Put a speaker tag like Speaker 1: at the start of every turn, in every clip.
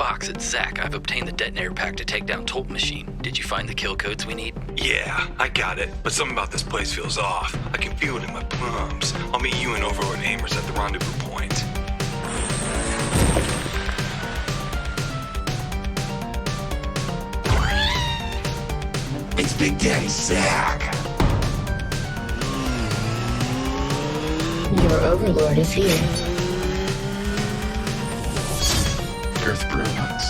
Speaker 1: Fox, it's Zach. I've obtained the detonator pack to take down Tolt Machine. Did you find the kill codes we need?
Speaker 2: Yeah, I got it, but something about this place feels off. I can feel it in my palms. I'll meet you and Overlord Amers at the rendezvous point.
Speaker 3: It's Big Daddy Zach.
Speaker 4: Your Overlord is here.
Speaker 3: Earth Brilliance.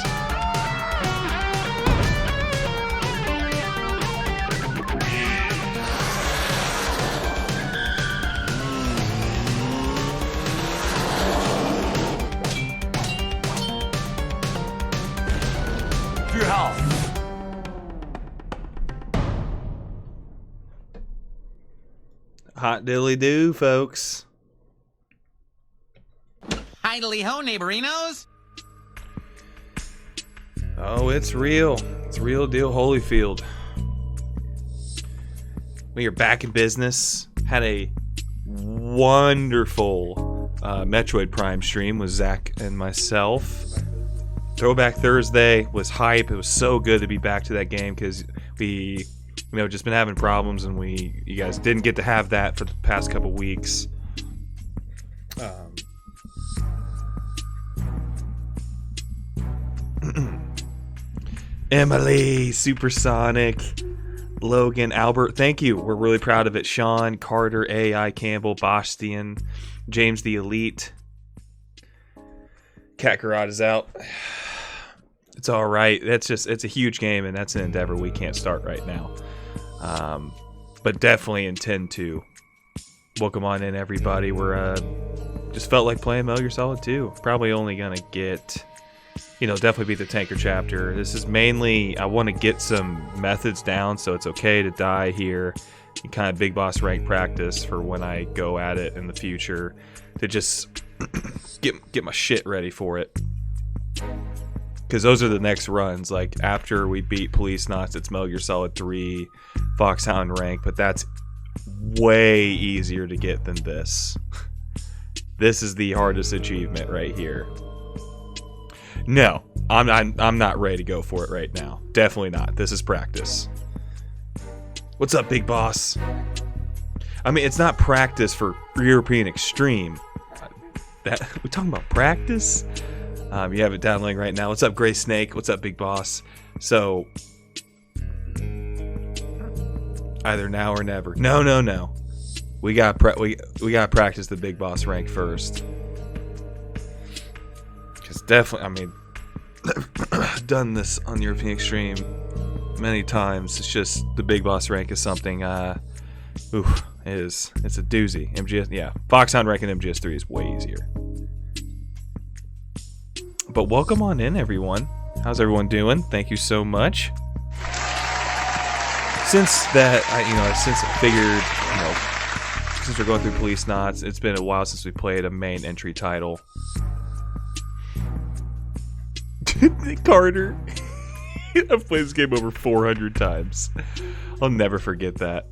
Speaker 2: Your health.
Speaker 5: Hot diddly do, folks.
Speaker 6: Idly ho, neighborinos.
Speaker 5: Oh, it's real. It's real deal, Holyfield. We are back in business. Had a wonderful Metroid Prime stream with Zach and myself. Throwback Thursday was hype. It was so good to be back to that game because we, just been having problems, and you guys didn't get to have that for the past couple weeks. Emily, Supersonic, Logan, Albert, thank you. We're really proud of it. Sean, Carter, AI, Campbell, Bastian, James the Elite. Cat Garage is out. It's all right. It's a huge game, and that's an endeavor we can't start right now. But definitely intend to. Welcome on in, everybody. We're just felt like playing Metal Gear Solid 2. Probably only gonna get, definitely beat the Tanker chapter. This is mainly, I want to get some methods down so it's okay to die here. And kind of big boss rank practice for when I go at it in the future. To just get my shit ready for it. Because those are the next runs. Like, after we beat Police Knots, it's Metal Gear Solid 3, Foxhound rank. But that's way easier to get than this. This is the hardest achievement right here. No, I'm not ready to go for it right now. Definitely not. This is practice. What's up, big boss? I mean, it's not practice for European Extreme. We talking about practice? You have it downloading right now. What's up, Gray Snake? What's up, big boss? So, either now or never. No. We got practice the big boss rank first. Because definitely, I mean, I've done this on European Extreme many times. It's just the big boss rank is something. It's a doozy. MGS, yeah, Foxhound rank in MGS3 is way easier. But welcome on in, everyone. How's everyone doing? Thank you so much. Since that, since I figured, since we're going through Police Knots, it's been a while since we played a main entry title. Carter. I've played this game over 400 times. I'll never forget that.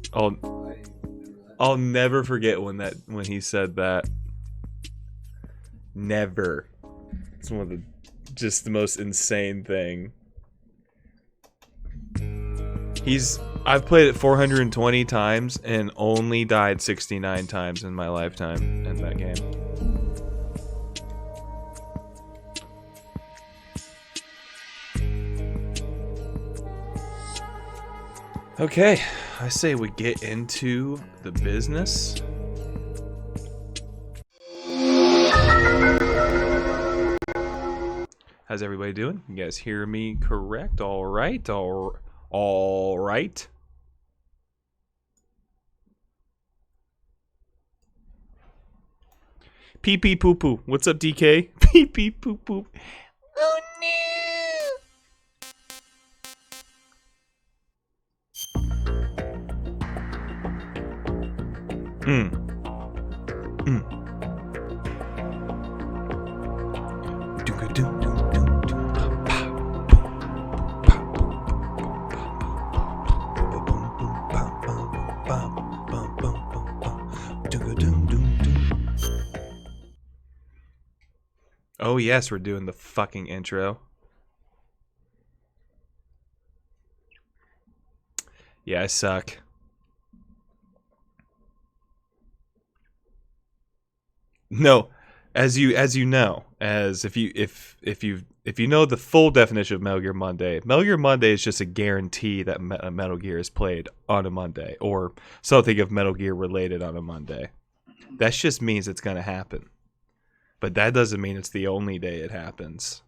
Speaker 5: I'll never forget when he said that. Never. It's one of the most insane thing. I've played it 420 times and only died 69 times in my lifetime in that game. Okay, I say we get into the business. How's everybody doing? You guys hear me correct? All right. Pee pee poo poo. What's up, DK? Pee pee poo poo. Oh no. Oh yes, we're doing the fucking intro. Yeah, I suck. No, as you know, as if you know the full definition of Metal Gear Monday is just a guarantee that Metal Gear is played on a Monday or something of Metal Gear related on a Monday. That just means it's going to happen. But that doesn't mean it's the only day it happens.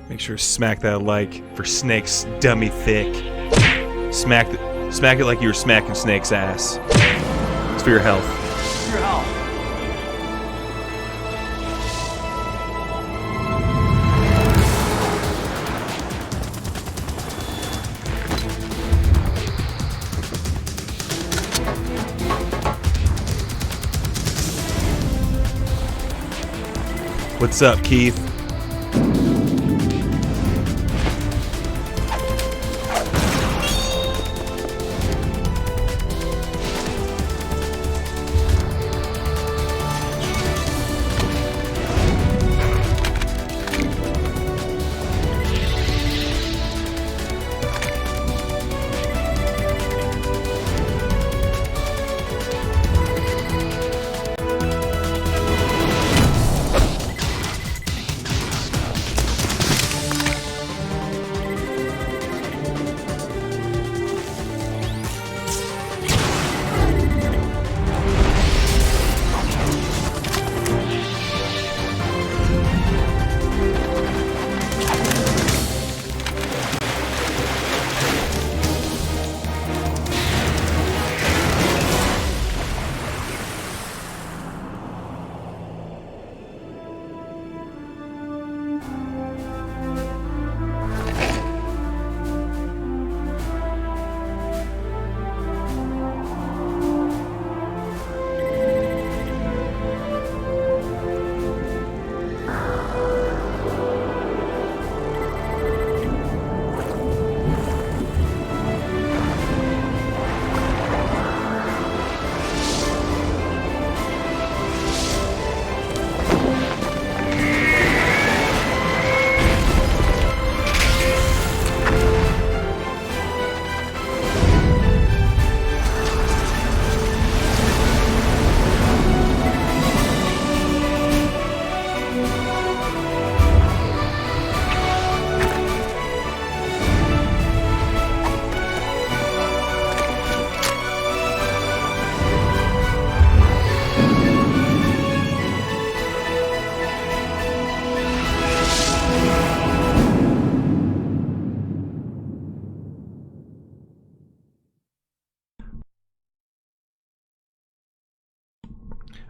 Speaker 5: Make sure to smack that like for Snake's dummy thick. Smack it like you were smacking Snake's ass. It's for your health.
Speaker 6: For your health.
Speaker 5: What's up, Keith?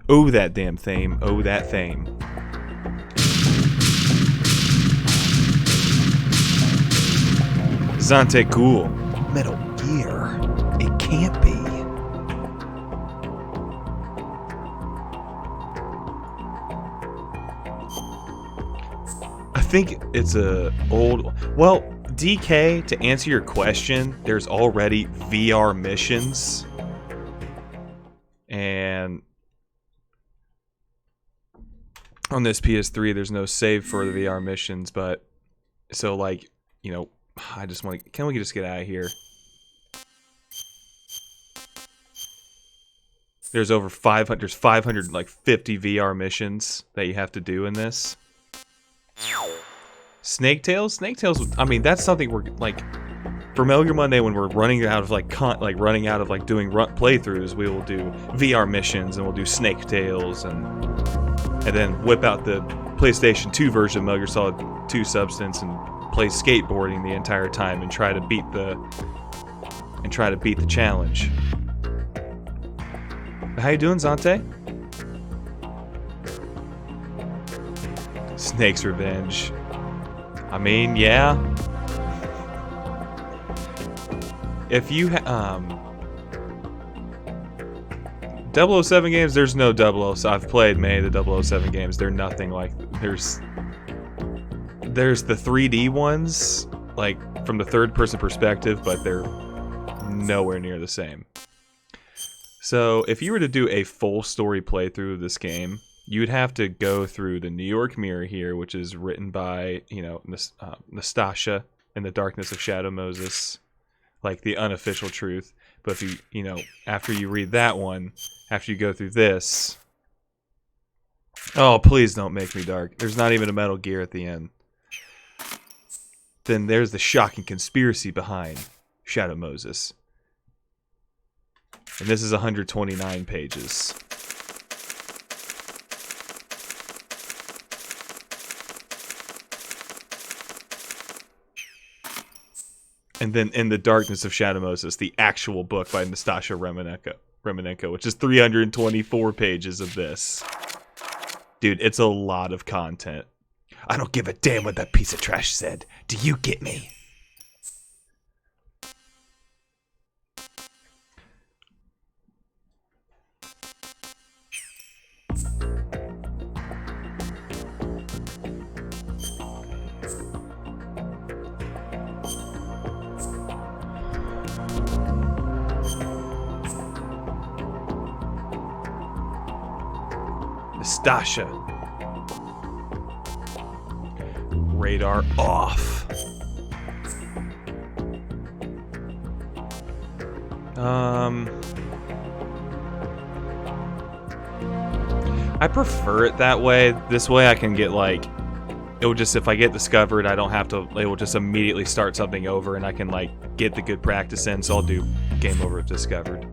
Speaker 5: Oh, that damn theme. Oh, that theme. Zante Ghoul. Metal Gear. It can't be. I think it's a old... Well, DK, to answer your question, there's already VR missions. And... on this PS3, there's no save for the VR missions, but so like, you know, I just want to. Can we just get out of here? There's over 500. There's 550 VR missions that you have to do in this. Snake Tales. I mean, that's something we're like for Metal Gear Monday when we're running out of doing playthroughs. We will do VR missions and we'll do Snake Tales and then whip out the PlayStation 2 version of Metal Gear Solid 2 Substance and play skateboarding the entire time and try to beat the challenge. How you doing, Zante? Snake's Revenge. I mean, yeah. If you 007 games, there's no 007. I've played many of the 007 games. They're nothing like... There's the 3D ones, like, from the third-person perspective, but they're nowhere near the same. So, if you were to do a full story playthrough of this game, you'd have to go through the New York Mirror here, which is written by, Nastasha and the Darkness of Shadow Moses, like the unofficial truth. But if you, after you read that one, after you go through this... Oh, please don't make me dark. There's not even a Metal Gear at the end. Then there's the shocking conspiracy behind Shadow Moses. And this is 129 pages. And then In the Darkness of Shadow Moses, the actual book by Nastasha Romanenko, which is 324 pages of this. Dude, it's a lot of content.
Speaker 3: I don't give a damn what that piece of trash said. Do you get me?
Speaker 5: Nastasha. Radar off. I prefer it that way. This way I can get, like, it will just, if I get discovered, I don't have to, it will just immediately start something over and I can, like, get the good practice in, so I'll do game over if discovered.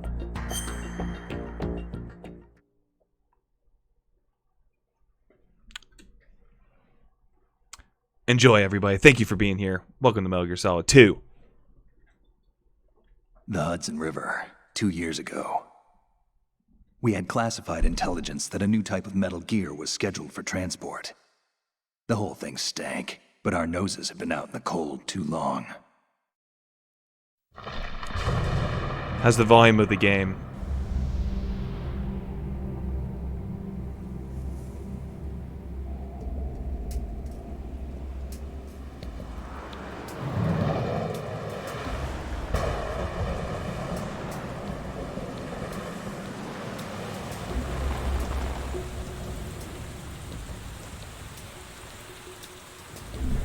Speaker 5: Enjoy, everybody. Thank you for being here. Welcome to Metal Gear Solid 2.
Speaker 4: The Hudson River, 2 years ago. We had classified intelligence that a new type of Metal Gear was scheduled for transport. The whole thing stank, but our noses have been out in the cold too long.
Speaker 5: How's the volume of the game?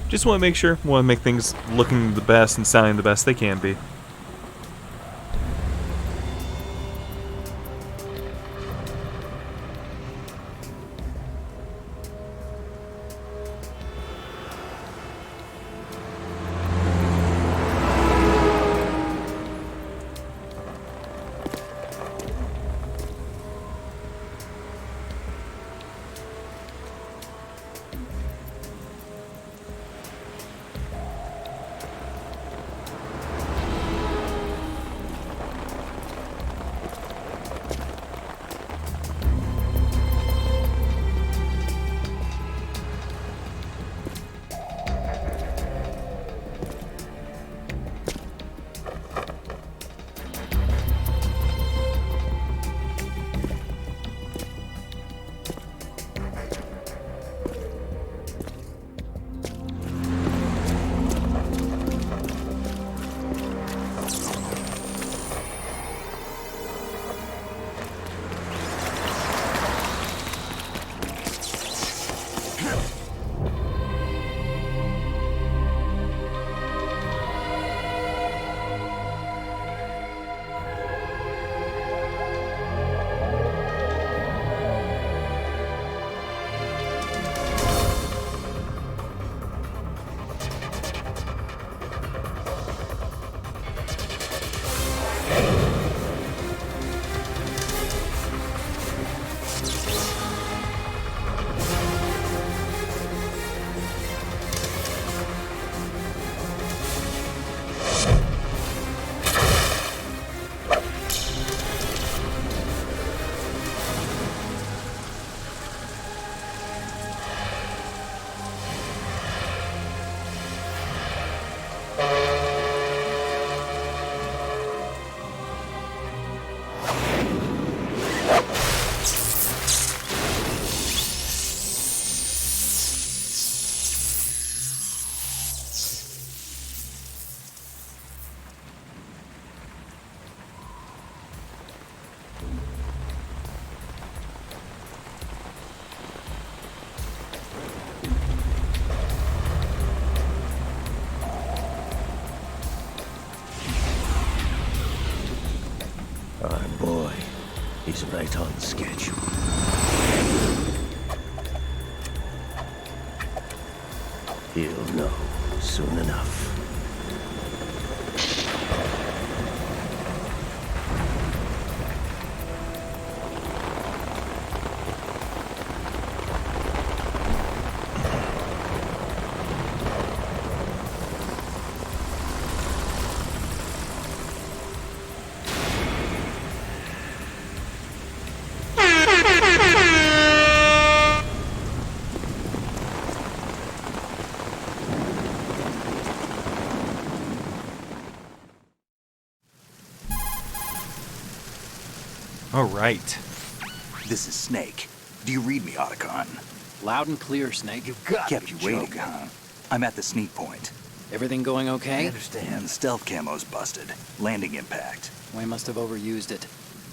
Speaker 5: Just want to make sure, want to make things looking the best and sounding the best they can be.
Speaker 7: right on schedule. He'll know soon enough.
Speaker 5: All right.
Speaker 4: This is Snake. Do you read me, Otacon?
Speaker 6: Loud and clear, Snake.
Speaker 4: Kept you waiting, huh? I'm at the sneak point.
Speaker 6: Everything going
Speaker 4: I
Speaker 6: okay?
Speaker 4: understand. Stealth camo's busted. Landing impact.
Speaker 6: We must have overused it.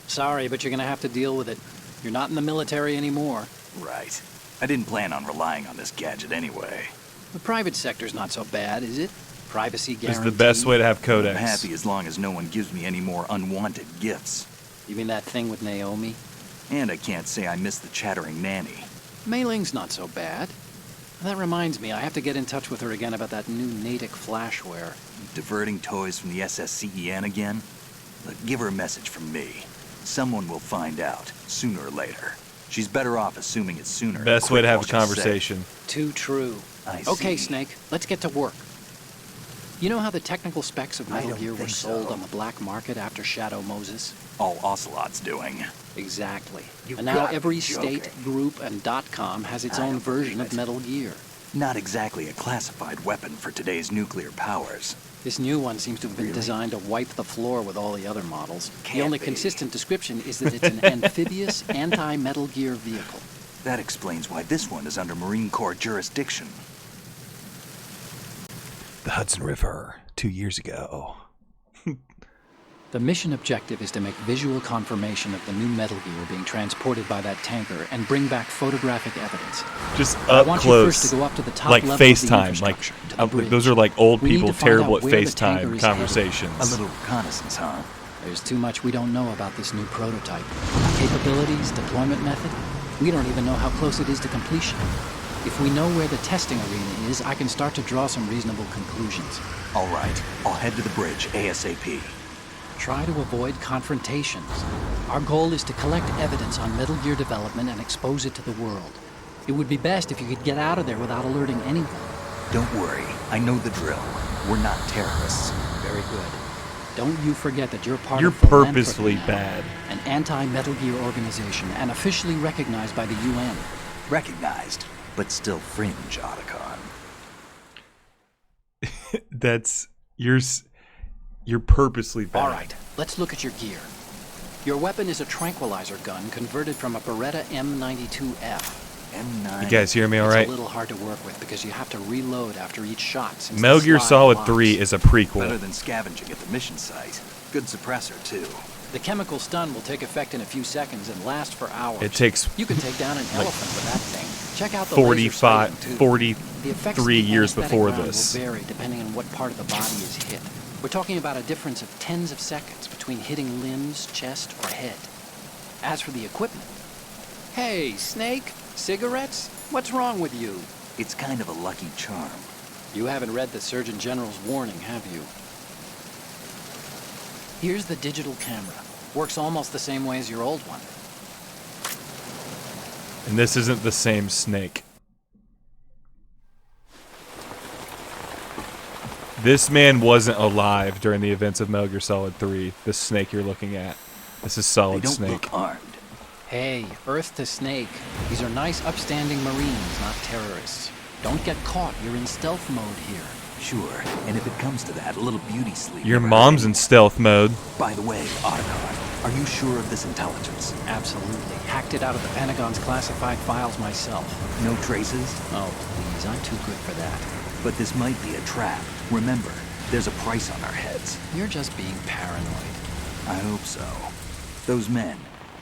Speaker 6: Sorry, but you're gonna have to deal with it. You're not in the military anymore.
Speaker 4: Right. I didn't plan on relying on this gadget anyway.
Speaker 6: The private sector's not so bad, is it? Privacy
Speaker 5: This
Speaker 6: guarantee.
Speaker 5: is the best way to have
Speaker 4: I'm
Speaker 5: codex.
Speaker 4: happy as long as no one gives me any more unwanted gifts.
Speaker 6: You mean that thing with Naomi?
Speaker 4: And I can't say I miss the chattering nanny.
Speaker 6: Mei Ling's not so bad. That reminds me, I have to get in touch with her again about that new Natick flashware.
Speaker 4: Diverting toys from the SSCEN again? Look, give her a message from me. Someone will find out, sooner or later. She's better off assuming it's sooner.
Speaker 5: Best way to have a
Speaker 4: Quit what she'll say.
Speaker 5: conversation.
Speaker 6: Too true.
Speaker 4: I
Speaker 6: Okay,
Speaker 4: see.
Speaker 6: Snake, let's get to work. You know how the technical specs of
Speaker 4: I
Speaker 6: Metal
Speaker 4: don't
Speaker 6: Gear were
Speaker 4: think
Speaker 6: sold
Speaker 4: so.
Speaker 6: on the black market after Shadow Moses?
Speaker 4: All Ocelot's doing.
Speaker 6: Exactly.
Speaker 4: You
Speaker 6: And now
Speaker 4: gotta
Speaker 6: every
Speaker 4: be
Speaker 6: state,
Speaker 4: joking.
Speaker 6: group, and .com has its
Speaker 4: I
Speaker 6: own
Speaker 4: don't
Speaker 6: version
Speaker 4: believe
Speaker 6: of
Speaker 4: it.
Speaker 6: Metal Gear.
Speaker 4: Not exactly a classified weapon for today's nuclear powers.
Speaker 6: This new one seems to have been
Speaker 4: Really?
Speaker 6: designed to wipe the floor with all the other models. The
Speaker 4: Can't
Speaker 6: only
Speaker 4: be.
Speaker 6: consistent description is that it's an amphibious anti-Metal Gear vehicle.
Speaker 4: That explains why this one is under Marine Corps jurisdiction.
Speaker 3: The Hudson River, 2 years ago.
Speaker 6: The mission objective is to make visual confirmation of the new Metal Gear being transported by that tanker and bring back photographic evidence.
Speaker 5: Just
Speaker 6: I
Speaker 5: up
Speaker 6: want you first
Speaker 5: close.
Speaker 6: to go up to the top
Speaker 5: Like
Speaker 6: level of the
Speaker 5: FaceTime. Like
Speaker 6: infrastructure, to the bridge.
Speaker 5: those are like old
Speaker 6: We need
Speaker 5: people
Speaker 6: to find
Speaker 5: terrible
Speaker 6: out
Speaker 5: at
Speaker 6: where the tanker
Speaker 5: FaceTime
Speaker 6: is headed.
Speaker 5: conversations.
Speaker 4: A little reconnaissance, huh?
Speaker 6: There's too much we don't know about this new prototype. Capabilities, deployment method. We don't even know how close it is to completion. If we know where the testing arena is, I can start to draw some reasonable conclusions.
Speaker 4: All right, I'll head to the bridge ASAP.
Speaker 6: Try to avoid confrontations. Our goal is to collect evidence on Metal Gear development and expose it to the world. It would be best if you could get out of there without alerting anyone.
Speaker 4: Don't worry, I know the drill. We're not terrorists.
Speaker 6: Very good. Don't you forget that you're part
Speaker 5: You're
Speaker 6: of Philanthropy
Speaker 5: purposefully
Speaker 6: now,
Speaker 5: bad.
Speaker 6: an anti-Metal Gear organization and officially recognized by the UN.
Speaker 4: Recognized, but still fringe, Otacon.
Speaker 5: That's you're purposely bad.
Speaker 6: All right, let's look at your gear. Your weapon is a tranquilizer gun converted from a Beretta M92F.
Speaker 4: M9.
Speaker 5: You guys hear me all
Speaker 6: It's
Speaker 5: right?
Speaker 6: a little hard to work with because you have to reload after each shot. Since
Speaker 5: Metal
Speaker 6: the
Speaker 5: Gear
Speaker 6: slide
Speaker 5: Solid
Speaker 6: locks.
Speaker 5: 3 is a
Speaker 4: Better
Speaker 5: prequel.
Speaker 4: than scavenging at the mission site. Good suppressor, too.
Speaker 6: The chemical stun will take effect in a few seconds and last for hours.
Speaker 5: It takes
Speaker 6: You can take down an elephant with that thing. Check out the
Speaker 5: 45,
Speaker 6: laser sighting, too.
Speaker 5: 43
Speaker 6: The effects of the
Speaker 5: years
Speaker 6: anesthetic
Speaker 5: before
Speaker 6: round
Speaker 5: this.
Speaker 6: will vary depending on what part of the body is hit. We're talking about a difference of tens of seconds between hitting limbs, chest, or head. As for the equipment, hey, Snake, cigarettes? What's wrong with you?
Speaker 4: It's kind of a lucky charm.
Speaker 6: You haven't read the Surgeon General's warning, have you? Here's the digital camera. Works almost the same way as your old one.
Speaker 5: And this isn't the same Snake. This man wasn't alive during the events of Metal Gear Solid 3. This Snake you're looking at. This is
Speaker 4: They
Speaker 5: Solid
Speaker 4: don't
Speaker 5: Snake.
Speaker 4: look armed.
Speaker 6: Hey, Earth to Snake. These are nice, upstanding Marines, not terrorists. Don't get caught. You're in stealth mode here.
Speaker 4: Sure, and if it comes to that, a little beauty sleep.
Speaker 5: Your
Speaker 4: never
Speaker 5: mom's
Speaker 4: hurt
Speaker 5: in stealth mode.
Speaker 4: anyone. By the way, Otacon, are you sure of this intelligence?
Speaker 6: Absolutely. Hacked it out of the Pentagon's classified files myself.
Speaker 4: No traces?
Speaker 6: Oh, please. I'm too good for that.
Speaker 4: But this might be a trap. Remember, there's a price on our heads.
Speaker 6: You're just being paranoid.
Speaker 4: I hope so. Those men,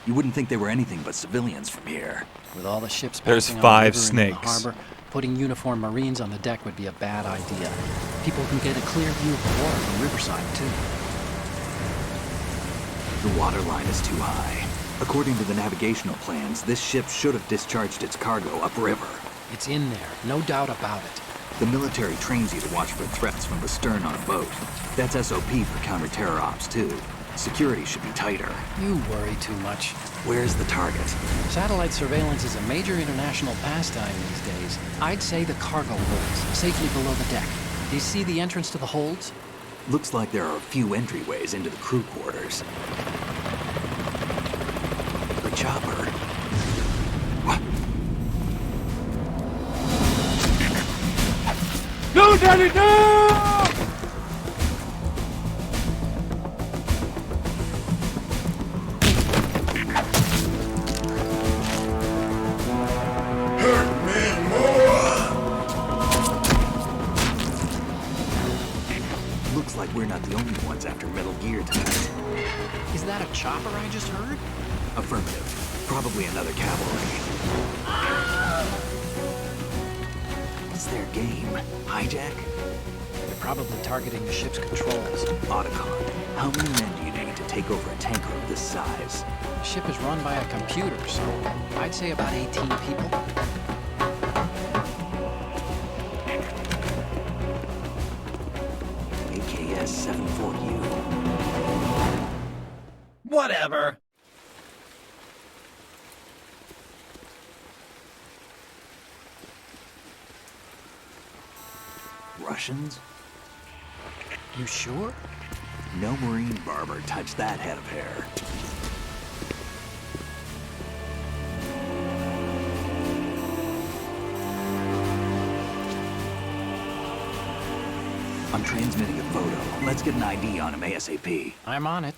Speaker 4: you wouldn't think they were anything but civilians from here.
Speaker 6: With all the ships
Speaker 5: There's
Speaker 6: passing
Speaker 5: 5
Speaker 6: on the river and in the
Speaker 5: snakes.
Speaker 6: harbor, putting uniformed Marines on the deck would be a bad idea. People can get a clear view of the water from Riverside, too.
Speaker 4: The water line is too high. According to the navigational plans, this ship should have discharged its cargo upriver.
Speaker 6: It's in there, no doubt about it.
Speaker 4: The military trains you to watch for threats from the stern on a boat. That's SOP for counter-terror ops, too. Security should be tighter.
Speaker 6: You worry too much.
Speaker 4: Where's the target?
Speaker 6: Satellite surveillance is a major international pastime these days. I'd say the cargo holds, safely below the deck. Do you see the entrance to the holds?
Speaker 4: Looks like there are a few entryways into the crew quarters. The chopper. What?
Speaker 3: No, Daddy, no!
Speaker 4: Looks like we're not the only ones after Metal Gear tonight.
Speaker 6: Is that a chopper I just heard?
Speaker 4: Affirmative. Probably another cavalry. What's their game? Hijack?
Speaker 6: They're probably targeting the ship's controls.
Speaker 4: Otacon. How many men do you need to take over a tanker of this size?
Speaker 6: The ship is run by a computer, so I'd say about 18 people.
Speaker 4: AKS 74U.
Speaker 3: Whatever.
Speaker 4: Russians?
Speaker 6: You sure?
Speaker 4: No Marine barber touched that head of hair. I'm transmitting a photo. Let's get an ID on him ASAP.
Speaker 6: I'm on it.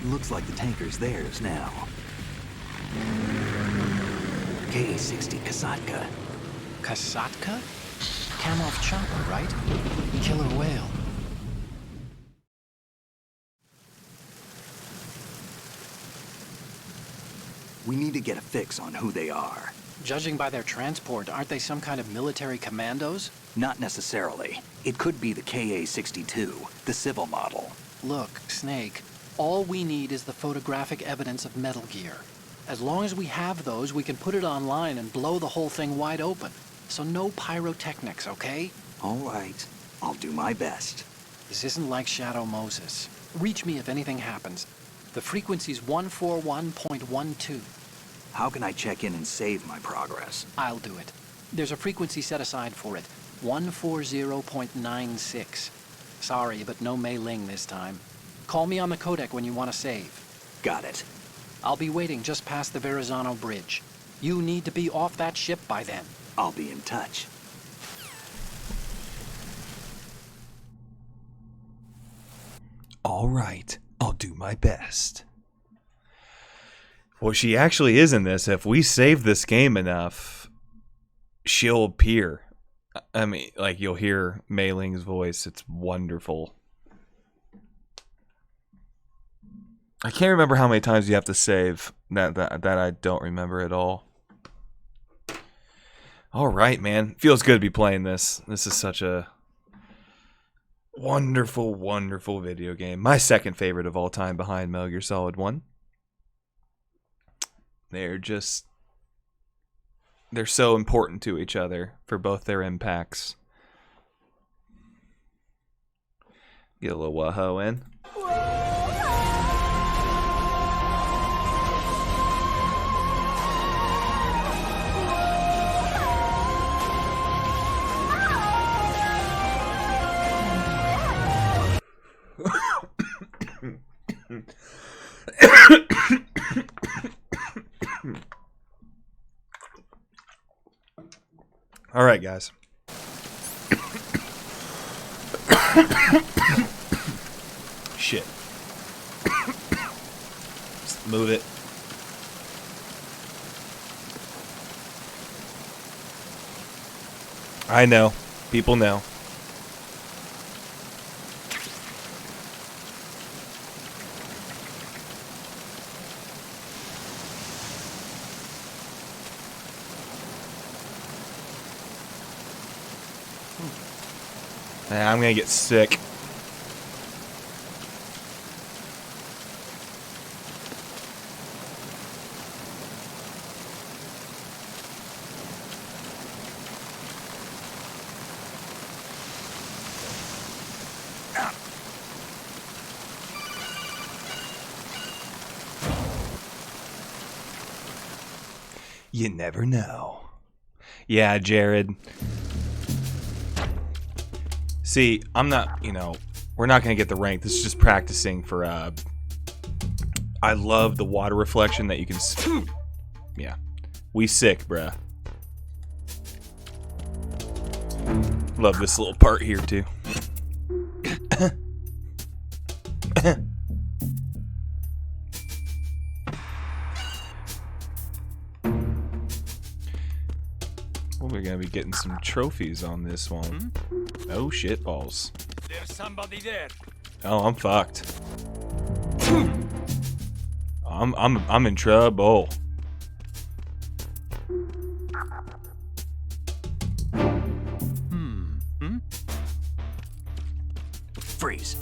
Speaker 4: Looks like the tanker's theirs now. KA-60 Kasatka.
Speaker 6: Kasatka? Kamov chopper, right? Killer whale.
Speaker 4: We need to get a fix on who they are.
Speaker 6: Judging by their transport, aren't they some kind of military commandos?
Speaker 4: Not necessarily. It could be the KA-62, the civil model.
Speaker 6: Look, Snake, all we need is the photographic evidence of Metal Gear. As long as we have those, we can put it online and blow the whole thing wide open. So no pyrotechnics, okay?
Speaker 4: All right. I'll do my best.
Speaker 6: This isn't like Shadow Moses. Reach me if anything happens. The frequency's 141.12.
Speaker 4: How can I check in and save my progress?
Speaker 6: I'll do it. There's a frequency set aside for it. 140.96. Sorry, but no Mei Ling this time. Call me on the codec when you want to save.
Speaker 4: Got it.
Speaker 6: I'll be waiting just past the Verrazano Bridge. You need to be off that ship by then.
Speaker 4: I'll be in touch.
Speaker 5: All right, I'll do my best. Well, she actually is in this. If we save this game enough, she'll appear. I mean, like, you'll hear Mei Ling's voice. It's wonderful. I can't remember how many times you have to save. That I don't remember at all. All right, man. Feels good to be playing this. This is such a wonderful, wonderful video game. My second favorite of all time behind Metal Gear Solid 1. They're so important to each other for both their impacts. Get a little whoa in. All right, guys. Shit. Just move it. I know. People know. I'm gonna get sick.
Speaker 3: You never know.
Speaker 5: Yeah, Jared. See, I'm not, we're not going to get the rank. This is just practicing for, I love the water reflection that you can see. Yeah. We sick, bruh. Love this little part here, too. Well, we're going to be getting some trophies on this one. Oh, shit balls.
Speaker 8: There's somebody there.
Speaker 5: Oh, I'm fucked. I'm in trouble.
Speaker 7: Freeze.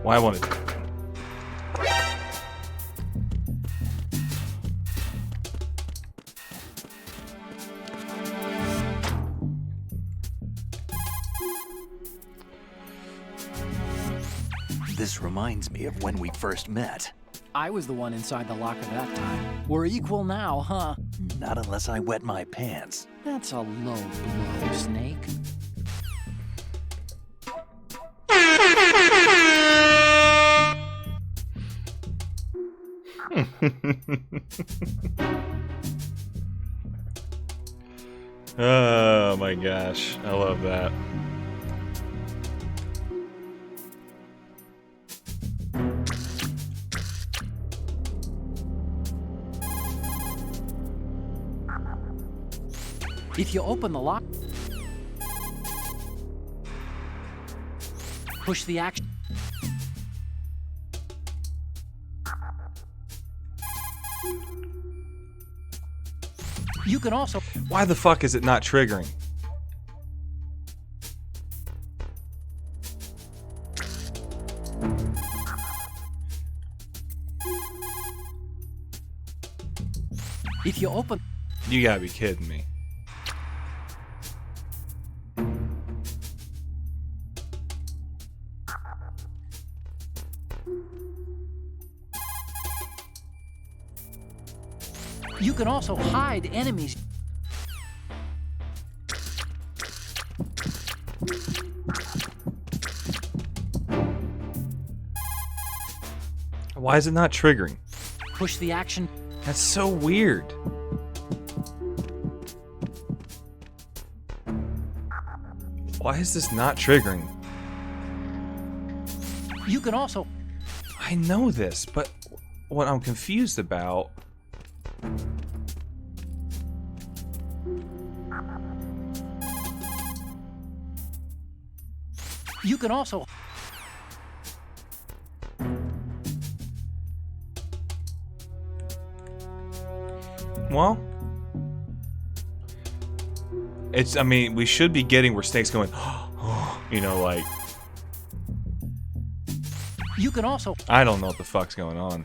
Speaker 5: Why I wanted.
Speaker 4: This reminds me of when we first met.
Speaker 6: I was the one inside the locker that time. We're equal now, huh?
Speaker 4: Not unless I wet my pants.
Speaker 6: That's a low blow, Snake.
Speaker 5: Oh my gosh, I love that.
Speaker 6: If you open the lock, push the action. You can also.
Speaker 5: Why the fuck is it not triggering?
Speaker 6: If you open.
Speaker 5: You gotta be kidding me.
Speaker 6: You can also hide enemies.
Speaker 5: Why is it not triggering?
Speaker 6: Push the action.
Speaker 5: That's so weird. Why is this not triggering?
Speaker 6: You can also.
Speaker 5: I know this, but what I'm confused about.
Speaker 6: You can also.
Speaker 5: Well, I mean, we should be getting where Snake's going, like.
Speaker 6: You can also.
Speaker 5: I don't know what the fuck's going on.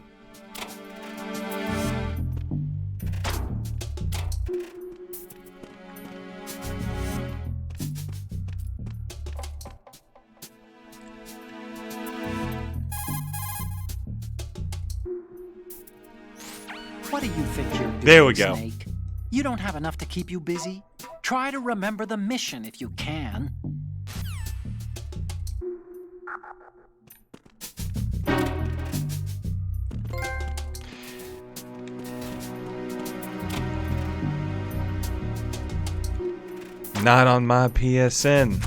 Speaker 6: What do you think you're doing,
Speaker 5: There we go.
Speaker 6: Snake? You don't have enough to keep you busy? Try to remember the mission if you can.
Speaker 5: Not on my PSN.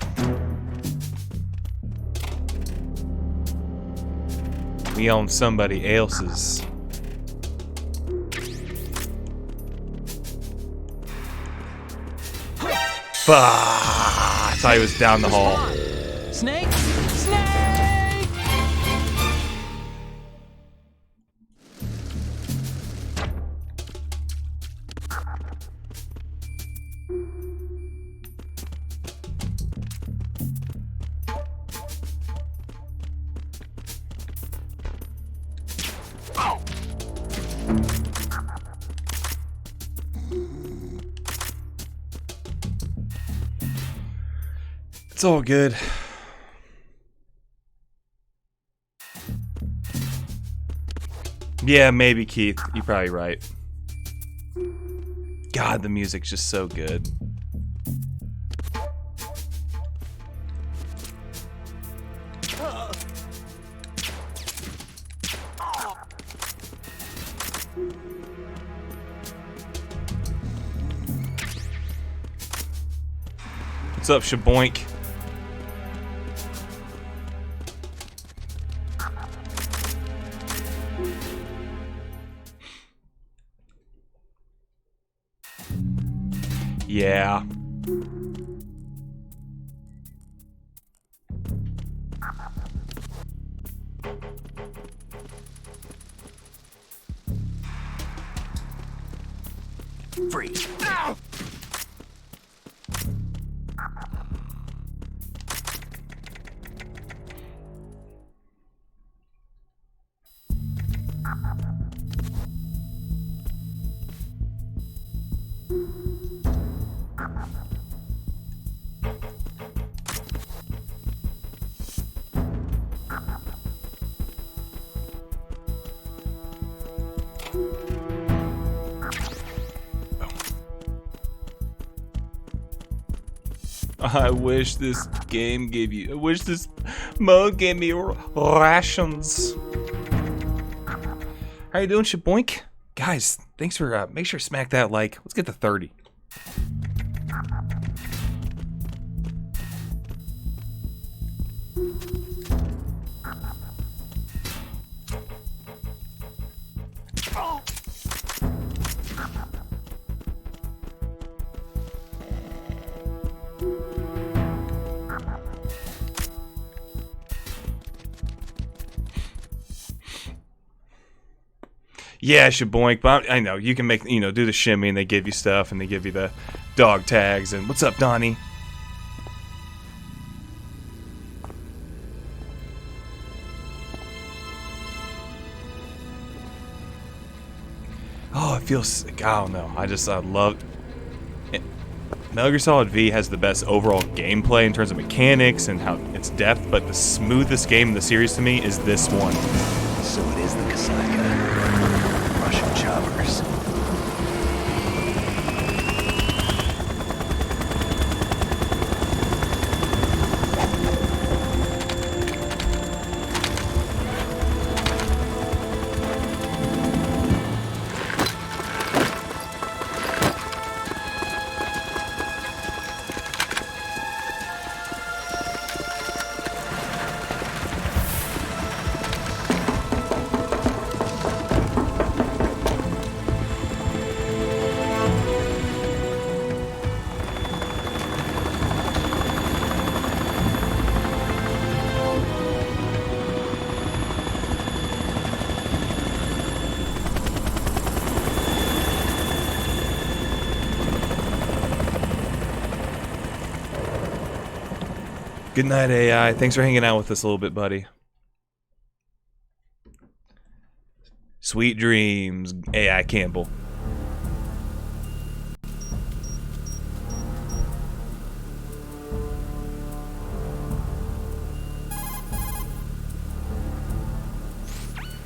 Speaker 5: We own somebody else's. Fuck! I thought he was down the hall.
Speaker 6: Snake! Snake!
Speaker 5: It's all good. Yeah, maybe, Keith. You're probably right. God, the music's just so good. What's up, Shaboink? Yeah.
Speaker 7: Freeze.
Speaker 5: I wish this game gave you. I wish this mode gave me rations. How you doing, Shaboink? Guys, thanks for make sure to smack that like. Let's get to 30. Yeah, Shaboink, but I know you can make, do the shimmy and they give you stuff and they give you the dog tags and what's up, Donnie? Oh, it feels sick. I don't know. I love it. Metal Gear Solid V has the best overall gameplay in terms of mechanics and how its depth, but the smoothest game in the series to me is this one.
Speaker 4: So it is the Kasaka. Russian choppers.
Speaker 5: Good night, AI. Thanks for hanging out with us a little bit, buddy. Sweet dreams, AI Campbell.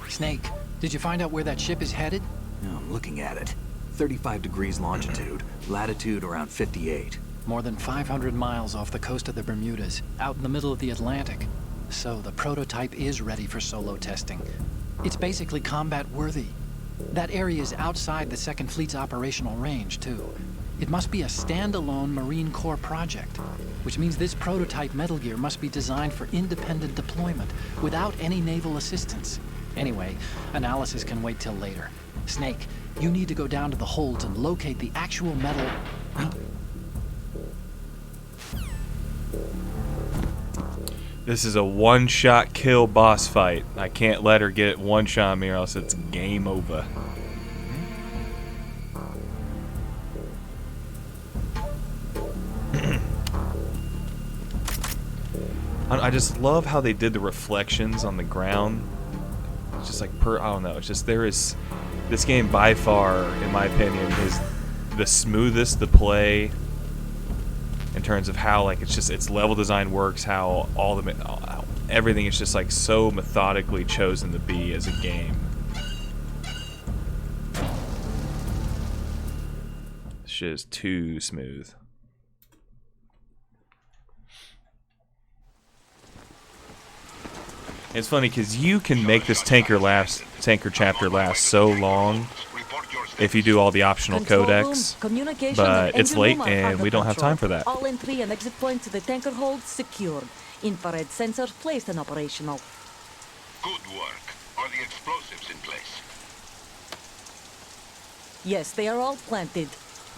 Speaker 6: Snake, did you find out where that ship is headed?
Speaker 4: No, I'm looking at it. 35 degrees longitude, latitude around 58.
Speaker 6: More than 500 miles off the coast of the Bermudas, out in the middle of the Atlantic. So the prototype is ready for solo testing. It's basically combat worthy. That area is outside the Second Fleet's operational range, too. It must be a standalone Marine Corps project, which means this prototype Metal Gear must be designed for independent deployment without any naval assistance. Anyway, analysis can wait till later. Snake, you need to go down to the holds and locate the actual metal...
Speaker 5: This is a one-shot kill boss fight. I can't let her get one shot on me or else it's game over. I just love how they did the reflections on the ground. It's just like I don't know. It's just this game by far, in my opinion, is the smoothest to play in terms of how like its level design works, how everything is just like so methodically chosen to be as a game. This shit is too smooth. It's funny because you can make this tanker chapter last so long if you do all the optional codecs, but it's late and we don't have time for that.
Speaker 8: All entry and exit points to the tanker hold secured. Infrared sensors placed and operational.
Speaker 9: Good work. Are the explosives in place?
Speaker 8: Yes, they are all planted.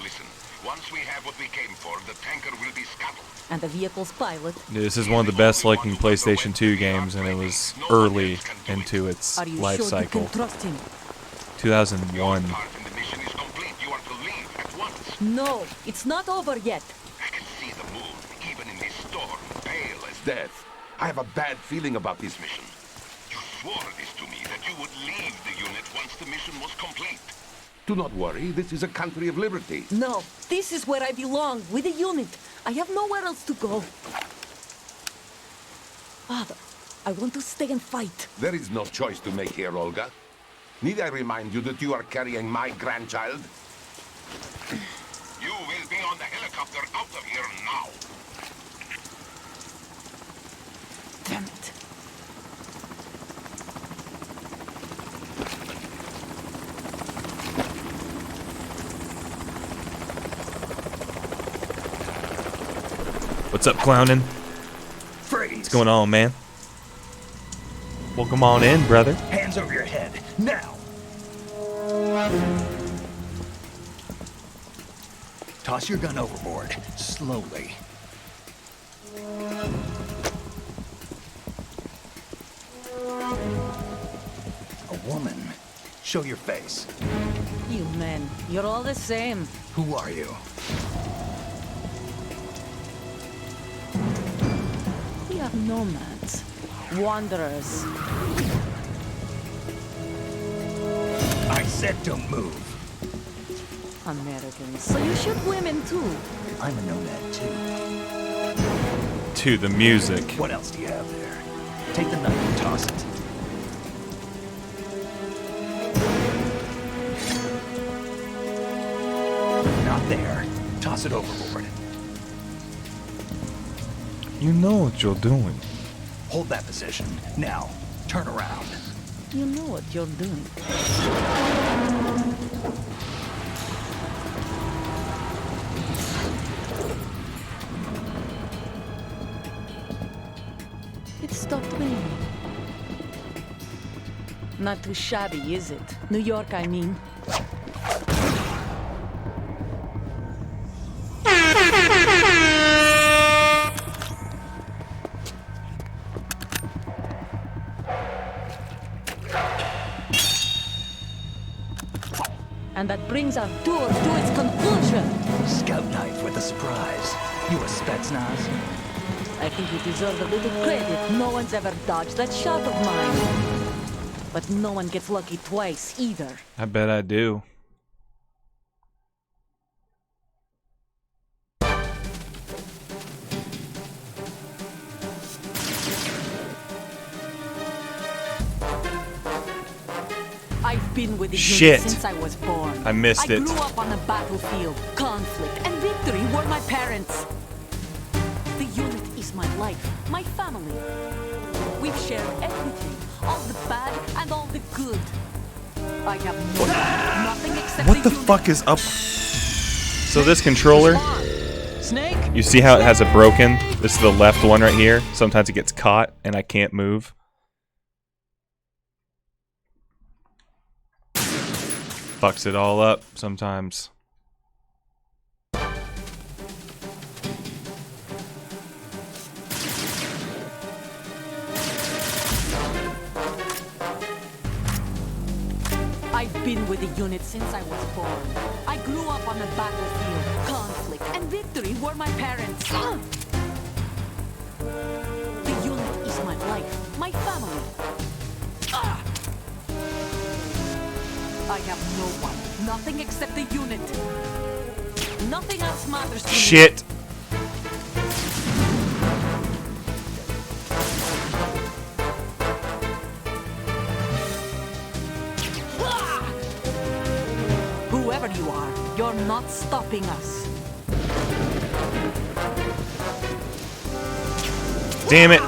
Speaker 9: Listen, once we have what we came for, the tanker will be scuttled.
Speaker 8: And the vehicle's pilot.
Speaker 5: This is one of the best looking PlayStation 2 games, and it was early into its life cycle.
Speaker 8: You can trust him?
Speaker 5: 2001.
Speaker 8: No, it's not over yet.
Speaker 9: I can see the moon, even in this storm, pale as
Speaker 10: Death. I have a bad feeling about this mission.
Speaker 9: You swore this to me, that you would leave the unit once the mission was complete.
Speaker 10: Do not worry, this is a country of liberty.
Speaker 8: No, this is where I belong, with the unit. I have nowhere else to go. Father, I want to stay and fight.
Speaker 10: There is no choice to make here, Olga. Need I remind you that you are carrying my grandchild?
Speaker 9: You will be on the helicopter out of here now.
Speaker 8: Damn it.
Speaker 5: What's up, clownin'?
Speaker 4: Freeze!
Speaker 5: What's going on, man? Welcome on in, brother.
Speaker 4: Hands over your head, now! Toss your gun overboard, slowly. A woman. Show your face.
Speaker 8: You men, you're all the same.
Speaker 4: Who are you?
Speaker 8: We are nomads. Wanderers.
Speaker 4: I said don't move.
Speaker 8: Americans. So you shoot women too.
Speaker 4: I'm a nomad too.
Speaker 5: To the music.
Speaker 4: What else do you have there? Take the knife and toss it. Not there. Toss it overboard.
Speaker 5: You know what you're doing.
Speaker 4: Hold that position. Now, turn around.
Speaker 8: You know what you're doing. It stopped raining. Not too shabby, is it? New York, I mean. And that brings our tour to its conclusion.
Speaker 4: Scout knife with a surprise. You a Spetsnaz?
Speaker 8: I think you deserve a little credit. No one's ever dodged that shot of mine. But no one gets lucky twice, either.
Speaker 5: I bet I do.
Speaker 8: I've been with the
Speaker 5: Shit.
Speaker 8: unit since I was born.
Speaker 5: I missed it.
Speaker 8: I grew up on the battlefield. Conflict and victory were my parents. The unit is my life, my family. We've shared everything, all the bad and all the good. I have nothing except
Speaker 5: What the
Speaker 8: unit.
Speaker 5: fuck is up? So this controller,
Speaker 6: Snake?
Speaker 5: you see how it has a broken? This is the left one right here. Sometimes it gets caught and I can't move. Fucks it all up sometimes.
Speaker 8: I've been with the unit since I was born. I grew up on the battlefield. Conflict and victory were my parents. The unit is my life, my family. I have no one, nothing except the unit. Nothing else matters to me.
Speaker 5: Shit.
Speaker 8: Whoever you are, you're not stopping us.
Speaker 5: Damn it.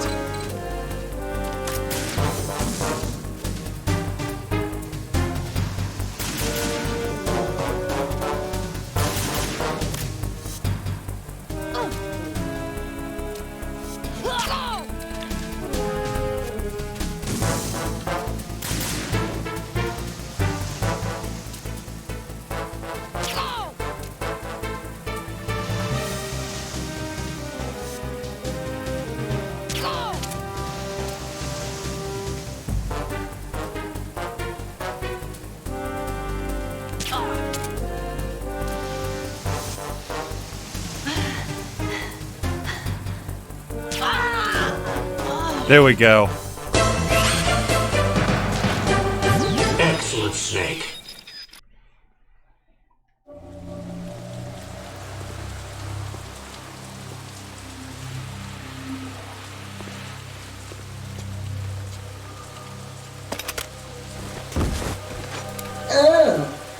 Speaker 5: There we go.
Speaker 7: Excellent, Snake.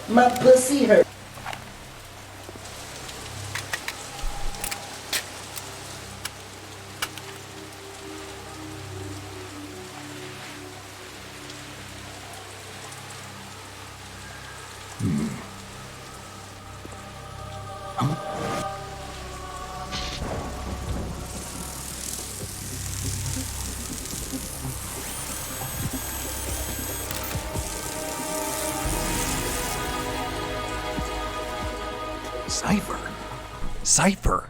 Speaker 11: My pussy hurt.
Speaker 4: Cypher!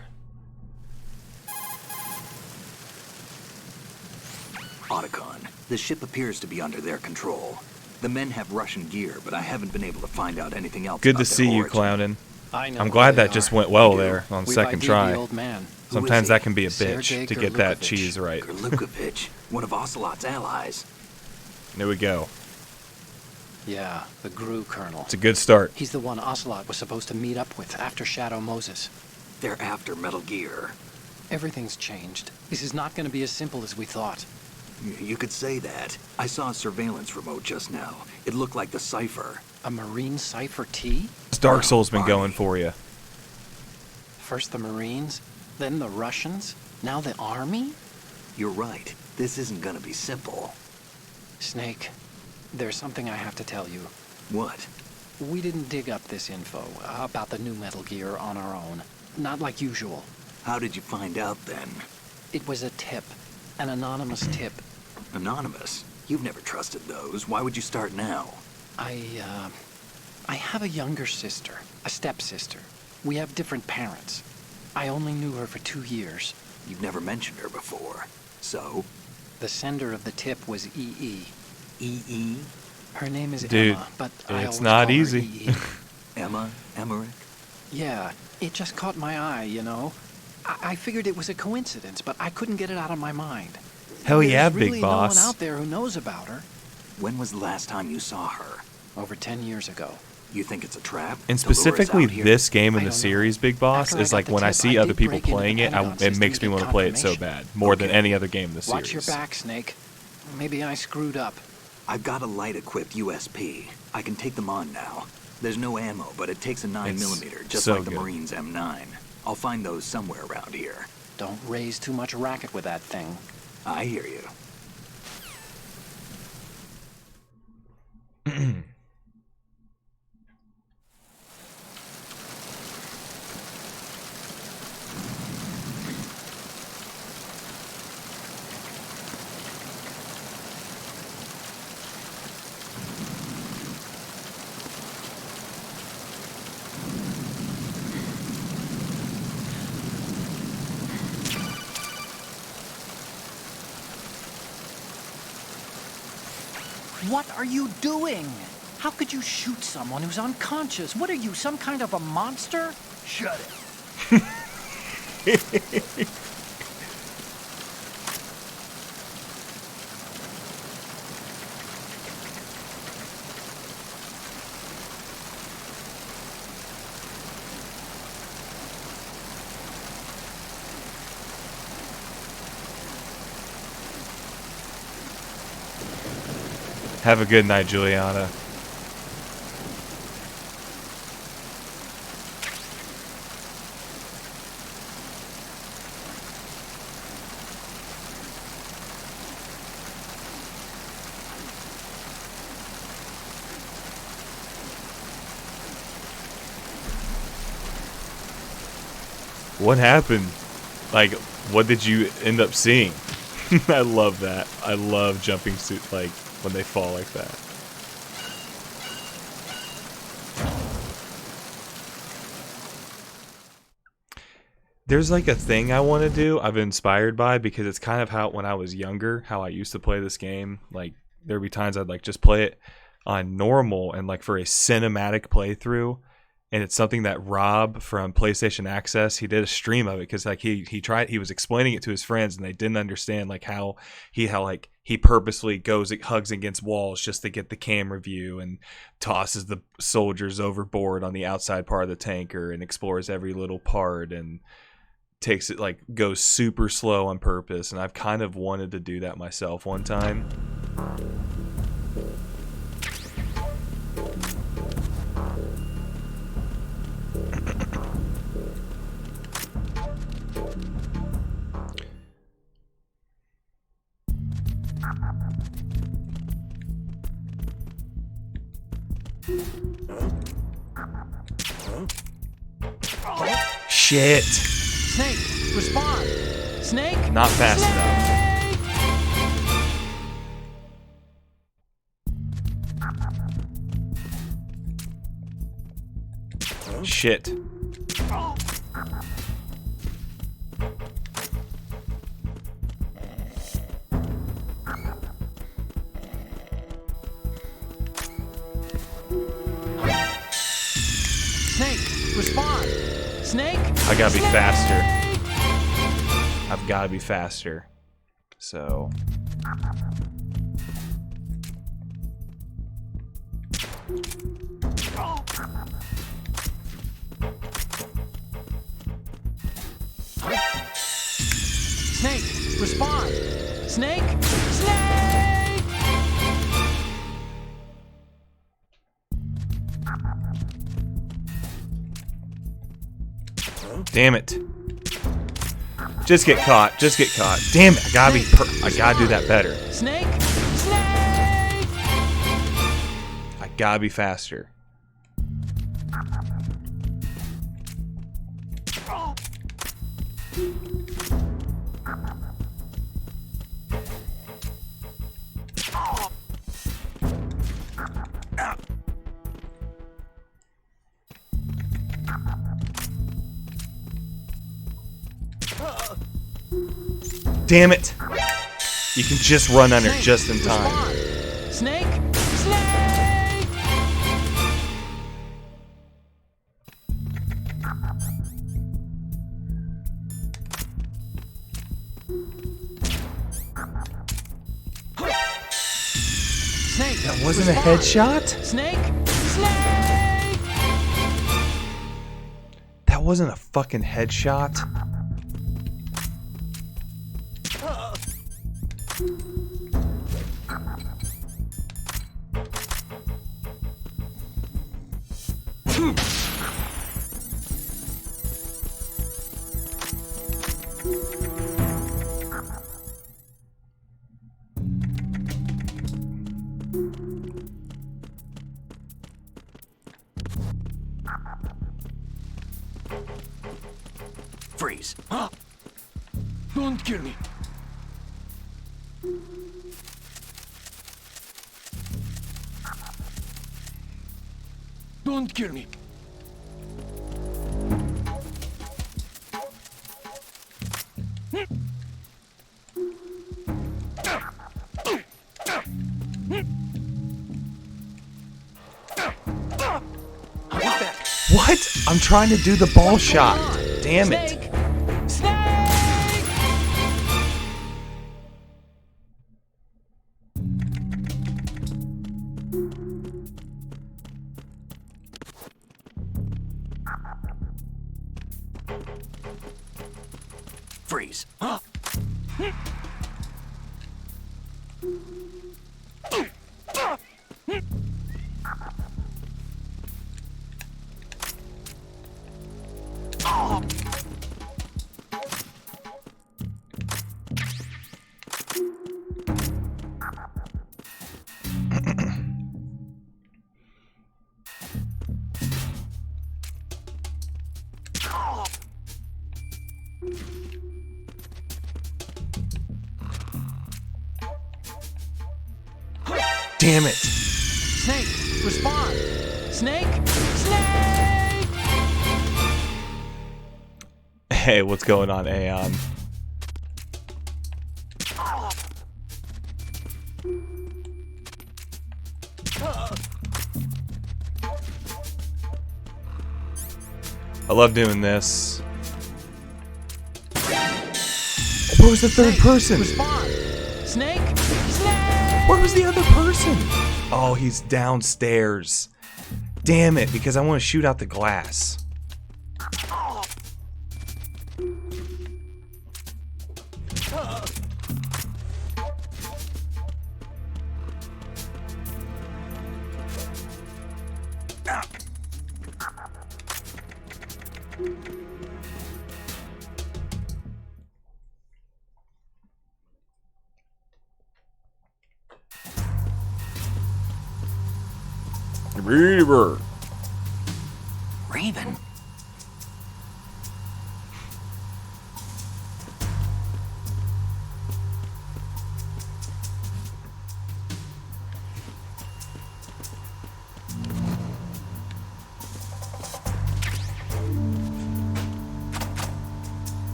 Speaker 4: Otacon, the ship appears to be under their control. The men have Russian gear, but I haven't been able to find out anything else.
Speaker 5: Good
Speaker 4: about
Speaker 5: to see
Speaker 4: their
Speaker 5: you,
Speaker 4: origin.
Speaker 5: Clownin.
Speaker 6: I
Speaker 5: I'm glad that just went well there on
Speaker 6: We've
Speaker 5: second
Speaker 6: ID'd
Speaker 5: try.
Speaker 6: the old man.
Speaker 5: Sometimes that can be a
Speaker 6: Sergei
Speaker 5: bitch to get that
Speaker 6: Gerlukovich.
Speaker 5: cheese right.
Speaker 4: Gerlukovich, one of Ocelot's allies.
Speaker 5: There we go.
Speaker 6: Yeah, the GRU colonel.
Speaker 5: It's a good start.
Speaker 6: He's the one Ocelot was supposed to meet up with after Shadow Moses.
Speaker 4: They're after Metal Gear.
Speaker 6: Everything's changed. This is not going to be as simple as we thought.
Speaker 4: You could say that. I saw a surveillance remote just now. It looked like the Cypher.
Speaker 6: A Marine Cypher T?
Speaker 5: This Dark Souls been going for you.
Speaker 6: First the Marines, then the Russians, now the Army?
Speaker 4: You're right. This isn't gonna be simple.
Speaker 6: Snake, there's something I have to tell you.
Speaker 4: What?
Speaker 6: We didn't dig up this info about the new Metal Gear on our own. Not like usual.
Speaker 4: How did you find out then?
Speaker 6: It was a tip. An anonymous tip.
Speaker 4: Anonymous? You've never trusted those. Why would you start now?
Speaker 6: I have a younger sister, a stepsister. We have different parents. I only knew her for 2 years.
Speaker 4: You've never mentioned her before. So?
Speaker 6: The sender of the tip was E.E.
Speaker 4: E.E.?
Speaker 6: Her name is
Speaker 5: Dude,
Speaker 6: Emma, but I
Speaker 5: it's
Speaker 6: always
Speaker 5: not
Speaker 6: call her
Speaker 5: easy.
Speaker 6: E.E.
Speaker 4: Emma? Emmerich?
Speaker 6: Yeah, it just caught my eye, you know. I figured it was a coincidence, but I couldn't get it out of my mind.
Speaker 5: Hell yeah,
Speaker 6: There's really
Speaker 5: big
Speaker 6: no
Speaker 5: boss.
Speaker 6: one out there who knows about her.
Speaker 4: When was the last time you saw her?
Speaker 6: Over 10 years ago.
Speaker 4: You think it's a trap?
Speaker 5: And
Speaker 4: to lure us
Speaker 5: specifically
Speaker 4: out here?
Speaker 5: this game in
Speaker 6: I
Speaker 5: the
Speaker 6: don't know.
Speaker 5: series, Big Boss,
Speaker 6: After I
Speaker 5: is
Speaker 6: got
Speaker 5: like
Speaker 6: the
Speaker 5: when I
Speaker 6: tip,
Speaker 5: see
Speaker 6: I
Speaker 5: other
Speaker 6: did
Speaker 5: people
Speaker 6: break into
Speaker 5: playing
Speaker 6: the
Speaker 5: it,
Speaker 6: Pentagon
Speaker 5: it
Speaker 6: system
Speaker 5: makes
Speaker 6: to
Speaker 5: me
Speaker 6: get
Speaker 5: want to play it so
Speaker 6: confirmation.
Speaker 5: bad. More
Speaker 4: Okay.
Speaker 5: than any other game in the
Speaker 6: Watch your
Speaker 5: series.
Speaker 6: back, Snake. Maybe I screwed up.
Speaker 4: I've got a light-equipped USP. I can take them on now. There's no ammo, but it takes a 9mm, just
Speaker 5: so
Speaker 4: like the
Speaker 5: good.
Speaker 4: Marines' M9. I'll find those somewhere around here.
Speaker 6: Don't raise too much racket with that thing.
Speaker 4: I hear you.
Speaker 6: What are you doing? How could you shoot someone who's unconscious? What are you, some kind of a monster?
Speaker 10: Shut it.
Speaker 5: Have a good night, Juliana. What happened? Like, what did you end up seeing? I love that. I love jumping suit, like, when they fall like that. There's like a thing I want to do, I've been inspired by, because it's kind of how, when I was younger, how I used to play this game. Like, there'd be times I'd like just play it on normal and like for a cinematic playthrough. And it's something that Rob from PlayStation Access, he did a stream of it because like he was explaining it to his friends and they didn't understand like how he purposely hugs against walls just to get the camera view and tosses the soldiers overboard on the outside part of the tanker and explores every little part and takes it, like, goes super slow on purpose. And I've kind of wanted to do that myself one time. Shit.
Speaker 6: Snake, respond. Snake?
Speaker 5: Not fast enough. Shit.
Speaker 6: Snake, respond. Snake?
Speaker 5: I gotta be faster. I've gotta be faster. So.
Speaker 6: Snake, respond. Snake? Snake!
Speaker 5: Damn it. Just get caught. Just get caught. Damn it. I gotta do that better.
Speaker 6: Snake? Snake!
Speaker 5: I gotta be faster. Damn it! You can just run under
Speaker 6: Snake,
Speaker 5: just in time.
Speaker 6: respond. Snake? Snake! Snake,
Speaker 5: That wasn't a
Speaker 6: respond.
Speaker 5: headshot?
Speaker 6: Snake? Snake!
Speaker 5: That wasn't a fucking headshot.
Speaker 10: Freeze.
Speaker 6: Don't kill me. Don't kill me.
Speaker 5: What? I'm trying to do the ball shot. Damn it.
Speaker 6: Freeze.
Speaker 5: Damn it.
Speaker 6: Snake, respond. Snake! Snake!
Speaker 5: Hey, what's going on, Aeon? I love doing this. Where was the third person?
Speaker 6: Respond. Snake!
Speaker 5: Where was the other person? Oh, he's downstairs. Damn it, because I want to shoot out the glass. Reaver.
Speaker 6: Raven?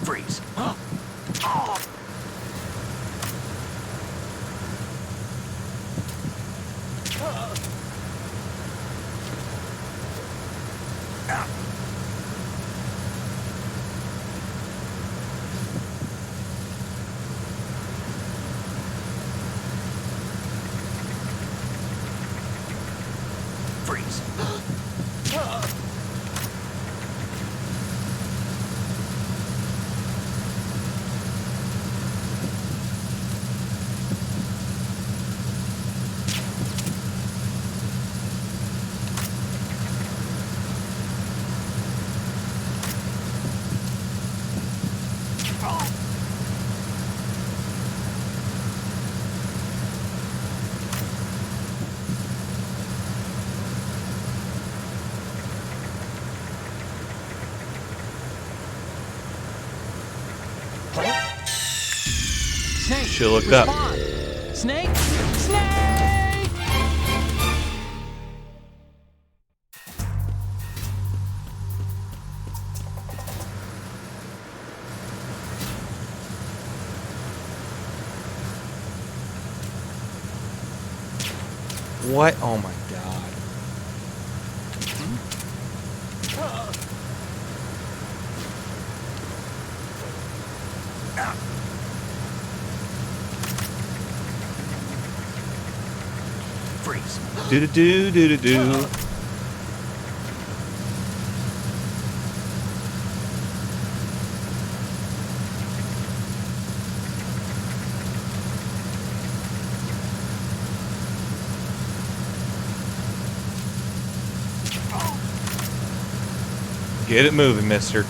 Speaker 6: Freeze. Freeze. Snake!
Speaker 5: Should've looked up.
Speaker 6: Snake! Snake!
Speaker 5: What? Oh my god.
Speaker 6: Freeze.
Speaker 5: Do do do do do. Get it moving, mister.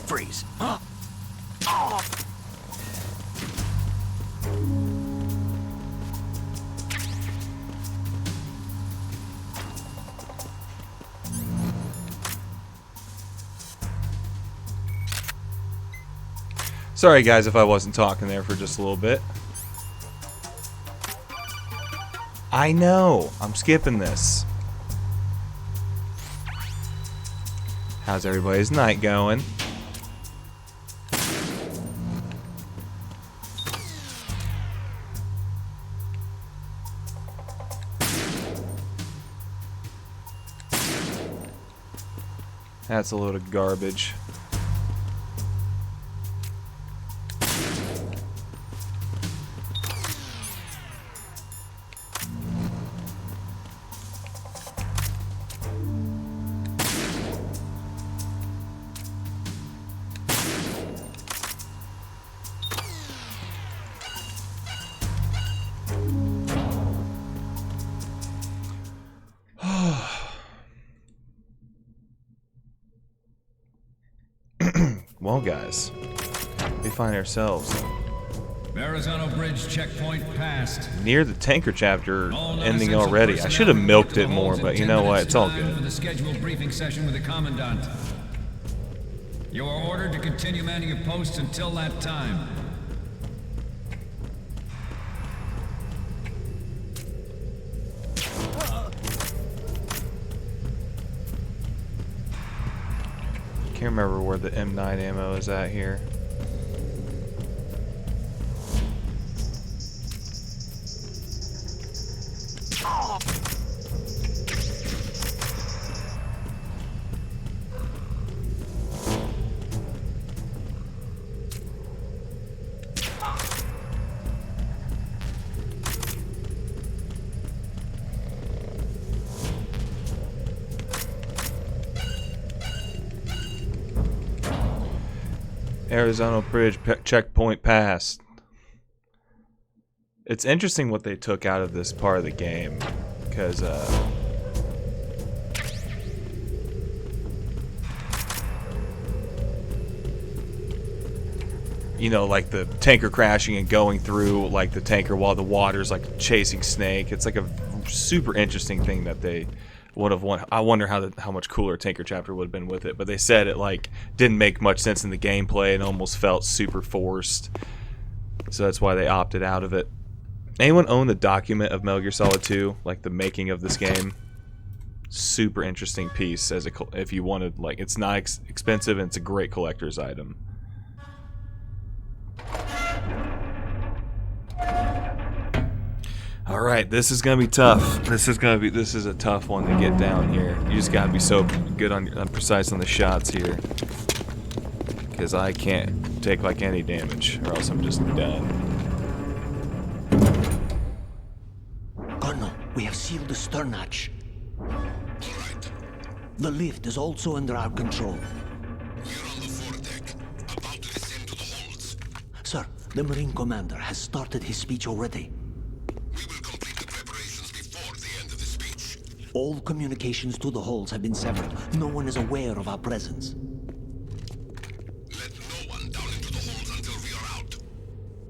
Speaker 7: Freeze.
Speaker 5: Sorry guys if I wasn't talking there for just a little bit. I know, I'm skipping this. How's everybody's night going? That's a load of garbage. Well, guys, we find ourselves
Speaker 11: Arizona Bridge checkpoint passed.
Speaker 5: near the tanker chapter ending already. I should have milked it more, but you know what? It's all good.
Speaker 11: For the scheduled briefing session with the commandant. You are ordered to continue manning your posts until that time.
Speaker 5: Can't remember where the M9 ammo is at here. Arizona Bridge checkpoint passed. It's interesting what they took out of this part of the game, because you know, like the tanker crashing and going through like the tanker while the water's like chasing Snake. It's like a super interesting thing that they would have won. I wonder how much cooler tanker chapter would have been with it, but they said it like didn't make much sense in the gameplay and almost felt super forced, so that's why they opted out of it. Anyone own the document of Metal Gear Solid 2, like the making of this game? Super interesting piece as if you wanted, like, it's not expensive and it's a great collector's item. All right, this is gonna be tough. This is a tough one to get down here. You just gotta be so good on precise on the shots here, because I can't take like any damage, or else I'm just done.
Speaker 7: Colonel, we have sealed the stern hatch.
Speaker 9: Alright.
Speaker 7: The lift is also under our control.
Speaker 9: We're on the foredeck, about to descend to the holds.
Speaker 7: Sir, the Marine Commander has started his speech already.
Speaker 9: We will complete the preparations before the end of the speech.
Speaker 7: All communications to the holds have been severed. No one is aware of our presence.
Speaker 9: Let no one down into the holds until we are out.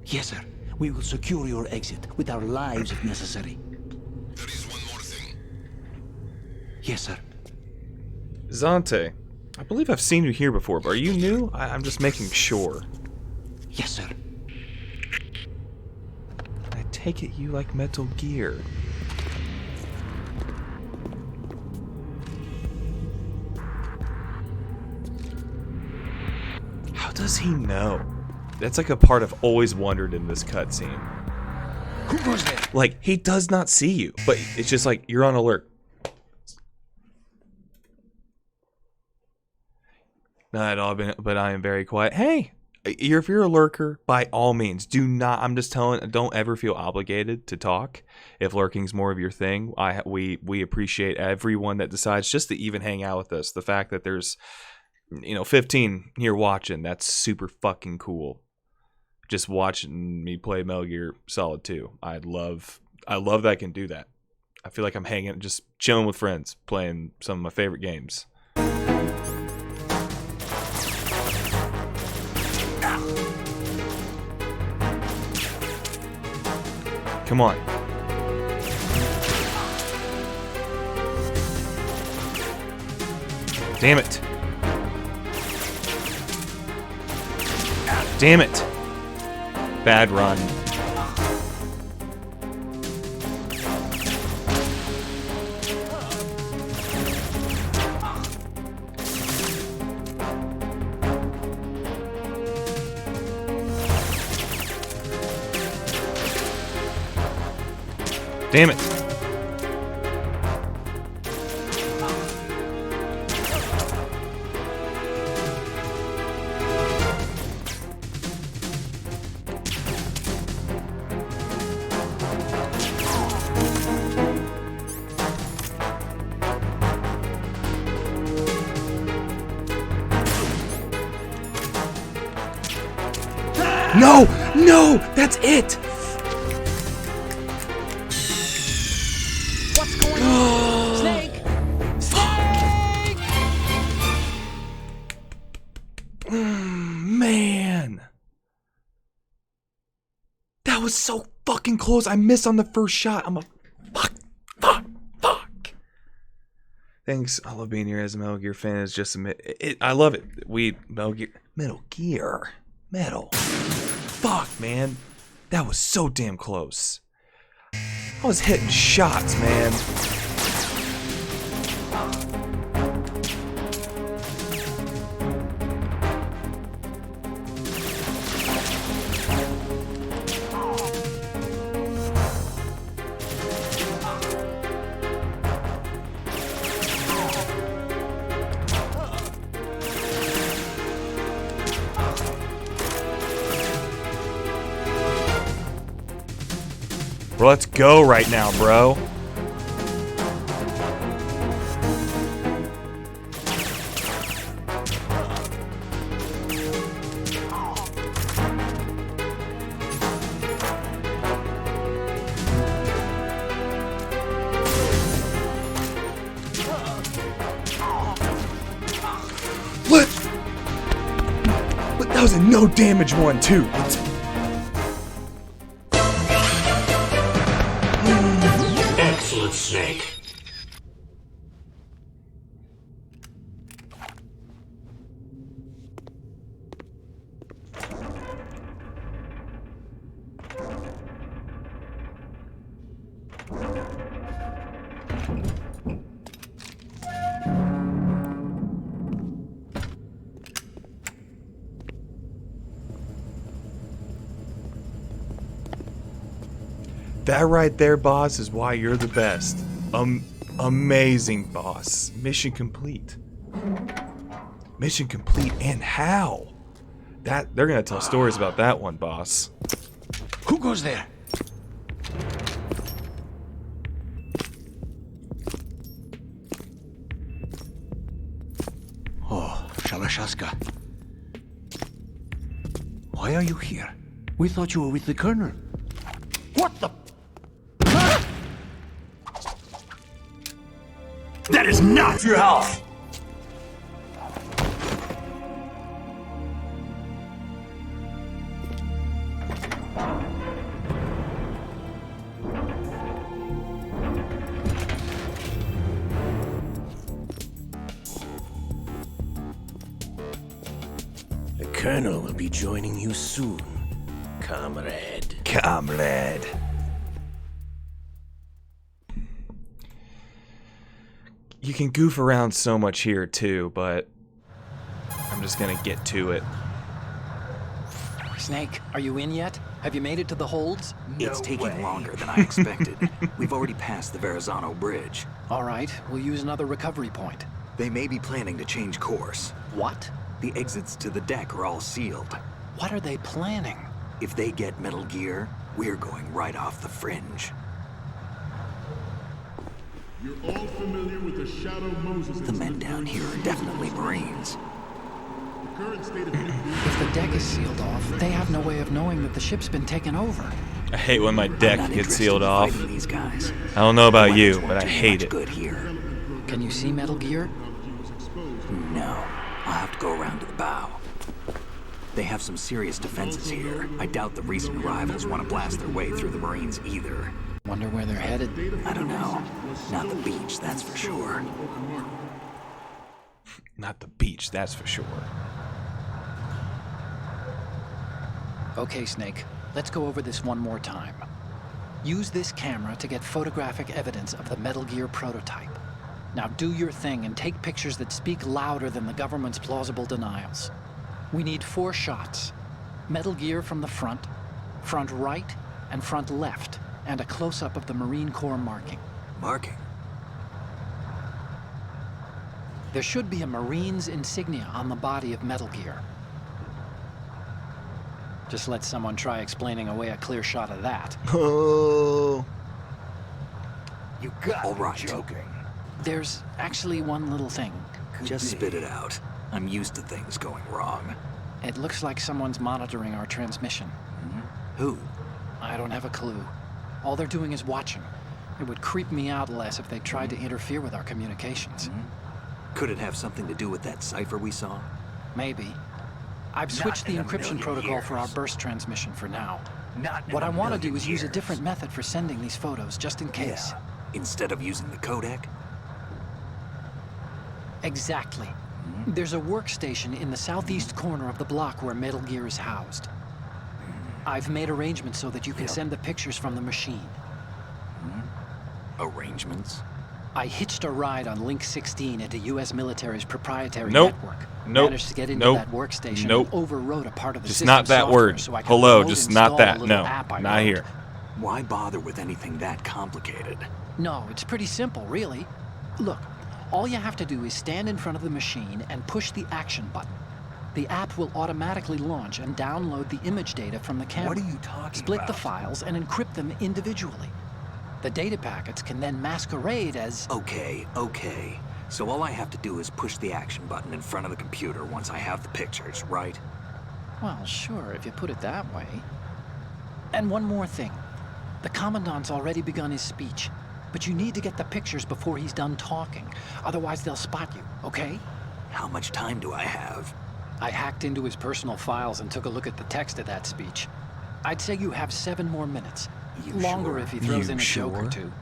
Speaker 7: Yes, sir. We will secure your exit with our lives if necessary.
Speaker 9: There is one more thing.
Speaker 7: Yes, sir.
Speaker 5: Zante, I believe I've seen you here before, but are you new? I'm just making sure.
Speaker 7: Yes, sir.
Speaker 5: I take it you like Metal Gear. How does he know? That's like a part I've always wondered in this cutscene.
Speaker 7: Who goes there?
Speaker 5: Like, he does not see you, but it's just like, you're on alert. Not at all, but I am very quiet. Hey, if you're a lurker, by all means, do not. I'm just telling. Don't ever feel obligated to talk. If lurking's more of your thing, we appreciate everyone that decides just to even hang out with us. The fact that there's 15 here watching, that's super fucking cool. Just watching me play Metal Gear Solid 2. I love that I can do that. I feel like I'm just chilling with friends, playing some of my favorite games. Come on. Damn it. Damn it. Bad run. Damn it.
Speaker 3: No! No! That's it!
Speaker 6: What's going on? Snake! Snake!
Speaker 3: Man. That was so fucking close. I missed on the first shot. I'm a fuck.
Speaker 5: Thanks. I love being here as a Metal Gear fan. It's just I love it. Metal Gear. Fuck, man. That was so damn close. I was hitting shots, man. Bro, let's go right now, bro.
Speaker 3: But that was a no damage one too.
Speaker 9: Excellent, Snake.
Speaker 5: That right there, boss, is why you're the best. Amazing, boss. Mission complete. Mission complete, and how? They're gonna tell stories about that one, boss.
Speaker 10: Who goes there?
Speaker 7: Oh, Shalashaska. Why are you here? We thought you were with the Colonel.
Speaker 10: What the?
Speaker 3: That is not your house!
Speaker 7: The Colonel will be joining you soon, comrade.
Speaker 3: Comrade.
Speaker 5: You can goof around so much here too, but I'm just gonna get to it.
Speaker 6: Snake, are you in yet? Have you made it to the holds?
Speaker 4: It's taking longer than I expected. We've already passed the Verrazano Bridge.
Speaker 6: All right, we'll use another recovery point.
Speaker 4: They may be planning to change course.
Speaker 6: What?
Speaker 4: The exits to the deck are all sealed.
Speaker 6: What are they planning?
Speaker 4: If they get Metal Gear, we're going right off the fringe.
Speaker 12: You're all familiar with the Shadow Moses.
Speaker 4: The men down here are definitely Marines.
Speaker 12: The current state of
Speaker 6: If the deck is sealed off, they have no way of knowing that the ship's been taken over.
Speaker 5: I hate when my deck gets sealed off.
Speaker 4: These guys.
Speaker 5: I don't know about you, but I hate it.
Speaker 4: Good here.
Speaker 6: Can you see Metal Gear?
Speaker 4: No. I'll have to go around to the bow. They have some serious defenses here. I doubt the recent arrivals want to blast their way through the Marines either.
Speaker 6: Wonder where they're headed?
Speaker 4: I don't know. Not the beach, that's for sure.
Speaker 5: Not the beach, that's for sure.
Speaker 6: Okay, Snake. Let's go over this one more time. Use this camera to get photographic evidence of the Metal Gear prototype. Now do your thing and take pictures that speak louder than the government's plausible denials. We need 4 shots. Metal Gear from the front right, and front left, and a close-up of the Marine Corps marking.
Speaker 4: Marking?
Speaker 6: There should be a Marine's insignia on the body of Metal Gear. Just let someone try explaining away a clear shot of that.
Speaker 3: Oh.
Speaker 4: You got me joking.
Speaker 6: There's actually one little thing.
Speaker 4: Just spit it out. I'm used to things going wrong.
Speaker 6: It looks like someone's monitoring our transmission.
Speaker 4: Who?
Speaker 6: I don't have a clue. All they're doing is watching. It would creep me out less if they tried to interfere with our communications.
Speaker 4: Could it have something to do with that cipher we saw?
Speaker 6: Maybe. I've switched the encryption protocol for our burst transmission for now. What I want to do is use a different method for sending these photos, just in case.
Speaker 4: Yeah. Instead of using the codec?
Speaker 6: Exactly. There's a workstation in the southeast corner of the block where Metal Gear is housed. I've made arrangements so that you can send the pictures from the machine.
Speaker 4: Arrangements?
Speaker 6: I hitched a ride on Link 16 into U.S. military's proprietary
Speaker 5: Nope.
Speaker 6: network.
Speaker 5: Nope.
Speaker 6: Managed to get into
Speaker 5: Nope.
Speaker 6: that workstation
Speaker 5: Nope.
Speaker 6: and overrode a part of the
Speaker 5: Just
Speaker 6: system
Speaker 5: not that
Speaker 6: software
Speaker 5: word.
Speaker 6: so I could
Speaker 5: Hello,
Speaker 6: remote
Speaker 5: just
Speaker 6: install
Speaker 5: not
Speaker 6: a
Speaker 5: that.
Speaker 6: little
Speaker 5: No,
Speaker 6: app I
Speaker 5: not
Speaker 6: wrote.
Speaker 5: here.
Speaker 4: Why bother with anything that complicated?
Speaker 6: No, it's pretty simple, really. Look, all you have to do is stand in front of the machine and push the action button. The app will automatically launch and download the image data from the camera.
Speaker 4: What are you talking
Speaker 6: Split
Speaker 4: about?
Speaker 6: the files and encrypt them individually. The data packets can then masquerade as...
Speaker 4: Okay. So all I have to do is push the action button in front of the computer once I have the pictures, right?
Speaker 6: Well, sure, if you put it that way. And one more thing. The Commandant's already begun his speech, but you need to get the pictures before he's done talking. Otherwise, they'll spot you, okay?
Speaker 4: How much time do I have?
Speaker 6: I hacked into his personal files and took a look at the text of that speech. I'd say you have 7 more minutes. Longer
Speaker 4: sure?
Speaker 6: if he throws
Speaker 4: You
Speaker 6: in a joke or
Speaker 4: sure?
Speaker 6: two.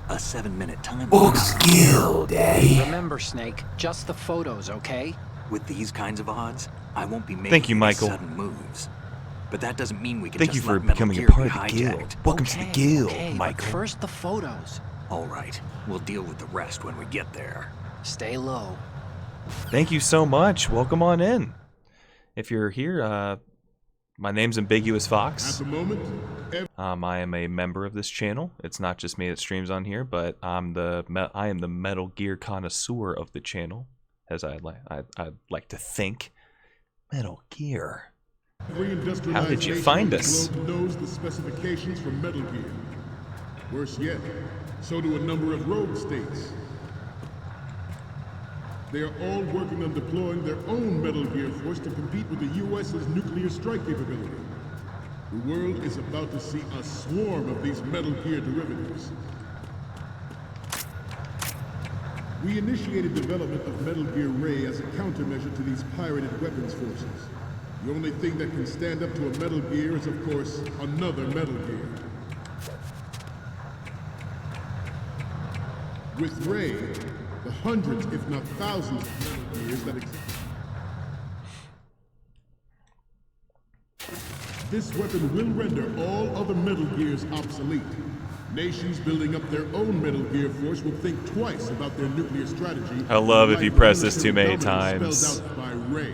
Speaker 4: A 7-minute time.
Speaker 7: Skill, Daddy.
Speaker 6: Remember, Snake, just the photos, okay?
Speaker 4: With these kinds of odds, I won't be making
Speaker 5: Thank you,
Speaker 4: any
Speaker 5: Michael.
Speaker 4: sudden moves. But that doesn't mean we can
Speaker 5: Thank
Speaker 4: just
Speaker 5: you for
Speaker 4: let Metal
Speaker 5: becoming a
Speaker 4: Gear
Speaker 5: part
Speaker 4: be
Speaker 5: of the guild.
Speaker 4: hijacked.
Speaker 5: Welcome to the guild,
Speaker 6: Okay, but
Speaker 5: Michael.
Speaker 6: first the photos.
Speaker 4: All right, we'll deal with the rest when we get there.
Speaker 6: Stay low.
Speaker 5: Thank you so much. Welcome on in. If you're here, my name's Ambiguous Fox.
Speaker 12: At the moment,
Speaker 5: I am a member of this channel. It's not just me that streams on here, but I am the Metal Gear connoisseur of the channel, as I'd like to think. Metal Gear. How did you find us?
Speaker 12: Knows the specifications for Metal Gear. Worse yet, so do a number of rogue states. They are all working on deploying their own Metal Gear force to compete with the U.S.'s nuclear strike capability. The world is about to see a swarm of these Metal Gear derivatives. We initiated development of Metal Gear Ray as a countermeasure to these pirated weapons forces. The only thing that can stand up to a Metal Gear is, of course, another Metal Gear. With Ray, the hundreds, if not thousands, of Metal Gears that exist. This weapon will render all other Metal Gears obsolete. Nations building up their own Metal Gear force will think twice about their nuclear strategy.
Speaker 5: I love if you
Speaker 12: like
Speaker 5: press this too
Speaker 12: military
Speaker 5: many
Speaker 12: dominance
Speaker 5: times.
Speaker 12: spelled out by Ray.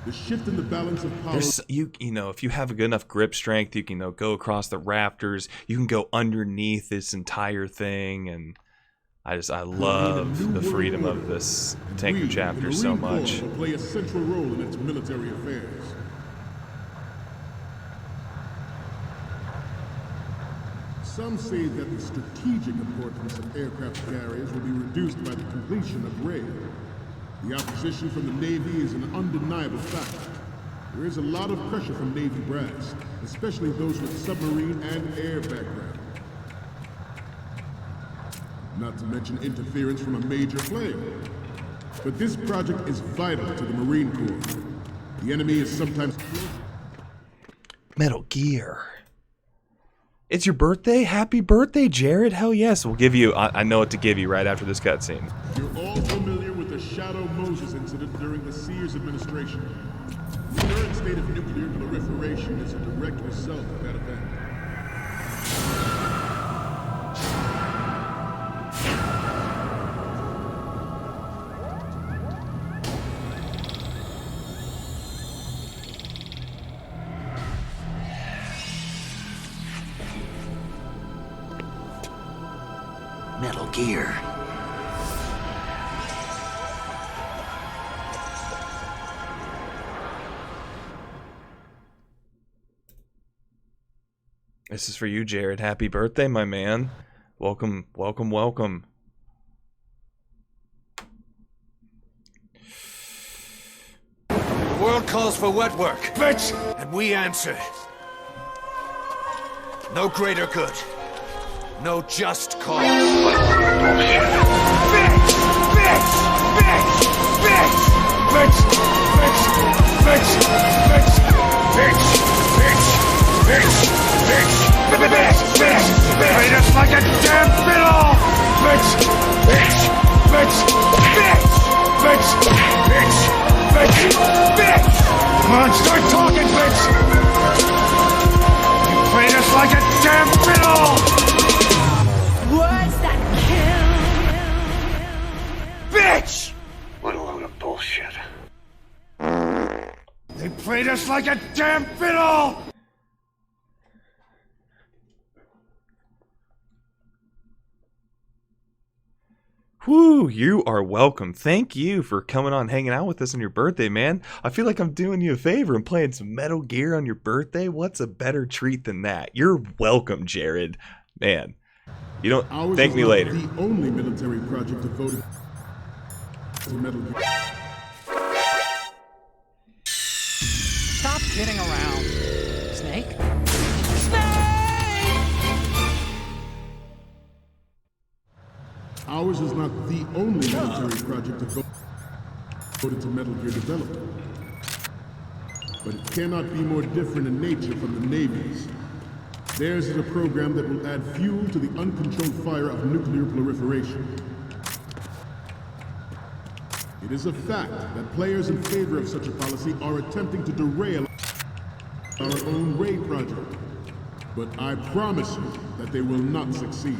Speaker 12: The shift in the balance of power.
Speaker 5: There's you know, if you have a good enough grip strength, you can go across the rafters. You can go underneath this entire thing, and I love the freedom of this Tinker chapter so much.
Speaker 12: Will play a central role in its military affairs. Some say that the strategic importance of aircraft carriers will be reduced by the completion of Ray. The opposition from the Navy is an undeniable fact. There is a lot of pressure from Navy brass, especially those with submarine and air background. Not to mention interference from a major player. But this project is vital to the Marine Corps. The enemy is sometimes...
Speaker 5: Metal Gear. It's your birthday? Happy birthday, Jared. Hell yes. We'll give you... I know what to give you right after this cutscene.
Speaker 12: You're all familiar with the Shadow Moses incident during the Sears administration. The current state of nuclear proliferation is a direct result of that event.
Speaker 7: Metal Gear.
Speaker 5: This is for you, Jared. Happy birthday, my man. Welcome, welcome, welcome.
Speaker 13: The world calls for wet work. Bitch! And we answer. No greater good. No just cause. Bitch! Bitch! Bitch! Bitch! Bitch! Bitch! Bitch! Bitch! Bitch! Bitch! Bitch! Bitch! Bitch! Bitch! Treat us like a damn fiddle! Bitch! Bitch! Bitch! Bitch! Bitch! Bitch! Bitch! Bitch! Come on, start talking, bitch! You treat us like a damn fiddle!
Speaker 8: Words that kill.
Speaker 13: Bitch! What a load of bullshit. They played us like a damn fiddle!
Speaker 5: Woo, you are welcome. Thank you for coming on hanging out with us on your birthday, man. I feel like I'm doing you a favor and playing some Metal Gear on your birthday. What's a better treat than that? You're welcome, Jared. Man, you don't thank me later.
Speaker 12: The only military project devoted to Metal Gear.
Speaker 6: Stop kidding around. Snake?
Speaker 12: Ours is not the only military project devoted to Metal Gear development. But it cannot be more different in nature from the Navy's. Theirs is a program that will add fuel to the uncontrolled fire of nuclear proliferation. It is a fact that players in favor of such a policy are attempting to derail our own Ray project. But I promise you that they will not succeed.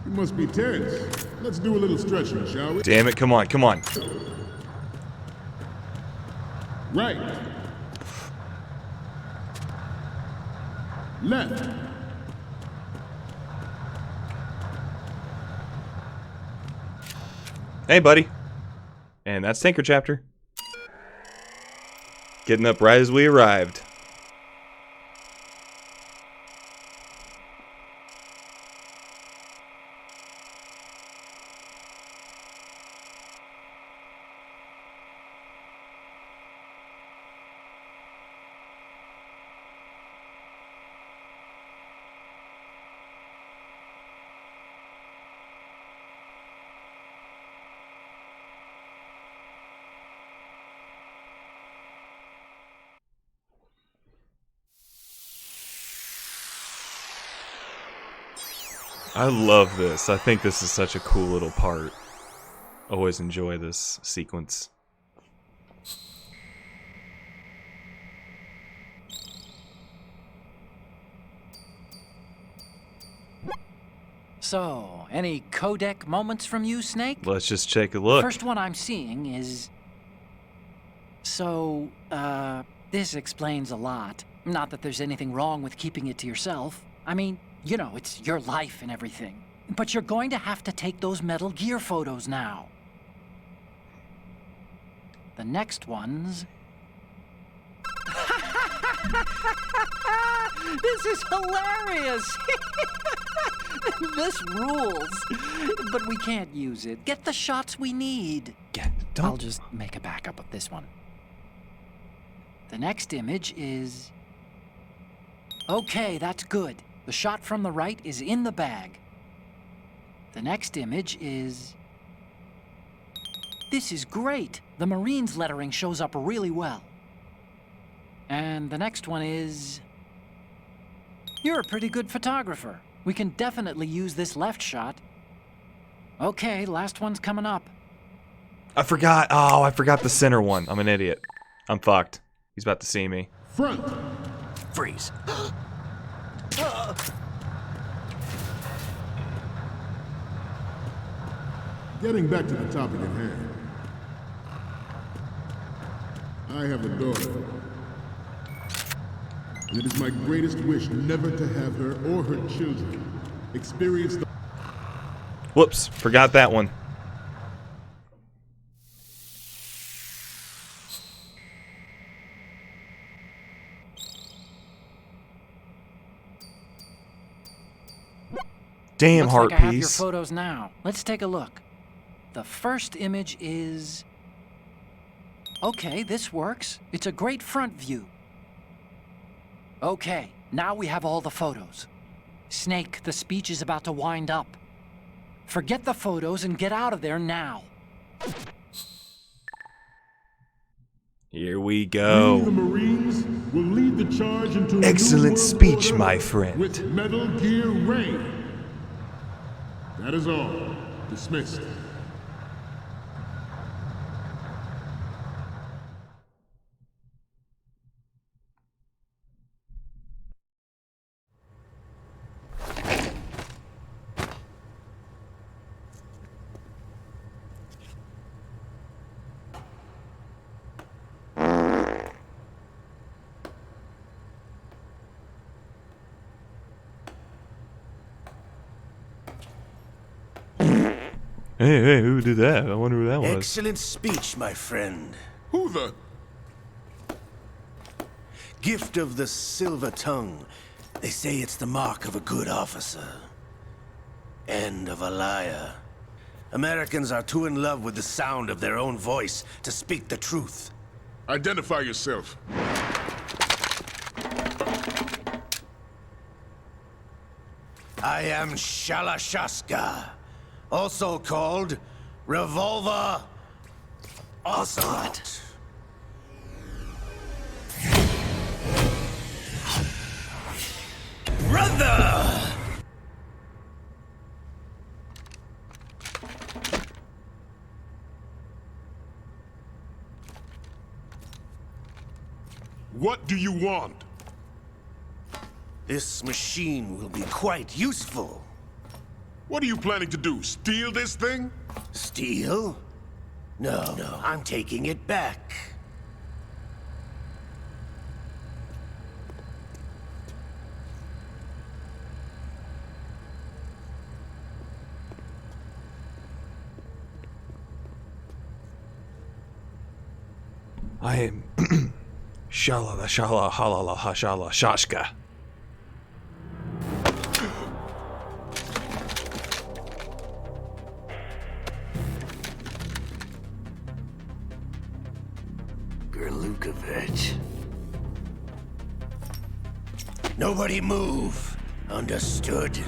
Speaker 12: You must be tense. Let's do a little stretching, shall we?
Speaker 5: Damn it, come on, come on.
Speaker 12: Right. Left.
Speaker 5: Hey, buddy. And that's Tinker Chapter. Getting up right as we arrived. I love this. I think this is such a cool little part. Always enjoy this sequence.
Speaker 6: So, any codec moments from you, Snake?
Speaker 5: Let's just take a look.
Speaker 6: The first one I'm seeing is... So, This explains a lot. Not that there's anything wrong with keeping it to yourself. I mean, you know, it's your life and everything. But you're going to have to take those Metal Gear photos now. The next one's... This is hilarious! This rules. But we can't use it. Get the shots we need. I'll just make a backup of this one. The next image is... Okay, that's good. The shot from the right is in the bag. The next image is... This is great. The Marines lettering shows up really well. And the next one is... You're a pretty good photographer. We can definitely use this left shot. Okay, last one's coming up.
Speaker 5: I forgot. Oh, I forgot the center one. I'm an idiot. I'm fucked. He's about to see me.
Speaker 12: Front.
Speaker 7: Freeze.
Speaker 12: Getting back to the topic at hand. I have a daughter. And it is my greatest wish never to have her or her children experience the...
Speaker 5: Whoops, forgot that one. Damn,
Speaker 6: Looks
Speaker 5: heart
Speaker 6: like I have your
Speaker 5: piece.
Speaker 6: photos now. Let's take a look. The first image is... Okay, this works. It's a great front view. Okay, now we have all the photos. Snake, the speech is about to wind up. Forget the photos and get out of there now.
Speaker 5: Here we go.
Speaker 12: We, the Marines, will lead the charge into
Speaker 5: Excellent speech, my friend.
Speaker 12: with Metal Gear Ray. That is all. Dismissed.
Speaker 5: Hey, who did that? I wonder who that was.
Speaker 7: Excellent speech, my friend.
Speaker 12: Who the...
Speaker 7: Gift of the silver tongue. They say it's the mark of a good officer. End of a liar. Americans are too in love with the sound of their own voice to speak the truth.
Speaker 12: Identify yourself.
Speaker 7: I am Shalashaska, also called Revolver Ocelot. Brother!
Speaker 12: What do you want?
Speaker 7: This machine will be quite useful.
Speaker 12: What are you planning to do? Steal this thing?
Speaker 7: Steal? No, I'm taking it back.
Speaker 5: I am Shala Shala Halala Hashala Shashka.
Speaker 7: Gerlukovich. Nobody move. Understood?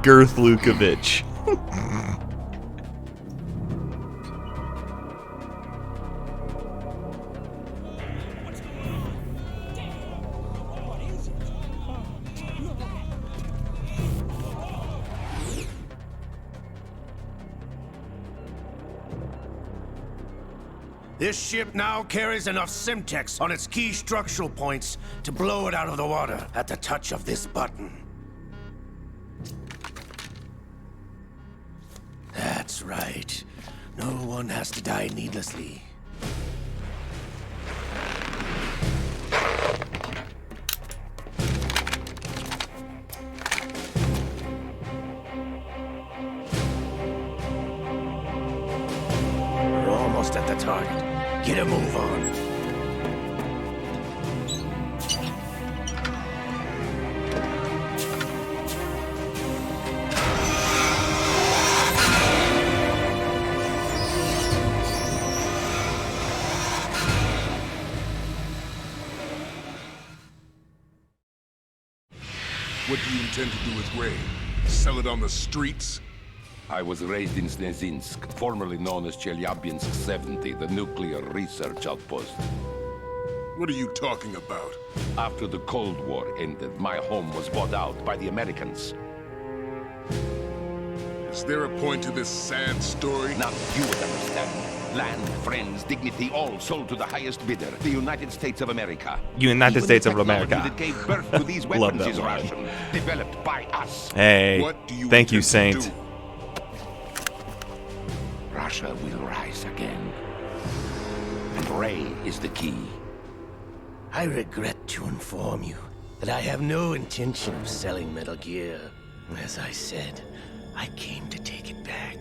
Speaker 5: Girth Lukovich.
Speaker 7: This ship now carries enough Simtex on its key structural points to blow it out of the water at the touch of this button. That's right. No one has to die needlessly. almost at the target. Get a move on.
Speaker 12: What do you intend to do with Ray? Sell it on the streets?
Speaker 10: I was raised in Snezinsk, formerly known as Chelyabinsk 70, the nuclear research outpost.
Speaker 12: What are you talking about?
Speaker 10: After the Cold War ended, my home was bought out by the Americans.
Speaker 12: Is there a point to this sad story?
Speaker 10: Now you would understand. Land, friends, dignity, all sold to the highest bidder, the United States of America.
Speaker 5: United States of
Speaker 10: Even the
Speaker 5: America.
Speaker 10: technology that gave birth to these
Speaker 5: Love
Speaker 10: weapons
Speaker 5: that
Speaker 10: is
Speaker 5: line.
Speaker 10: Russian, developed by us.
Speaker 5: Hey,
Speaker 12: What do you
Speaker 5: thank you,
Speaker 12: intend to
Speaker 5: Saint.
Speaker 12: do?
Speaker 10: Russia will rise again. And Ray is the key.
Speaker 7: I regret to inform you that I have no intention of selling Metal Gear. As I said, I came to take it back.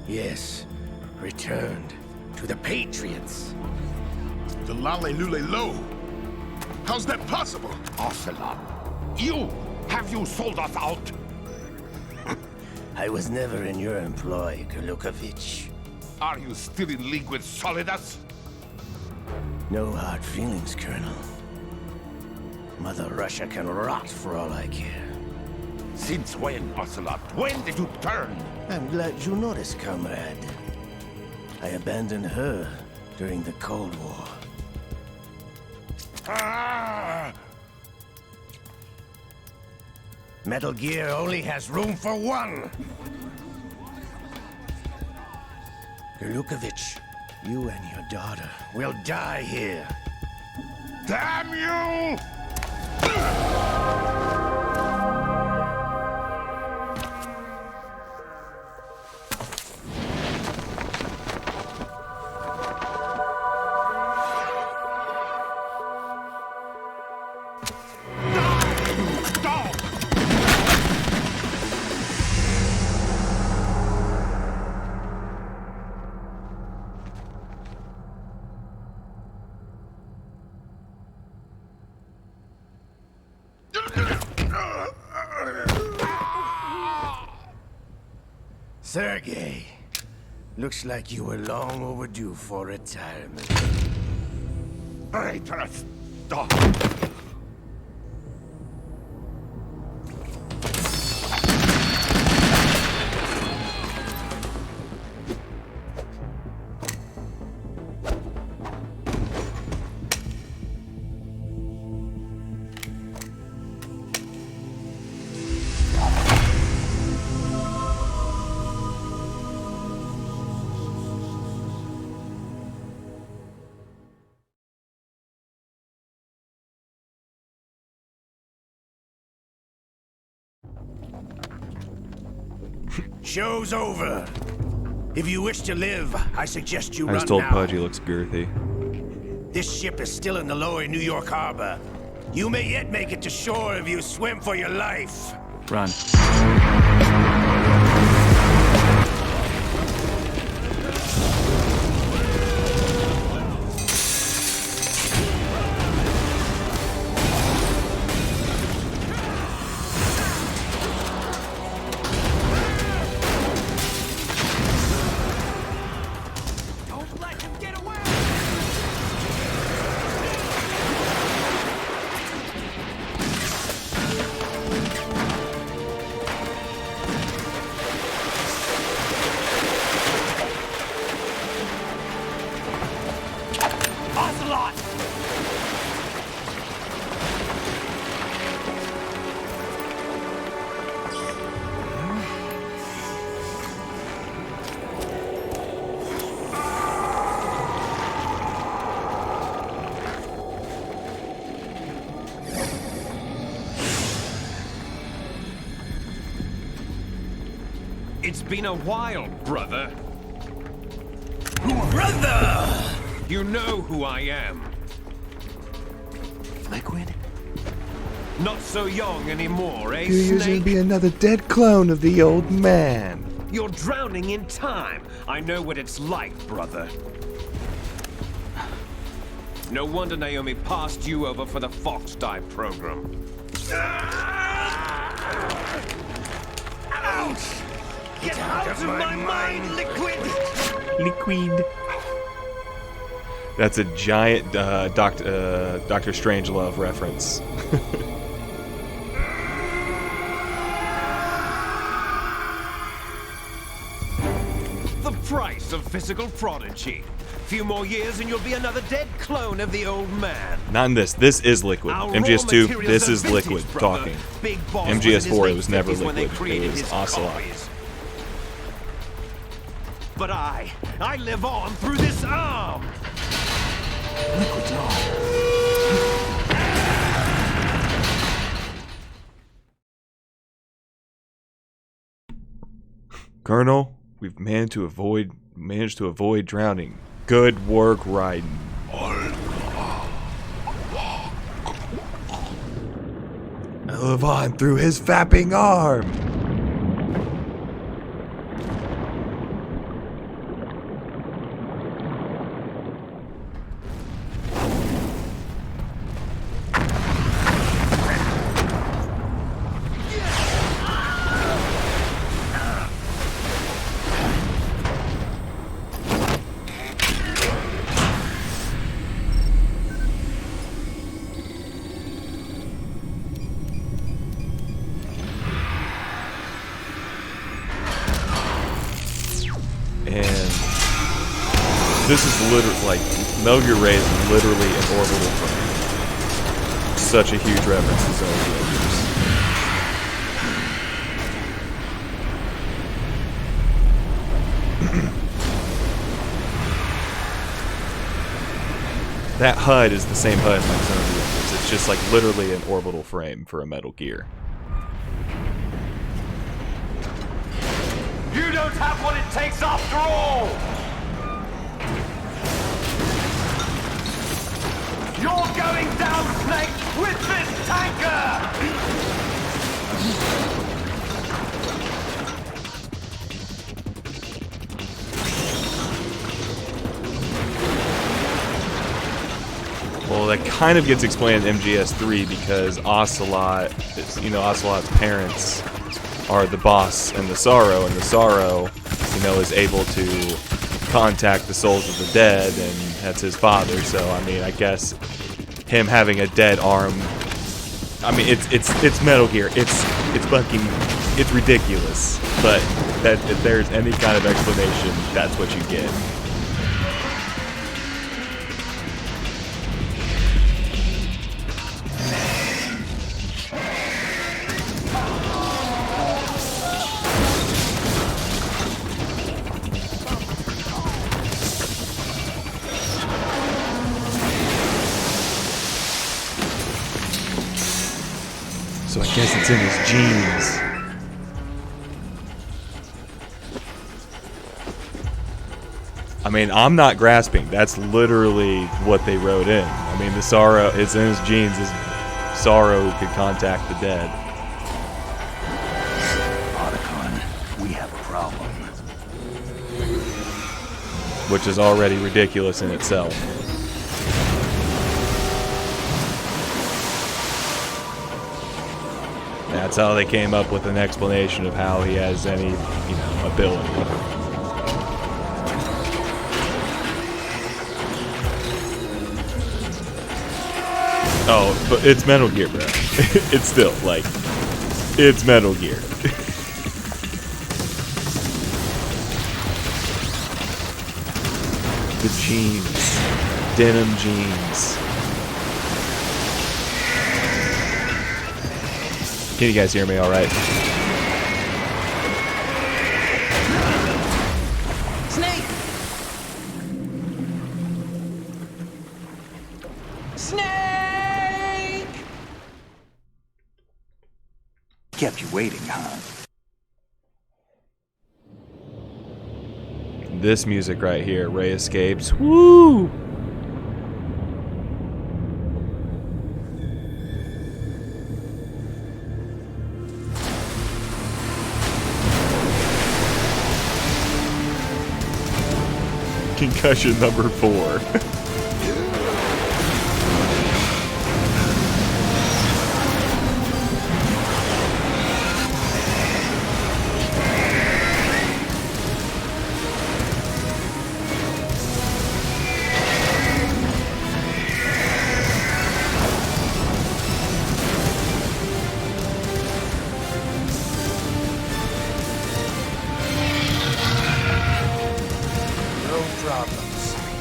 Speaker 7: Yes, returned to the Patriots.
Speaker 12: The Lale Lule Lo? How's that possible?
Speaker 10: Ocelot, have you sold us out?
Speaker 7: I was never in your employ, Golukovich.
Speaker 10: Are you still in league with Solidus?
Speaker 7: No hard feelings, Colonel. Mother Russia can rot for all I care.
Speaker 10: Since when, Ocelot? When did you turn?
Speaker 7: I'm glad you noticed, comrade. I abandoned her during the Cold War.
Speaker 10: Ah!
Speaker 7: Metal Gear only has room for one! Golukovich, you and your daughter will die here.
Speaker 10: Damn you!
Speaker 7: Sergei, looks like you were long overdue for retirement.
Speaker 10: Traitorous dog!
Speaker 7: Show's over. If you wish to live, I suggest you
Speaker 5: I
Speaker 7: run
Speaker 5: just told
Speaker 7: now.
Speaker 5: Pudge he looks girthy.
Speaker 7: This ship is still in the lower New York harbor. You may yet make it to shore if you swim for your life.
Speaker 4: Run.
Speaker 13: It's been a while, brother.
Speaker 7: Brother!
Speaker 13: You know who I am.
Speaker 7: Liquid?
Speaker 13: Not so young anymore, eh,
Speaker 3: 2 years
Speaker 13: Snake?
Speaker 3: and be another dead clone of the old man.
Speaker 13: You're drowning in time. I know what it's like, brother. No wonder Naomi passed you over for the Fox Dive program. Ouch! Get out of my mind, Liquid!
Speaker 5: Liquid. That's a giant Doctor Strangelove reference.
Speaker 13: The price of physical prodigy. Few more years and you'll be another dead clone of the old man.
Speaker 5: Not in this. This is Liquid.
Speaker 13: Our
Speaker 5: MGS2,
Speaker 13: raw
Speaker 5: this
Speaker 13: materials
Speaker 5: is
Speaker 13: are vintage,
Speaker 5: Liquid
Speaker 13: brother.
Speaker 5: talking.
Speaker 13: Big Boss was in his
Speaker 5: MGS4, it
Speaker 13: late
Speaker 5: was never
Speaker 13: 50s when they
Speaker 5: Liquid. It
Speaker 13: created
Speaker 5: was
Speaker 13: his
Speaker 5: Ocelot.
Speaker 13: copies. But I live on through this arm.
Speaker 7: Liquid's on.
Speaker 5: Colonel, we've managed to avoid drowning. Good work, Raiden.
Speaker 3: I live on through his fapping arm.
Speaker 5: And this is literally, like, Metal Gear Ray is literally an orbital frame. Such a huge reference to Zone. That HUD is the same HUD like Zone Reactors. It's just like literally an orbital frame for a Metal Gear.
Speaker 13: You don't have what it takes after all! You're going down, Snake, with this tanker!
Speaker 5: Well, that kind of gets explained in MGS3 because Ocelot, Ocelot's parents are the boss and the Sorrow, and the Sorrow, is able to contact the souls of the dead, and that's his father. So, I mean, I guess him having a dead arm, I mean, it's Metal Gear. It's ridiculous. But that if there's any kind of explanation, that's what you get. So I guess it's in his genes. I mean, I'm not grasping. That's literally what they wrote in. I mean, the Sorrow, it's in his genes. His Sorrow could contact the dead.
Speaker 4: Otacon, we have a problem.
Speaker 5: Which is already ridiculous in itself. That's how they came up with an explanation of how he has any, ability. Oh, but it's Metal Gear, bro. It's still, it's Metal Gear. The jeans. Denim jeans. Can you guys hear me all right?
Speaker 6: Snake! Snake!
Speaker 4: Kept you waiting, huh?
Speaker 5: This music right here, Ray escapes. Woo! Concussion number 4.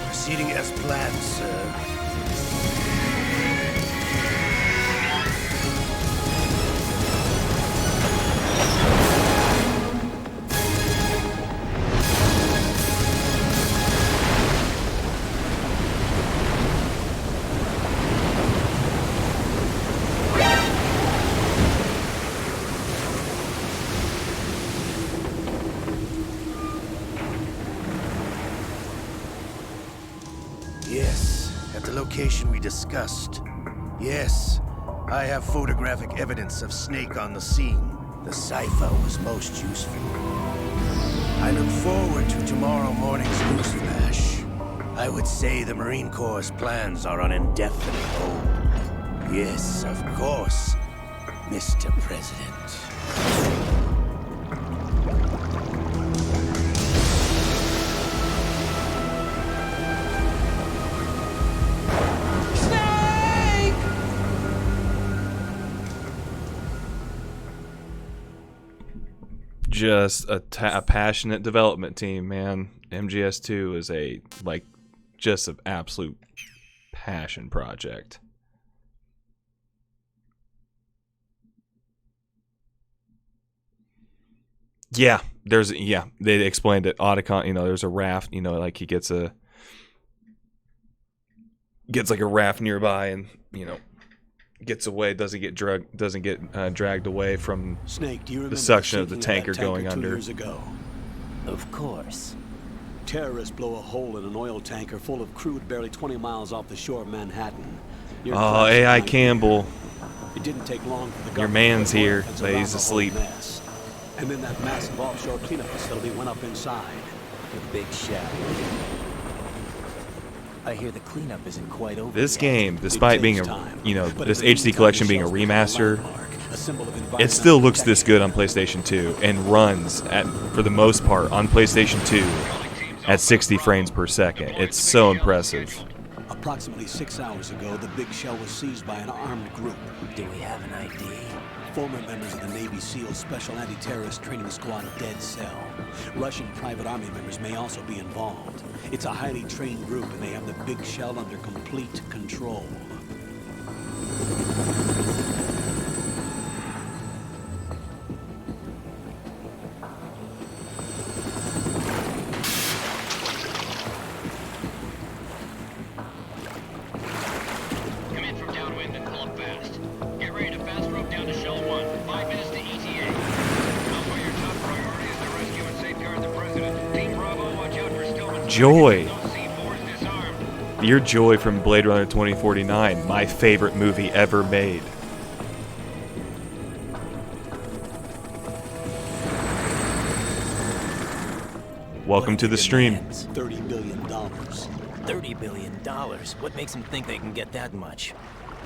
Speaker 7: Proceeding as planned, sir. Yes, at the location we discussed. Yes, I have photographic evidence of Snake on the scene. The cipher was most useful. I look forward to tomorrow morning's news flash. I would say the Marine Corps' plans are on indefinite hold. Yes, of course, Mr. President.
Speaker 5: Just a passionate development team, man. MGS2 is just an absolute passion project. Yeah, they explained it. Otacon, there's a raft, like he gets like a raft nearby and, gets away, doesn't get dragged away from
Speaker 14: Snake, do you remember
Speaker 5: the suction of the
Speaker 14: sinking
Speaker 5: tanker going
Speaker 14: 2
Speaker 5: under.
Speaker 14: years ago?
Speaker 15: Of course.
Speaker 14: Terrorists blow a hole in an oil tanker full of crude barely 20 miles off the shore of Manhattan. Your
Speaker 5: Oh, AI Campbell.
Speaker 14: It didn't take long for the
Speaker 5: Your
Speaker 14: government
Speaker 5: man's
Speaker 14: to
Speaker 5: here,
Speaker 14: organize
Speaker 5: but
Speaker 14: around
Speaker 5: he's
Speaker 14: the whole
Speaker 5: asleep.
Speaker 14: mess. And then that massive offshore cleanup facility went up inside.
Speaker 15: The big shell. I hear the cleanup isn't quite over
Speaker 5: This
Speaker 15: yet.
Speaker 5: game, despite being this HD collection being a remaster, it still looks this good on PlayStation 2 and runs for the most part on PlayStation 2 at 60 frames per second. It's so impressive.
Speaker 14: Approximately 6 hours ago, the big shell was seized by an armed group.
Speaker 15: Do we have an ID?
Speaker 14: Former members of the Navy SEAL Special Anti-Terrorist Training Squad Dead Cell. Russian private army members may also be involved. It's a highly trained group, and they have the big shell under complete control.
Speaker 9: Come in from downwind and pull up fast. Get ready to fast rope down to Shell 1. 5 minutes to ETA. Alpha, your top priority is to rescue and safeguard the president. Team Bravo, watch out for Stillman's
Speaker 5: Joy.
Speaker 9: Those C4s disarmed.
Speaker 5: Your Joy from Blade Runner 2049, my favorite movie ever made. Welcome to the stream.
Speaker 14: $30 billion.
Speaker 15: $30 billion? What makes them think they can get that much?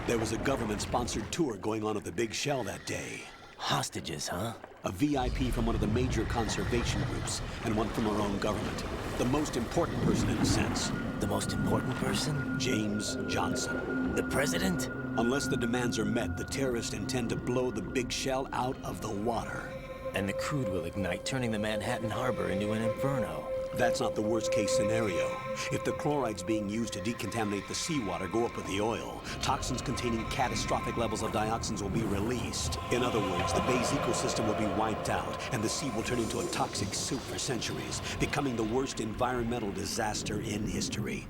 Speaker 14: There was a government-sponsored tour going on at the big shell that day.
Speaker 15: Hostages, huh?
Speaker 14: A VIP from one of the major conservation groups, and one from our own government. The most important person in a sense.
Speaker 15: The most important person?
Speaker 14: James Johnson.
Speaker 15: The president?
Speaker 14: Unless the demands are met, the terrorists intend to blow the big shell out of the water.
Speaker 15: And the crude will ignite, turning the Manhattan Harbor into an inferno.
Speaker 14: That's not the worst-case scenario. If the chlorides being used to decontaminate the seawater go up with the oil, toxins containing catastrophic levels of dioxins will be released. In other words, the bay's ecosystem will be wiped out, and the sea will turn into a toxic soup for centuries, becoming the worst environmental disaster in history.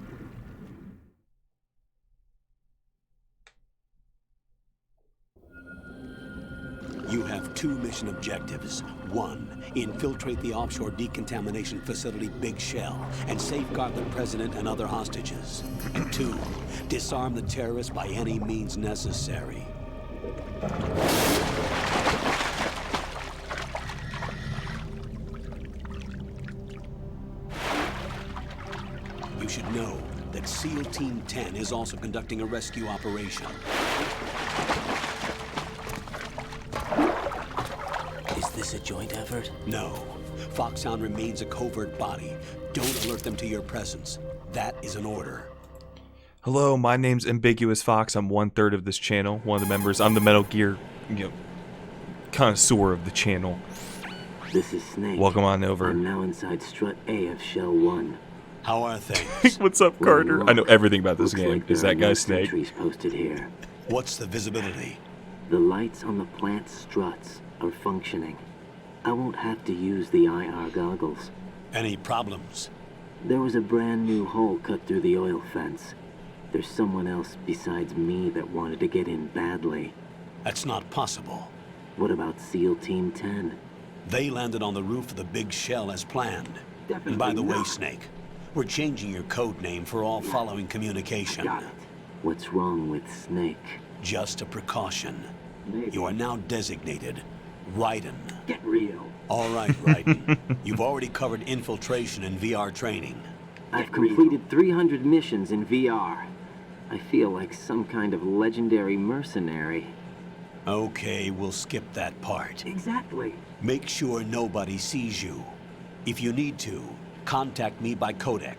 Speaker 14: You have 2 mission objectives. 1, infiltrate the offshore decontamination facility Big Shell and safeguard the president and other hostages. 2, disarm the terrorists by any means necessary. You that SEAL Team 10 is also conducting a rescue operation.
Speaker 15: Is this a joint effort?
Speaker 14: No. Foxhound remains a covert body. Don't alert them to your presence. That is an order.
Speaker 5: Hello, my name's Ambiguous Fox. I'm 1/3 of this channel. One of the members. I'm the Metal Gear, connoisseur of the channel.
Speaker 16: This is Snake.
Speaker 5: Welcome on over.
Speaker 16: I'm now inside Strut A of Shell 1.
Speaker 14: How are things?
Speaker 5: What's up, Carter? I know everything about this game.
Speaker 16: Like
Speaker 5: is that guy Snake?
Speaker 16: Sentries posted here.
Speaker 14: What's the visibility?
Speaker 16: The lights on the plant struts are functioning. I won't have to use the IR goggles.
Speaker 14: Any problems?
Speaker 16: There was a brand new hole cut through the oil fence. There's someone else besides me that wanted to get in badly.
Speaker 14: That's not possible.
Speaker 16: What about SEAL Team 10?
Speaker 14: They landed on the roof of the big shell as planned.
Speaker 16: Definitely
Speaker 14: And by the way,
Speaker 16: not.
Speaker 14: Snake, we're changing your code name for all following communication.
Speaker 16: Got it. What's wrong with Snake?
Speaker 14: Just a precaution.
Speaker 16: Maybe.
Speaker 14: You are now designated Raiden.
Speaker 16: Get real.
Speaker 14: All right, Raiden. You've already covered infiltration and VR training.
Speaker 16: I've completed 300 missions in VR. I feel like some kind of legendary mercenary.
Speaker 14: Okay, we'll skip that part.
Speaker 16: Exactly.
Speaker 14: Make sure nobody sees you. If you need to, contact me by codec.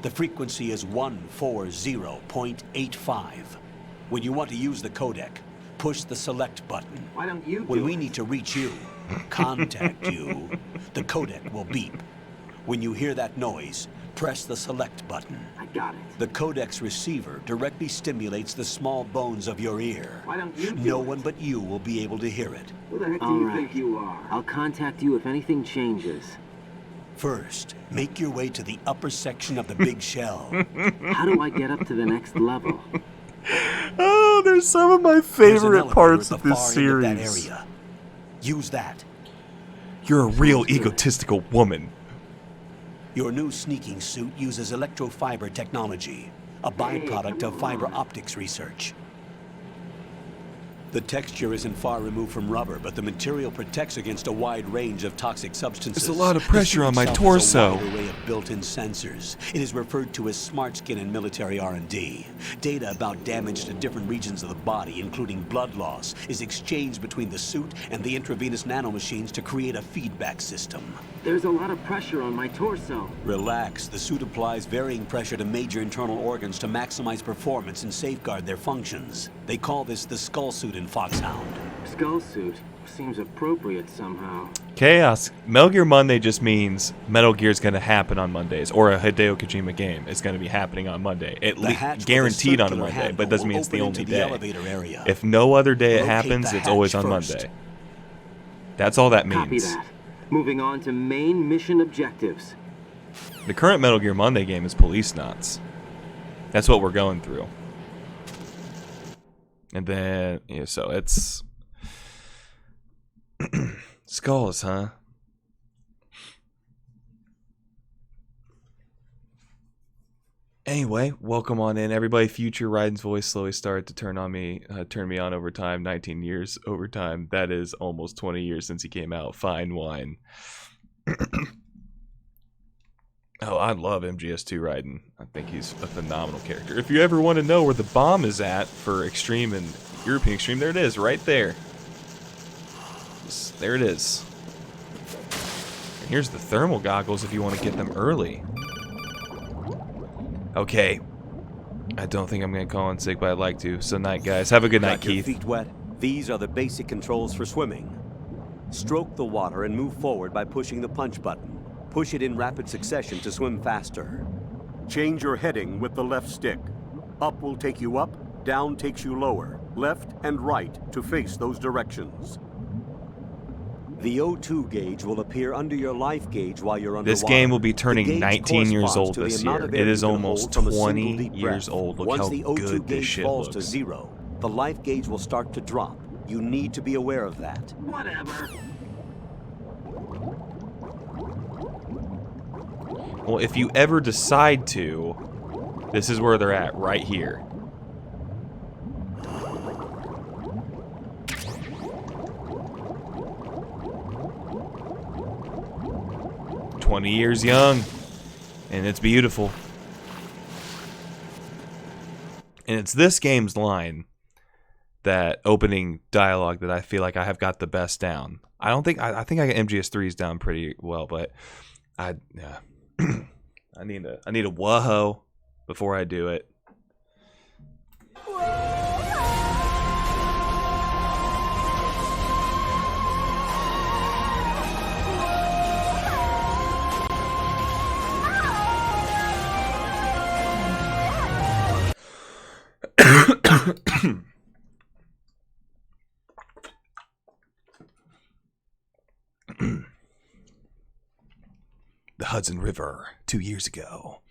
Speaker 14: The frequency is 140.85. When you want to use the codec, push the select button.
Speaker 16: Why don't you
Speaker 14: When
Speaker 16: do
Speaker 14: we
Speaker 16: it?
Speaker 14: need to reach you, contact you, the codec will beep. When you hear that noise, press the select button.
Speaker 16: I got it.
Speaker 14: The codec's receiver directly stimulates the small bones of your ear.
Speaker 16: Why don't you do
Speaker 14: No
Speaker 16: it?
Speaker 14: one but you will be able to hear it.
Speaker 16: Who the heck do you think you are? I'll contact you if anything changes.
Speaker 14: First, make your way to the upper section of the big shell.
Speaker 16: How do I get up to the next level?
Speaker 5: Oh, there's some of my
Speaker 14: There's an
Speaker 5: favorite
Speaker 14: elevator
Speaker 5: parts
Speaker 14: at
Speaker 5: of
Speaker 14: the
Speaker 5: this
Speaker 14: far end
Speaker 5: series.
Speaker 14: of that area. Use that.
Speaker 5: You're a real egotistical woman.
Speaker 14: Your new sneaking suit uses electrofiber technology, a byproduct of fiber optics research. The texture isn't far removed from rubber, but the material protects against a wide range of toxic substances.
Speaker 5: There's a lot of
Speaker 14: The
Speaker 5: pressure
Speaker 14: suit
Speaker 5: on my
Speaker 14: itself
Speaker 5: torso.
Speaker 14: has a wide array of built-in sensors. It is referred to as smart skin in military R&D. Data about damage to different regions of the body, including blood loss, is exchanged between the suit and the intravenous nanomachines to create a feedback system.
Speaker 16: There's a lot of pressure on my torso.
Speaker 14: Relax. The suit applies varying pressure to major internal organs to maximize performance and safeguard their functions. They call this the skull suit in Foxhound.
Speaker 16: Skull suit seems appropriate somehow.
Speaker 5: Chaos. Metal Gear Monday just means Metal Gear's going to happen on Mondays, or a Hideo Kojima game is going to be happening on Monday. At
Speaker 14: The hatch
Speaker 5: least
Speaker 14: with a
Speaker 5: guaranteed on a
Speaker 14: circular
Speaker 5: Monday,
Speaker 14: handle
Speaker 5: but it doesn't
Speaker 14: will
Speaker 5: mean it's the
Speaker 14: open
Speaker 5: only
Speaker 14: into the
Speaker 5: day.
Speaker 14: elevator area.
Speaker 5: If no other day it
Speaker 14: Locate
Speaker 5: happens,
Speaker 14: the
Speaker 5: it's always
Speaker 14: hatch
Speaker 5: on
Speaker 14: first.
Speaker 5: Monday. That's all that
Speaker 16: Copy
Speaker 5: means.
Speaker 16: that. Moving on to main mission objectives.
Speaker 5: The current Metal Gear Monday game is Police Knots. That's what we're going through. And then, yeah, so it's skulls, huh? Anyway, welcome on in, everybody. Future Raiden's voice slowly started to turn me on over time. 19 years over time. That is almost 20 years since he came out. Fine wine. Oh, I love MGS2 Raiden. I think he's a phenomenal character. If you ever want to know where the bomb is at for Extreme and European Extreme, there it is, right there. There it is. And here's the thermal goggles if you want to get them early. Okay. I don't think I'm going to call in sick, but I'd like to. So night, guys. Have a good night,
Speaker 14: Got your
Speaker 5: Keith.
Speaker 14: feet wet? These are the basic controls for swimming. Stroke the water and move forward by pushing the punch button. Push it in rapid succession to swim faster.
Speaker 17: Change your heading with the left stick. Up will take you up, down takes you lower, left and right to face those directions.
Speaker 14: The O2 gauge will appear under your life gauge while you're underwater.
Speaker 5: This game will be
Speaker 14: The
Speaker 5: turning
Speaker 14: gauge
Speaker 5: 19 years
Speaker 14: corresponds
Speaker 5: old
Speaker 14: to the
Speaker 5: this
Speaker 14: amount
Speaker 5: year.
Speaker 14: of
Speaker 5: It
Speaker 14: air
Speaker 5: is
Speaker 14: you can
Speaker 5: almost
Speaker 14: hold from a single
Speaker 5: 20
Speaker 14: deep
Speaker 5: years
Speaker 14: breath.
Speaker 5: old. Look
Speaker 14: Once
Speaker 5: how
Speaker 14: the O2
Speaker 5: good this
Speaker 14: gauge
Speaker 5: shit
Speaker 14: falls to
Speaker 5: looks.
Speaker 14: 0, the life gauge will start to drop. You need to be aware of that.
Speaker 16: Whatever.
Speaker 5: Well, if you ever decide to, this is where they're at, right here. "20 years young, and it's beautiful." And it's this game's line, that opening dialogue, that I feel like I have got the best down. I think I got MGS3's down pretty well, but I need a whoa before I do it.
Speaker 3: The Hudson River, 2 years ago.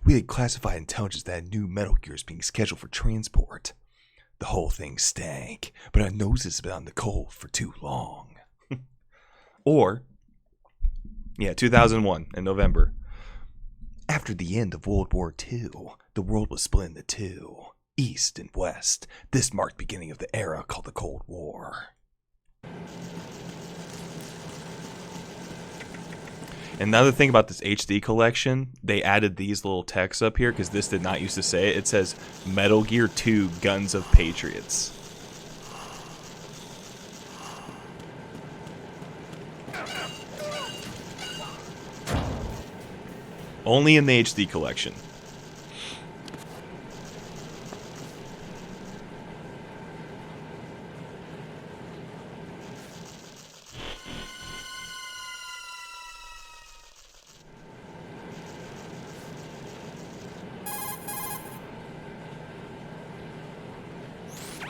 Speaker 3: We had classified intelligence that new Metal Gears being scheduled for transport. The whole thing stank, but our noses have been on the cold for too long.
Speaker 5: Or, 2001 in November.
Speaker 3: After the end of World War II, the world was split into two, East and West. This marked the beginning of the era called the Cold War.
Speaker 5: Another thing about this HD collection, they added these little texts up here because this did not used to say it. It says Metal Gear 2 Guns of Patriots. Only in the HD collection.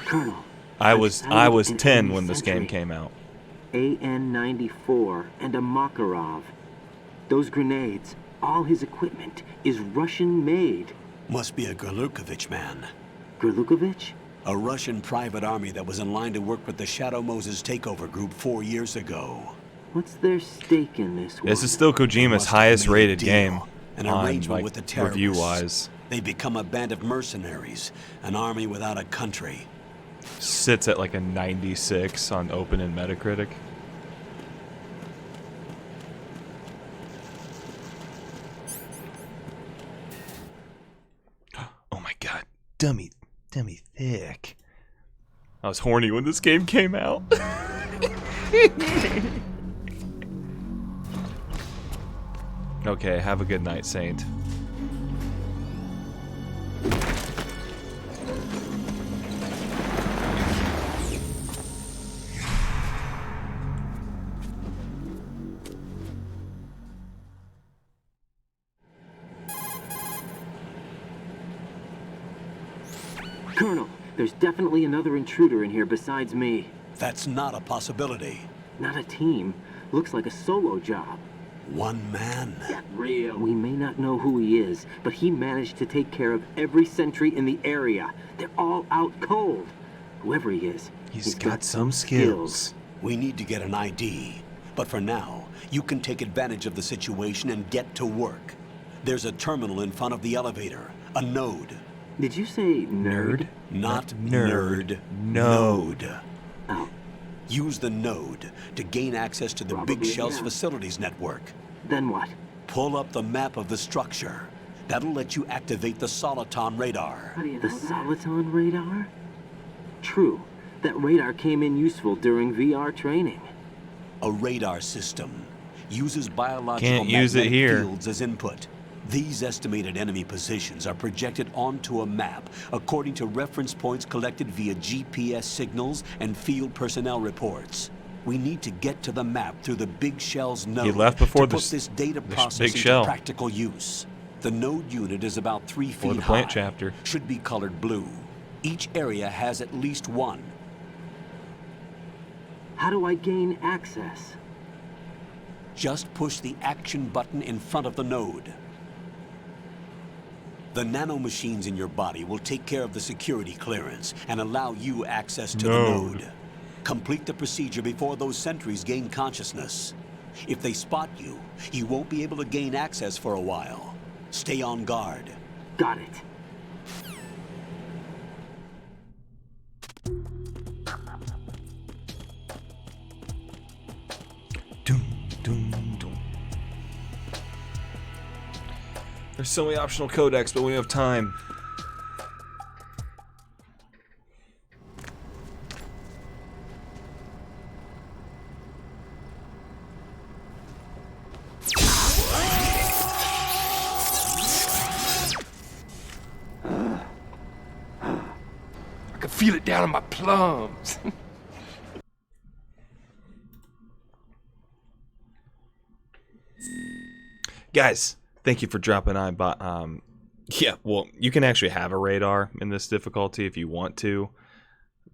Speaker 16: Colonel,
Speaker 5: I was 10 when this game came out.
Speaker 16: AN-94 and a Makarov. Those grenades, all his equipment, is Russian-made.
Speaker 14: Must be a Gerlukovich man.
Speaker 16: Gerlukovich?
Speaker 14: A Russian private army that was in line to work with the Shadow Moses takeover group 4 years ago.
Speaker 16: What's their stake in this one?
Speaker 5: This is still Kojima's highest rated game
Speaker 14: An
Speaker 5: on,
Speaker 14: arrangement with the terrorists.
Speaker 5: review-wise.
Speaker 14: They become a band of mercenaries, an army without a country.
Speaker 5: Sits at like a 96 on Open and Metacritic.
Speaker 3: Oh my god, dummy thick.
Speaker 5: I was horny when this game came out. Okay, have a good night, Saint.
Speaker 16: Colonel, there's definitely another intruder in here besides me.
Speaker 14: That's not a possibility.
Speaker 16: Not a team. Looks like a solo job.
Speaker 14: One man?
Speaker 16: Get real. We may not know who he is, but he managed to take care of every sentry in the area. They're all out cold. Whoever he is,
Speaker 3: he's got some skills.
Speaker 14: We need to get an ID. But for now, you can take advantage of the situation and get to work. There's a terminal in front of the elevator. A node.
Speaker 16: Did you say nerd?
Speaker 14: Not nerd. Node.
Speaker 16: Oh.
Speaker 14: Use the node to gain access to the Big Shell's facilities network.
Speaker 16: Then what?
Speaker 14: Pull up the map of the structure. That'll let you activate the Soliton radar.
Speaker 16: The Soliton radar? True. That radar came in useful during VR training.
Speaker 14: A radar system uses biological
Speaker 5: Can't use it
Speaker 14: magnetic
Speaker 5: here.
Speaker 14: fields as input. These estimated enemy positions are projected onto a map according to reference points collected via GPS signals and field personnel reports. We need to get to the map through the Big Shell's node
Speaker 5: He left before
Speaker 14: to put this data
Speaker 5: Big
Speaker 14: processing
Speaker 5: Shell.
Speaker 14: to practical use. The node unit is about 3 feet
Speaker 5: Or the plant
Speaker 14: high.
Speaker 5: chapter.
Speaker 14: Should be colored blue. Each area has at least one.
Speaker 16: How do I gain access?
Speaker 14: Just push the action button in front of the node. The nanomachines in your body will take care of the security clearance and allow you access to the node. Complete the procedure before those sentries gain consciousness. If they spot you, you won't be able to gain access for a while. Stay on guard.
Speaker 16: Got it.
Speaker 5: There's so many optional codecs, but we have time.
Speaker 18: feel it down in my plums.
Speaker 5: Guys, thank you for dropping on. But yeah, well, you can actually have a radar in this difficulty if you want to,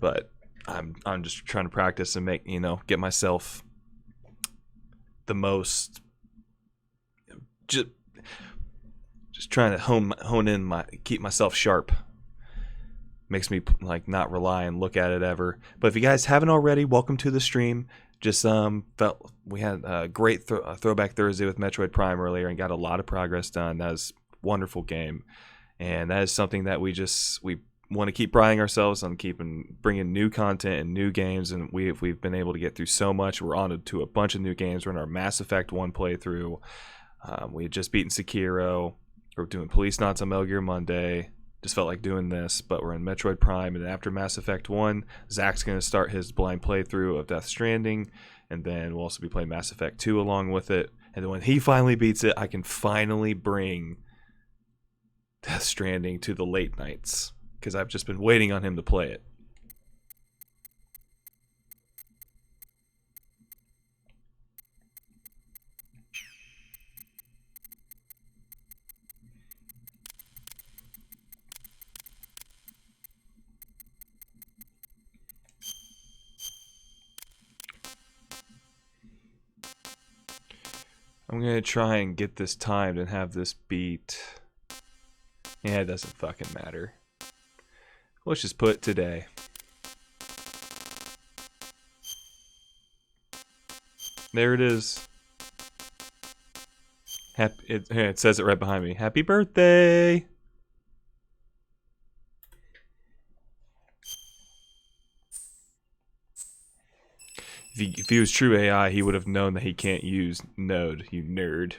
Speaker 5: but I'm just trying to practice and make, get myself the most. Just trying to hone in keep myself sharp. Makes me like not rely and look at it ever. But if you guys haven't already, welcome to the stream. Just felt we had a great throwback Thursday with Metroid Prime earlier and got a lot of progress done. That was a wonderful game, and that is something that we want to keep priding ourselves on, bringing new content and new games. And we've been able to get through so much. We're on to a bunch of new games. We're in our Mass Effect 1 playthrough. We had just beaten Sekiro. We're doing Police Knots on Metal Gear Monday. Just felt like doing this, but we're in Metroid Prime, and after Mass Effect 1, Zach's going to start his blind playthrough of Death Stranding, and then we'll also be playing Mass Effect 2 along with it. And then when he finally beats it, I can finally bring Death Stranding to the late nights, because I've just been waiting on him to play it. I'm going to try and get this timed and have this beat. Yeah, it doesn't fucking matter. Let's just put today. There it is. It says it right behind me. Happy birthday! If he was true AI, he would have known that he can't use Node, you nerd.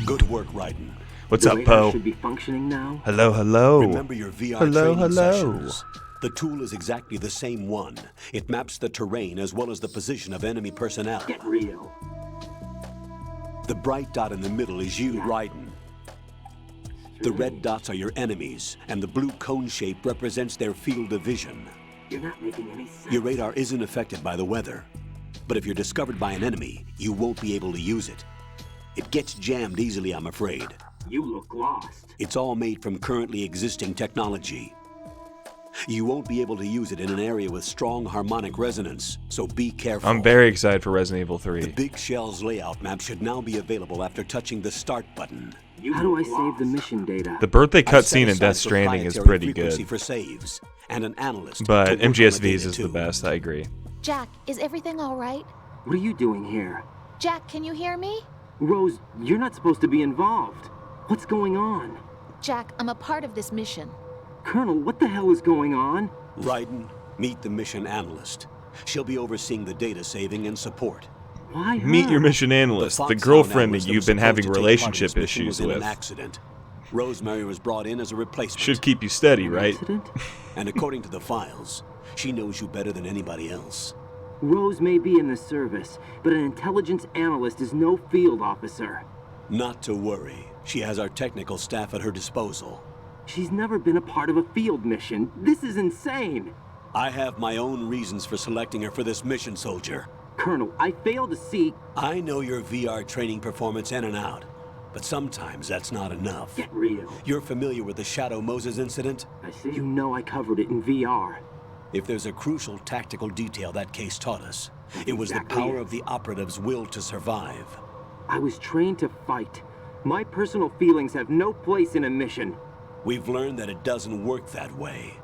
Speaker 14: Good work, Raiden.
Speaker 5: What's up, Poe?
Speaker 16: Should be functioning now.
Speaker 5: Hello, hello.
Speaker 14: Remember your VR training sessions. The tool is exactly the same one. It maps the terrain as well as the position of enemy personnel.
Speaker 16: Get real.
Speaker 14: The bright dot in the middle is you, Raiden. The red dots are your enemies, and the blue cone shape represents their field of vision.
Speaker 16: You're not making any sense.
Speaker 14: Your radar isn't affected by the weather, but if you're discovered by an enemy, you won't be able to use it. It gets jammed easily, I'm afraid.
Speaker 16: You look lost.
Speaker 14: It's all made from currently existing technology. You won't be able to use it in an area with strong harmonic resonance, so be careful.
Speaker 5: I'm very excited for Resident Evil 3.
Speaker 14: The Big Shell's layout map should now be available after touching the start button.
Speaker 16: How do I save the mission data?
Speaker 5: The birthday cutscene in Death Stranding is pretty good.
Speaker 14: For saves, and an analyst
Speaker 5: but MGSV's is the best, I agree.
Speaker 19: Jack, is everything all right?
Speaker 16: What are you doing here?
Speaker 19: Jack, can you hear me?
Speaker 16: Rose, you're not supposed to be involved. What's going on?
Speaker 19: Jack, I'm a part of this mission.
Speaker 16: Colonel, what the hell is going on?
Speaker 14: Raiden, meet the mission analyst. She'll be overseeing the data saving and support.
Speaker 16: Why her?
Speaker 5: Meet your mission analyst, the girlfriend that you've been having relationship issues with.
Speaker 14: An accident. Rosemary was brought in as a replacement.
Speaker 5: Should keep you steady, right?
Speaker 14: And according to the files, she knows you better than anybody else.
Speaker 16: Rose may be in the service, but an intelligence analyst is no field officer.
Speaker 14: Not to worry. She has our technical staff at her disposal.
Speaker 16: She's never been a part of a field mission. This is insane.
Speaker 14: I have my own reasons for selecting her for this mission, soldier.
Speaker 16: Colonel, I fail to see...
Speaker 14: I know your VR training performance in and out, but sometimes that's not enough.
Speaker 16: Get real.
Speaker 14: You're familiar with the Shadow Moses incident?
Speaker 16: I see. You know I covered it in VR.
Speaker 14: If there's a crucial tactical detail that case taught us, it was the power of the operative's will to survive.
Speaker 16: I was trained to fight. My personal feelings have no place in a mission.
Speaker 14: We've learned that it doesn't work that way.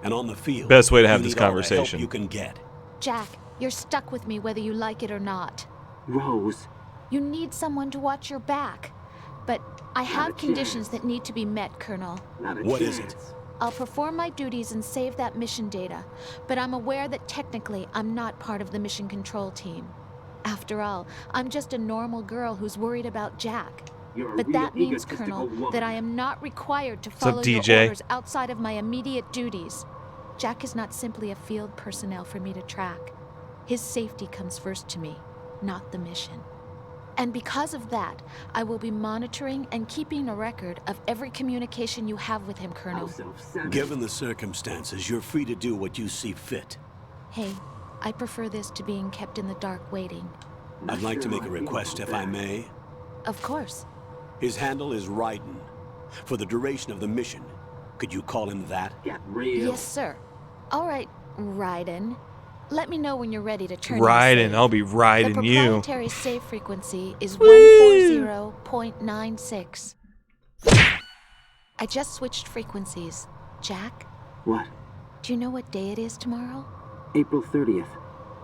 Speaker 14: And on the field,
Speaker 5: best way to have this conversation.
Speaker 14: All the help you can get.
Speaker 19: Jack, you're stuck with me whether you like it or not.
Speaker 16: Rose.
Speaker 19: You need someone to watch your back. But I have conditions that need to be met, Colonel.
Speaker 14: What is it?
Speaker 19: I'll perform my duties and save that mission data, but I'm aware that technically I'm not part of the mission control team. After all, I'm just a normal girl who's worried about Jack. But that means, Colonel, that I am not required to follow your orders outside of my immediate duties. Jack is not simply a field personnel for me to track. His safety comes first to me, not the mission. And because of that, I will be monitoring and keeping a record of every communication you have with him, Colonel.
Speaker 14: Given the circumstances, you're free to do what you see fit.
Speaker 19: Hey, I prefer this to being kept in the dark waiting.
Speaker 14: I'd like to make a request, if I may.
Speaker 19: Of course.
Speaker 14: His handle is Raiden. For the duration of the mission, could you call him that?
Speaker 19: Yes, sir. All right, Raiden. Let me know when you're ready to turn
Speaker 5: Raiden, I'll be riding you.
Speaker 19: The proprietary save frequency is 140.96. I just switched frequencies. Jack?
Speaker 16: What?
Speaker 19: Do you know what day it is tomorrow?
Speaker 16: April 30th.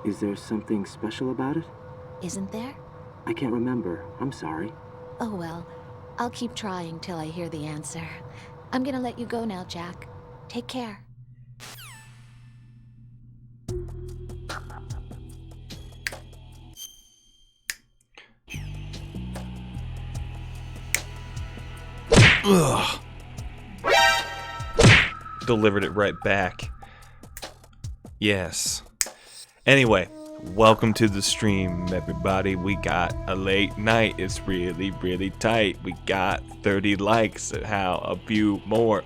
Speaker 16: Is there something special about it?
Speaker 19: Isn't there?
Speaker 16: I can't remember. I'm sorry.
Speaker 19: Oh well. I'll keep trying till I hear the answer. I'm gonna let you go now, Jack. Take care.
Speaker 5: Ugh. Delivered it right back. Yes. Anyway, welcome to the stream, everybody. We got a late night. It's really, really tight. We got 30 likes. How a few more.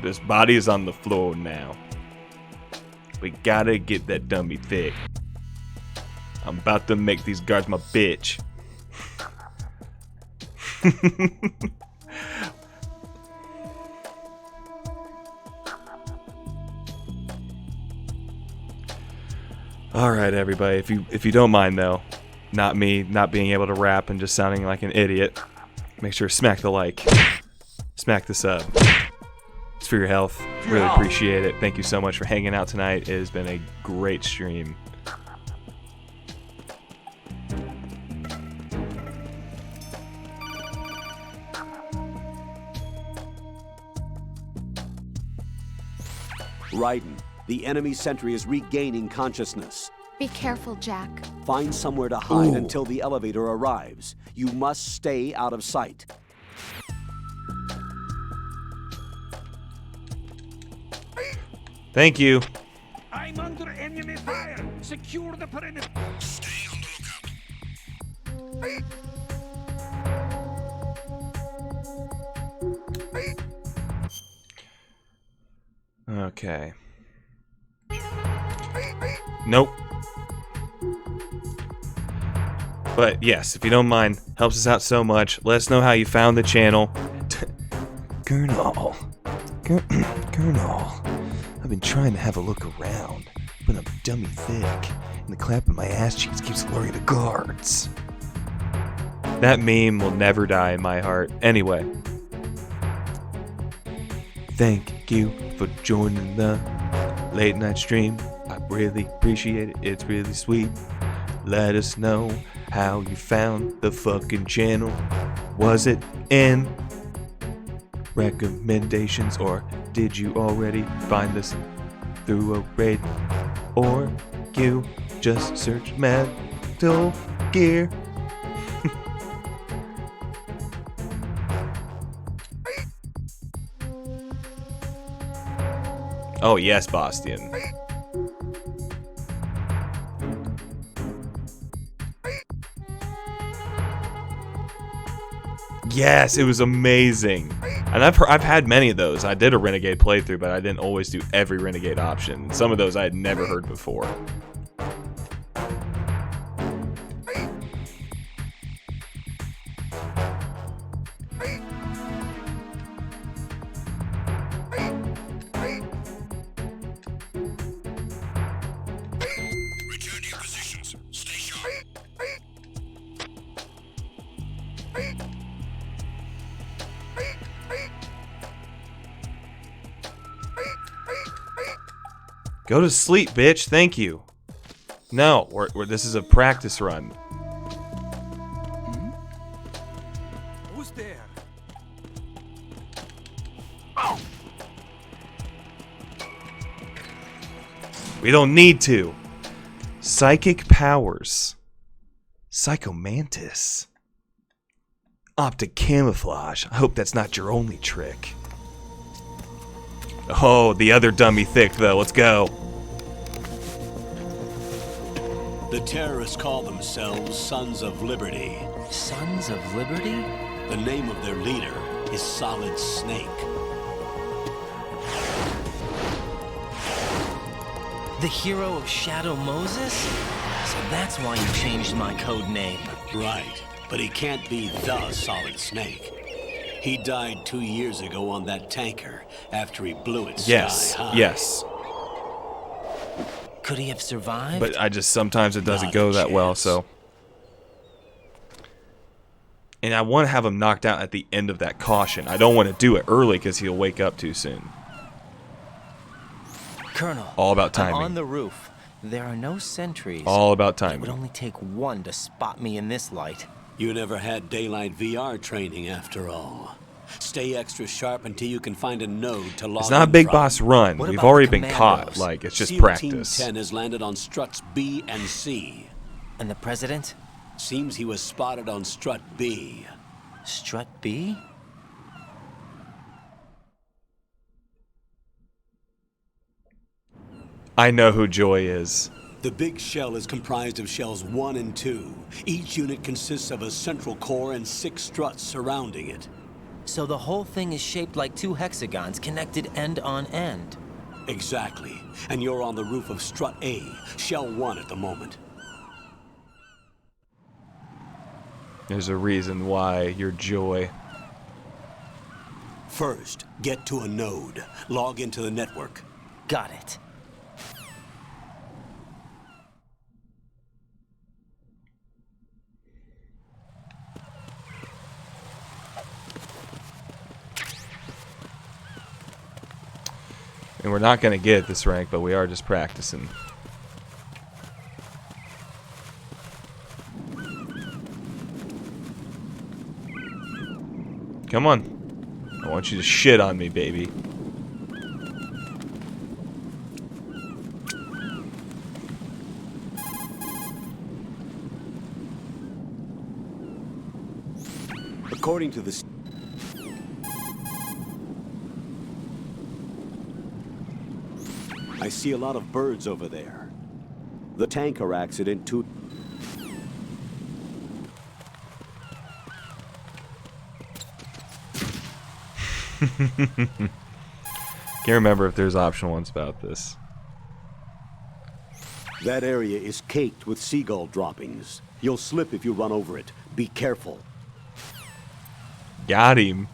Speaker 5: This body is on the floor now. We gotta get that dummy thick. I'm about to make these guards my bitch. All right, everybody. If you don't mind though, not me not being able to rap and just sounding like an idiot, make sure to smack the like, smack the sub. It's for your health. Really appreciate it. Thank you so much for hanging out tonight. It has been a great stream.
Speaker 14: Raiden, the enemy sentry is regaining consciousness.
Speaker 19: Be careful, Jack.
Speaker 14: Find somewhere to hide until the elevator arrives. You must stay out of sight.
Speaker 5: Thank you.
Speaker 13: I'm under enemy fire. Secure the perimeter. Stay on the lookout.
Speaker 5: Okay. Nope. But yes, if you don't mind, helps us out so much. Let us know how you found the channel.
Speaker 3: Colonel. I've been trying to have a look around, but I'm dummy thick, and the clap in my ass cheeks keeps luring the guards.
Speaker 5: That meme will never die in my heart. Anyway.
Speaker 3: Thank you for joining the late night stream. I really appreciate it. It's really sweet. Let us know how you found the fucking channel. Was it in recommendations, or did you already find this through a raid, or you just search Metal Gear?
Speaker 5: Oh yes, Bastian. Yes, it was amazing. And I've had many of those. I did a Renegade playthrough, but I didn't always do every Renegade option. Some of those I had never heard before.
Speaker 13: Return to your positions. Stay sharp.
Speaker 5: Go to sleep, bitch. Thank you. No, this is a practice run.
Speaker 13: Who's there?
Speaker 5: We don't need to. Psychic powers.
Speaker 3: Psychomantis. Optic camouflage. I hope that's not your only trick.
Speaker 5: Oh, the other dummy thick though. Let's go.
Speaker 14: The terrorists call themselves Sons of Liberty.
Speaker 15: Sons of Liberty?
Speaker 14: The name of their leader is Solid Snake.
Speaker 15: The hero of Shadow Moses? So that's why you changed my code name.
Speaker 14: Right, but he can't be the Solid Snake. He died 2 years ago on that tanker after he blew it sky high.
Speaker 5: Yes.
Speaker 15: Could he have survived?
Speaker 5: But I just sometimes it doesn't
Speaker 14: Not
Speaker 5: go
Speaker 14: a
Speaker 5: that well,
Speaker 14: chance.
Speaker 5: so. And I want to have him knocked out at the end of that caution. I don't want to do it early because he'll wake up too soon.
Speaker 15: Colonel,
Speaker 5: All about timing.
Speaker 15: I'm on the roof. There are no sentries.
Speaker 5: All about
Speaker 15: It
Speaker 5: timing.
Speaker 15: would only take one to spot me in this light.
Speaker 14: You never had daylight VR training after all. Stay extra sharp until you can find a node to log
Speaker 5: It's not a
Speaker 14: in
Speaker 5: big
Speaker 14: from.
Speaker 5: boss run.
Speaker 14: What
Speaker 5: We've
Speaker 14: about
Speaker 5: already
Speaker 14: the
Speaker 5: been caught.
Speaker 14: commandos?
Speaker 5: Like, it's just
Speaker 14: SEAL
Speaker 5: practice.
Speaker 14: Team 10 has landed on struts B and C.
Speaker 15: And the president?
Speaker 14: Seems he was spotted on strut B.
Speaker 15: Strut B?
Speaker 5: I know who Joy is.
Speaker 14: The big shell is comprised of shells 1 and 2. Each unit consists of a central core and 6 struts surrounding it.
Speaker 15: So the whole thing is shaped like 2 hexagons connected end on end.
Speaker 14: Exactly. And you're on the roof of strut A, shell 1 at the moment.
Speaker 5: There's a reason why you're Joy.
Speaker 14: First, get to a node. Log into the network.
Speaker 15: Got it.
Speaker 5: And we're not going to get this rank, but we are just practicing. Come on. I want you to shit on me, baby.
Speaker 14: According to the... I see a lot of birds over there. The tanker accident too.
Speaker 5: Can't remember if there's optional ones about this.
Speaker 14: That area is caked with seagull droppings. You'll slip if you run over it. Be careful.
Speaker 5: Got him.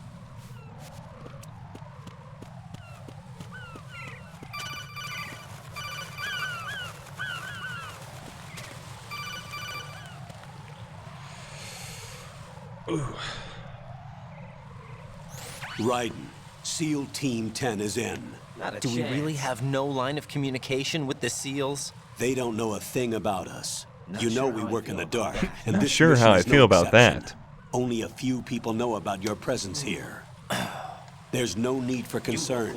Speaker 14: Ooh. Raiden, SEAL Team 10 is in.
Speaker 15: Do we really have no line of communication with the SEALs?
Speaker 14: They don't know a thing about us. You know we work in the dark, and
Speaker 5: Not
Speaker 14: this
Speaker 5: sure
Speaker 14: mission
Speaker 5: how I
Speaker 14: is no
Speaker 5: feel about
Speaker 14: exception.
Speaker 5: that.
Speaker 14: Only a few people know about your presence here. There's no need for concern.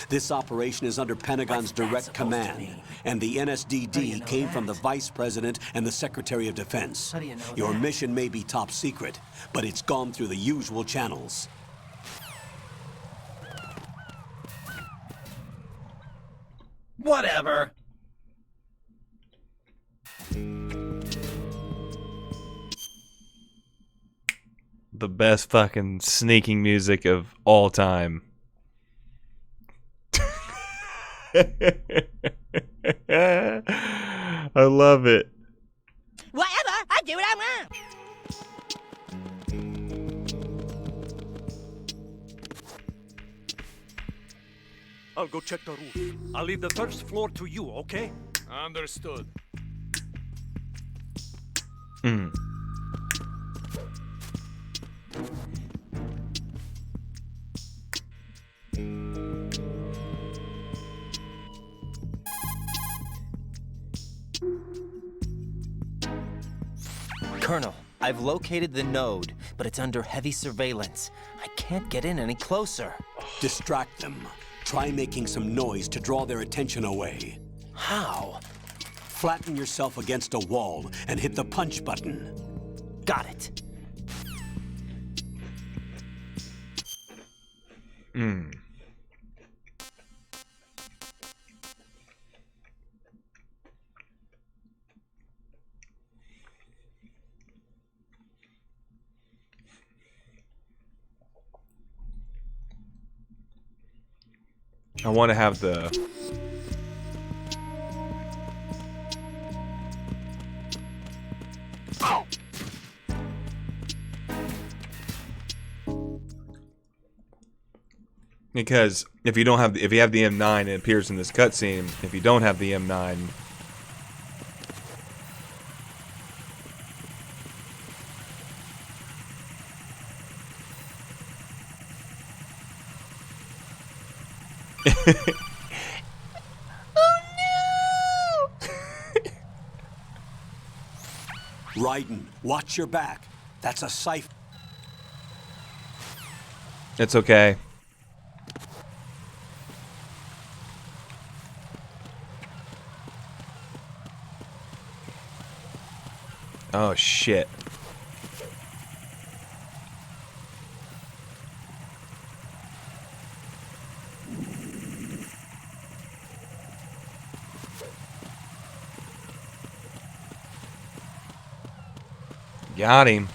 Speaker 14: This operation is under Pentagon's direct command, and the NSDD came from the Vice President and the Secretary of Defense. Your mission may be top secret, but it's gone through the usual channels.
Speaker 15: Whatever.
Speaker 5: The best fucking sneaking music of all time. I love it.
Speaker 20: Whatever, I do what I want.
Speaker 21: I'll go check the roof. I'll leave the first floor to you, okay? Understood.
Speaker 5: Mm.
Speaker 15: Colonel, I've located the node, but it's under heavy surveillance. I can't get in any closer.
Speaker 14: Distract them. Try making some noise to draw their attention away.
Speaker 15: How?
Speaker 14: Flatten yourself against a wall and hit the punch button.
Speaker 15: Got it.
Speaker 5: Mm. I want to have the... Because if you don't have if you have the M9, it appears in this cutscene. If you don't have the M9,
Speaker 14: Raiden, watch your back. That's a cipher.
Speaker 5: it's okay. Oh shit. Got him.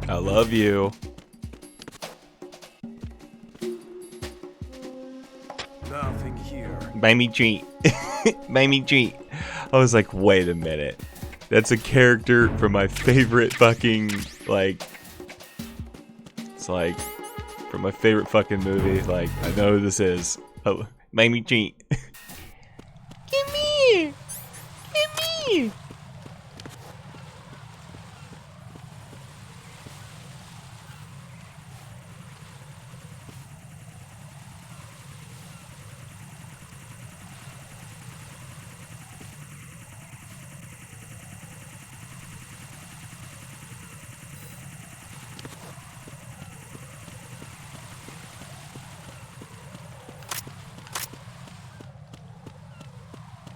Speaker 5: I love you.
Speaker 21: Nothing here.
Speaker 5: Buy me treat. Buy me treat. I was like, wait a minute. That's a character from my favorite fucking, like... It's like, from my favorite fucking movie. Like, I know who this is. Oh, buy me treat. Come here. Come here.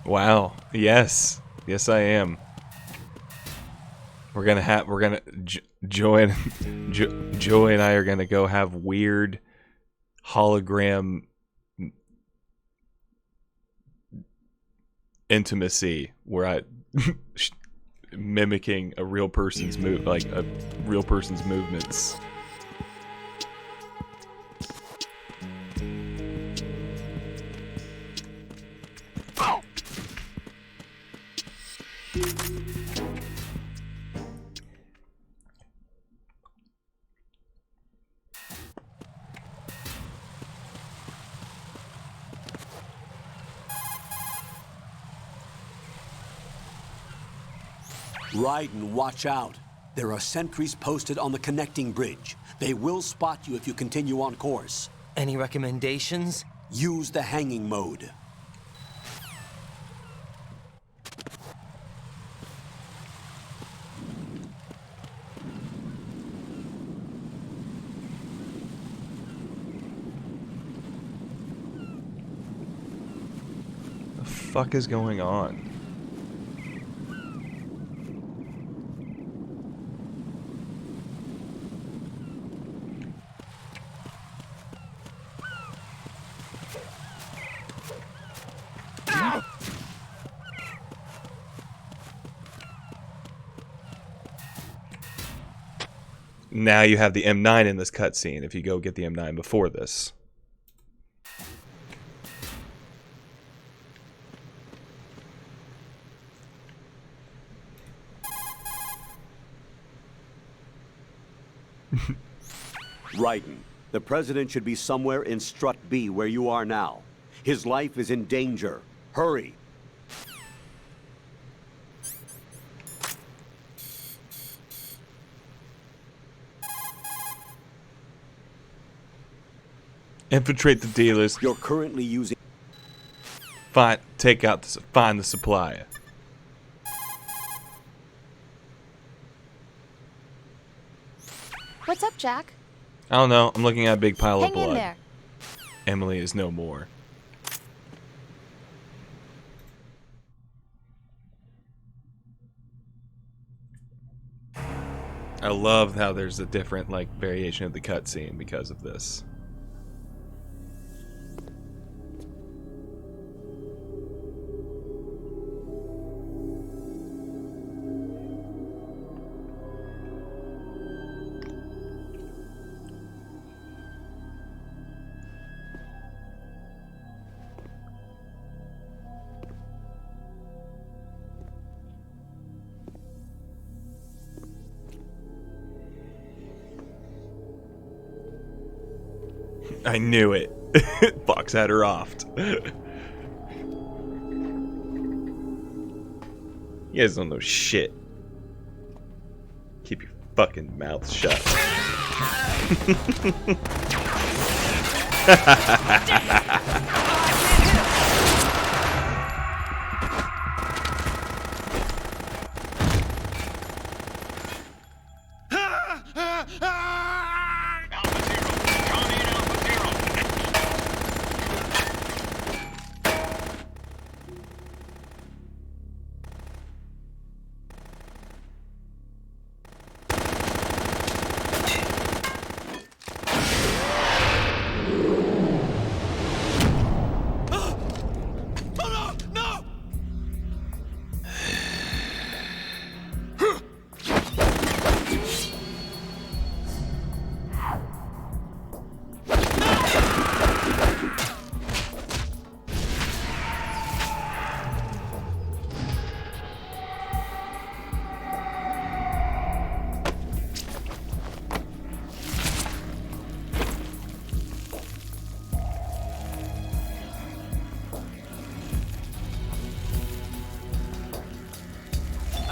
Speaker 5: Wow. Yes. Yes, I am. Joy and I are gonna go have weird hologram intimacy where I mimicking a real person's movements.
Speaker 14: Raiden, watch out. There are sentries posted on the connecting bridge. They will spot you if you continue on course.
Speaker 15: Any recommendations?
Speaker 14: Use the hanging mode.
Speaker 5: The fuck is going on? Now you have the M9 in this cutscene if you go get the M9 before this.
Speaker 17: Raiden, the president should be somewhere in Strut B where you are now. His life is in danger. Hurry.
Speaker 5: Infiltrate the dealers.
Speaker 17: You're currently using...
Speaker 5: Find the supplier.
Speaker 19: What's up, Jack?
Speaker 5: I don't know. I'm looking at a big pile of
Speaker 19: Hang
Speaker 5: blood.
Speaker 19: in there.
Speaker 5: Emily is no more. I love how there's a different variation of the cutscene because of this. I knew it. Fox had her offed. You guys don't know shit. Keep your fucking mouth shut.